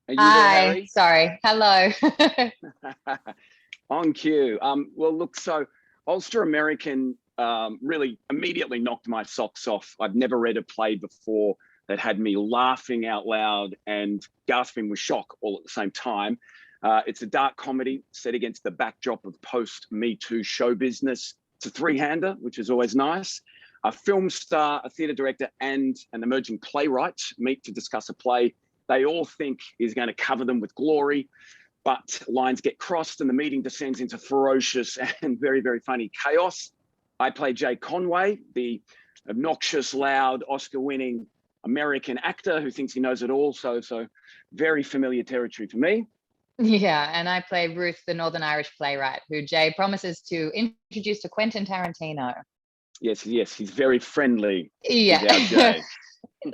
Are you Hi, there, Harry? sorry. Hello. On cue. Well, look, so Ulster American really immediately knocked my socks off. I've never read a play before that had me laughing out loud and gasping with shock all at the same time. It's a dark comedy set against the backdrop of post-Me Too show business. It's a three-hander, which is always nice. A film star, a theatre director, and an emerging playwright meet to discuss a play they all think is going to cover them with glory, but lines get crossed and the meeting descends into ferocious and very, very funny chaos. I play Jay Conway, the obnoxious, loud, Oscar-winning American actor who thinks he knows it all, so very familiar territory for me. Yeah, and I play Ruth, the Northern Irish playwright, who Jay promises to introduce to Quentin Tarantino. Yes, he's very friendly. Yeah. With our Jay.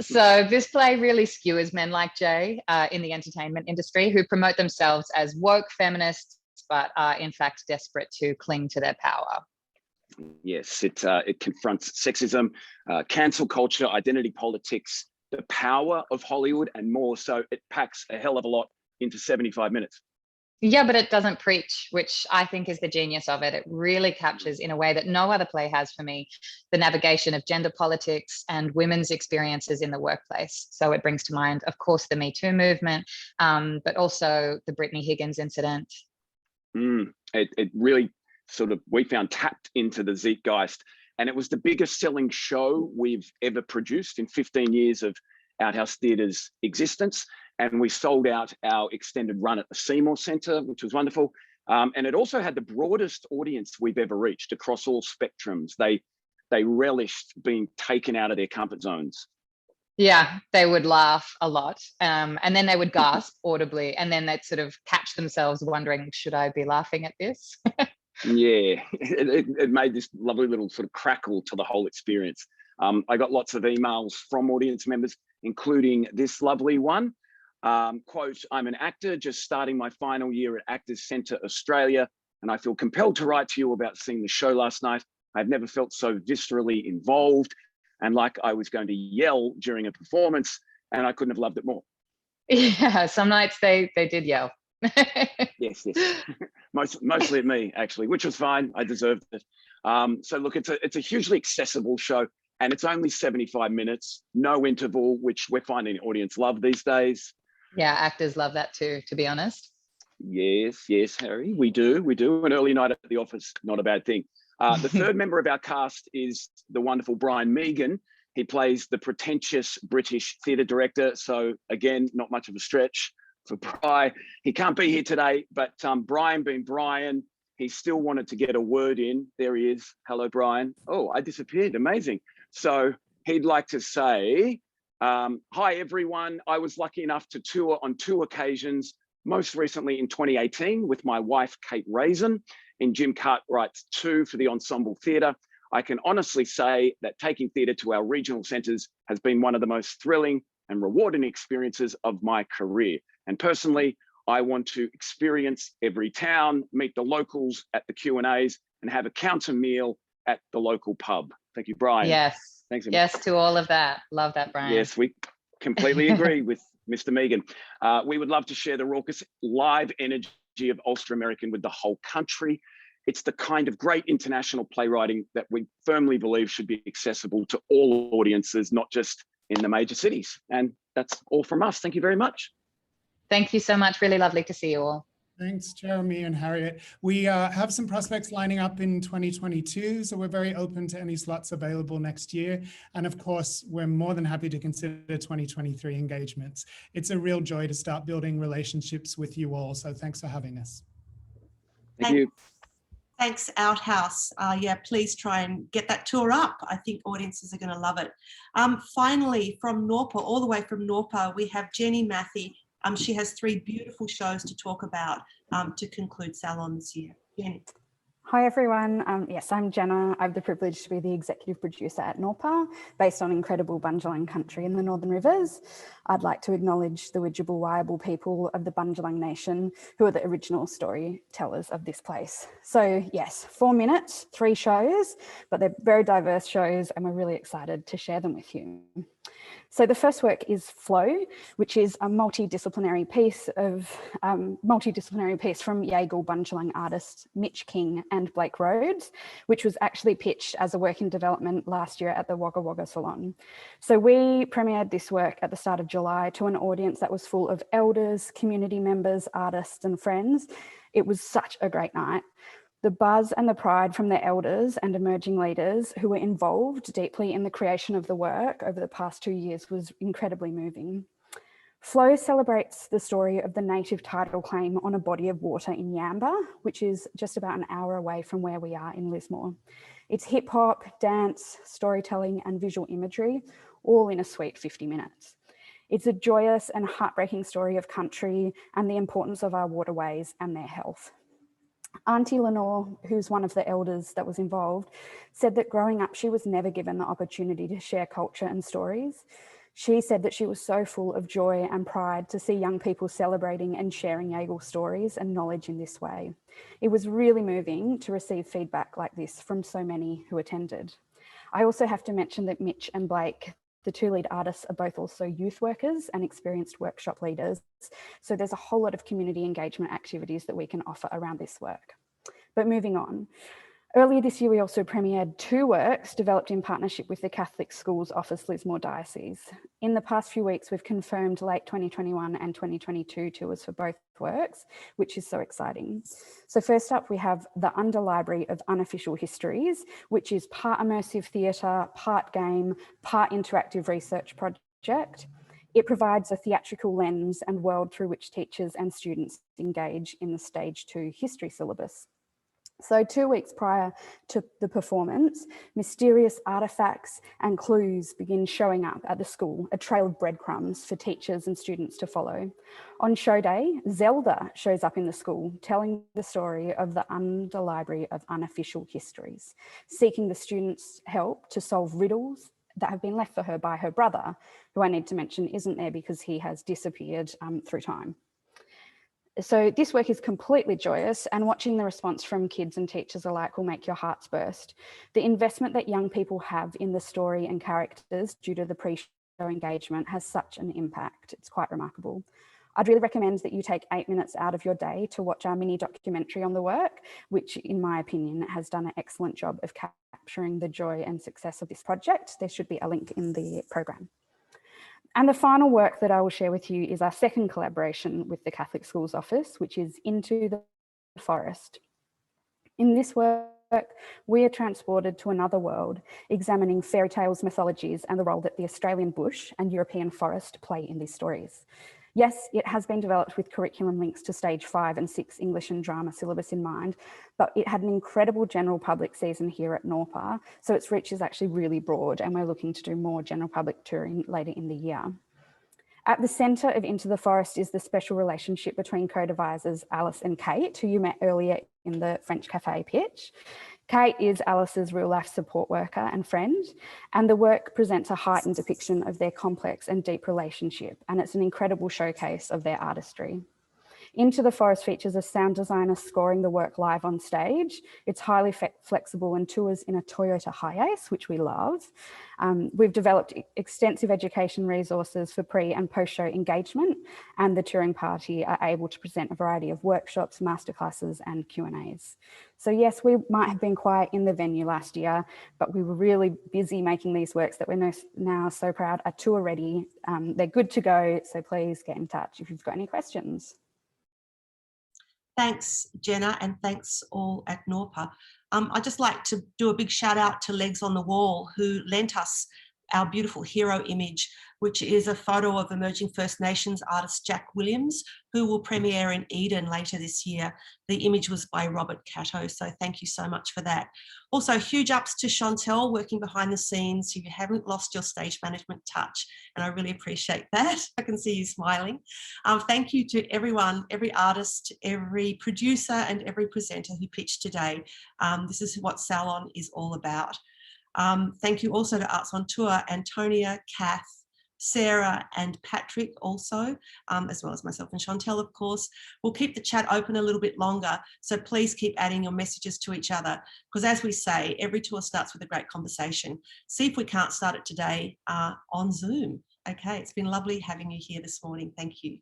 So this play really skewers men like Jay in the entertainment industry who promote themselves as woke feminists, but are in fact desperate to cling to their power. Yes, it confronts sexism, cancel culture, identity politics, the power of Hollywood, and more. So it packs a hell of a lot into 75 minutes. Yeah, but it doesn't preach, which I think is the genius of it. It really captures in a way that no other play has for me, the navigation of gender politics and women's experiences in the workplace. So it brings to mind, of course, the Me Too movement, but also the Brittany Higgins incident. It really sort of, we found, tapped into the zeitgeist, and it was the biggest selling show we've ever produced in 15 years of Outhouse Theatre's existence. And we sold out our extended run at the Seymour Centre, which was wonderful. And it also had the broadest audience we've ever reached across all spectrums. They relished being taken out of their comfort zones. Yeah, they would laugh a lot. And then they would gasp audibly. And then they'd sort of catch themselves wondering, should I be laughing at this? Yeah, it made this lovely little sort of crackle to the whole experience. I got lots of emails from audience members, including this lovely one. Quote, I'm an actor just starting my final year at Actors Centre Australia, and I feel compelled to write to you about seeing the show last night. I've never felt so viscerally involved and like I was going to yell during a performance, and I couldn't have loved it more. Yeah, some nights they did yell. Yes. Mostly at me, actually, which was fine. I deserved it. So look, it's a hugely accessible show, and it's only 75 minutes, no interval, which we're finding the audience love these days. Yeah, actors love that too, to be honest. Yes, Harry, we do. An early night at the office, not a bad thing. The third member of our cast is the wonderful Brian Megan. He plays the pretentious British theatre director. So again, not much of a stretch for Brian. He can't be here today, but Brian being Brian, he still wanted to get a word in. There he is. Hello, Brian. Oh, I disappeared. Amazing. So he'd like to say, hi, everyone. I was lucky enough to tour on 2 occasions, most recently in 2018 with my wife, Kate Raisin, in Jim Cartwright's 2 for the Ensemble Theatre. I can honestly say that taking theatre to our regional centres has been one of the most thrilling and rewarding experiences of my career. And personally, I want to experience every town, meet the locals at the Q&As, and have a counter meal at the local pub. Thank you, Brian. Yes. Thanks. Yes to all of that. Love that, Brian. Yes, we completely agree with Mr. Megan. We would love to share the raucous live energy of Ulster American with the whole country. It's the kind of great international playwriting that we firmly believe should be accessible to all audiences, not just in the major cities. And that's all from us. Thank you very much. Thank you so much. Really lovely to see you all. Thanks, Jeremy and Harriet. We have some prospects lining up in 2022, so we're very open to any slots available next year. And of course, we're more than happy to consider 2023 engagements. It's a real joy to start building relationships with you all, so thanks for having us. Thank you. Thanks, Outhouse. Yeah, please try and get that tour up. I think audiences are going to love it. Finally, from Norpa, all the way from Norpa, we have Jenny Matthey. She has 3 beautiful shows to talk about to conclude Salon this year. Jenny. Hi everyone, yes, I'm Jenna. I have the privilege to be the executive producer at Norpa, based on incredible Bundjalung country in the Northern Rivers. I'd like to acknowledge the Widjabul Waiable people of the Bundjalung Nation, who are the original storytellers of this place. So yes, 4 minutes, 3 shows, but they're very diverse shows and we're really excited to share them with you. So the first work is Flow, which is a multidisciplinary piece from Gaul Bundjalung artists Mitch King and Blake Rhodes, which was actually pitched as a work in development last year at the Wagga Wagga Salon. So we premiered this work at the start of July to an audience that was full of elders, community members, artists and friends. It was such a great night. The buzz and the pride from the elders and emerging leaders who were involved deeply in the creation of the work over the past 2 years was incredibly moving. Flow celebrates the story of the native title claim on a body of water in Yamba, which is just about an hour away from where we are in Lismore. It's hip hop, dance, storytelling and visual imagery, all in a sweet 50 minutes. It's a joyous and heartbreaking story of country and the importance of our waterways and their health. Auntie Lenore, who's one of the elders that was involved, said that growing up, she was never given the opportunity to share culture and stories. She said that she was so full of joy and pride to see young people celebrating and sharing Gaul stories and knowledge in this way. It was really moving to receive feedback like this from so many who attended. I also have to mention that Mitch and Blake, the 2 lead artists, are both also youth workers and experienced workshop leaders. So there's a whole lot of community engagement activities that we can offer around this work. But moving on. Earlier this year, we also premiered 2 works developed in partnership with the Catholic Schools Office Lismore Diocese. In the past few weeks, we've confirmed late 2021 and 2022 tours for both works, which is so exciting. So first up, we have the Under Library of Unofficial Histories, which is part immersive theatre, part game, part interactive research project. It provides a theatrical lens and world through which teachers and students engage in the Stage 2 history syllabus. So 2 weeks prior to the performance, mysterious artefacts and clues begin showing up at the school, a trail of breadcrumbs for teachers and students to follow. On show day, Zelda shows up in the school, telling the story of the Under Library of Unofficial Histories, seeking the students' help to solve riddles that have been left for her by her brother, who I need to mention isn't there because he has disappeared through time. So this work is completely joyous, and watching the response from kids and teachers alike will make your hearts burst. The investment that young people have in the story and characters due to the pre-show engagement has such an impact. It's quite remarkable. I'd really recommend that you take 8 minutes out of your day to watch our mini documentary on the work, which in my opinion has done an excellent job of capturing the joy and success of this project. There should be a link in the program. And the final work that I will share with you is our second collaboration with the Catholic Schools Office, which is Into the Forest. In this work, we are transported to another world, examining fairy tales, mythologies, and the role that the Australian bush and European forest play in these stories. Yes, it has been developed with curriculum links to stage 5 and 6 English and drama syllabus in mind, but it had an incredible general public season here at Norpa, so its reach is actually really broad, and we're looking to do more general public touring later in the year. At the centre of Into the Forest is the special relationship between co-devisers Alice and Kate, who you met earlier in the French Cafe pitch. Kate is Alice's real-life support worker and friend, and the work presents a heightened depiction of their complex and deep relationship, and it's an incredible showcase of their artistry. Into the Forest features a sound designer scoring the work live on stage. It's highly flexible and tours in a Toyota Hiace, which we love. We've developed extensive education resources for pre and post-show engagement, and the touring party are able to present a variety of workshops, masterclasses and Q&As. So yes, we might have been quiet in the venue last year, but we were really busy making these works that we're now so proud are tour ready. They're good to go, so please get in touch if you've got any questions. Thanks, Jenna, and thanks all at NORPA. I'd just like to do a big shout out to Legs on the Wall, who lent us our beautiful hero image, which is a photo of emerging First Nations artist Jack Williams, who will premiere in Eden later this year. The image was by Robert Catto, so thank you so much for that. Also, huge ups to Chantel working behind the scenes. You haven't lost your stage management touch, and I really appreciate that. I can see you smiling. Thank you to everyone, every artist, every producer and every presenter who pitched today. This is what Salon is all about. Thank you also to Arts on Tour, Antonia, Kath, Sarah and Patrick also, as well as myself and Chantel, of course. We'll keep the chat open a little bit longer, so please keep adding your messages to each other, because as we say, every tour starts with a great conversation. See if we can't start it today on Zoom. Okay, it's been lovely having you here this morning. Thank you.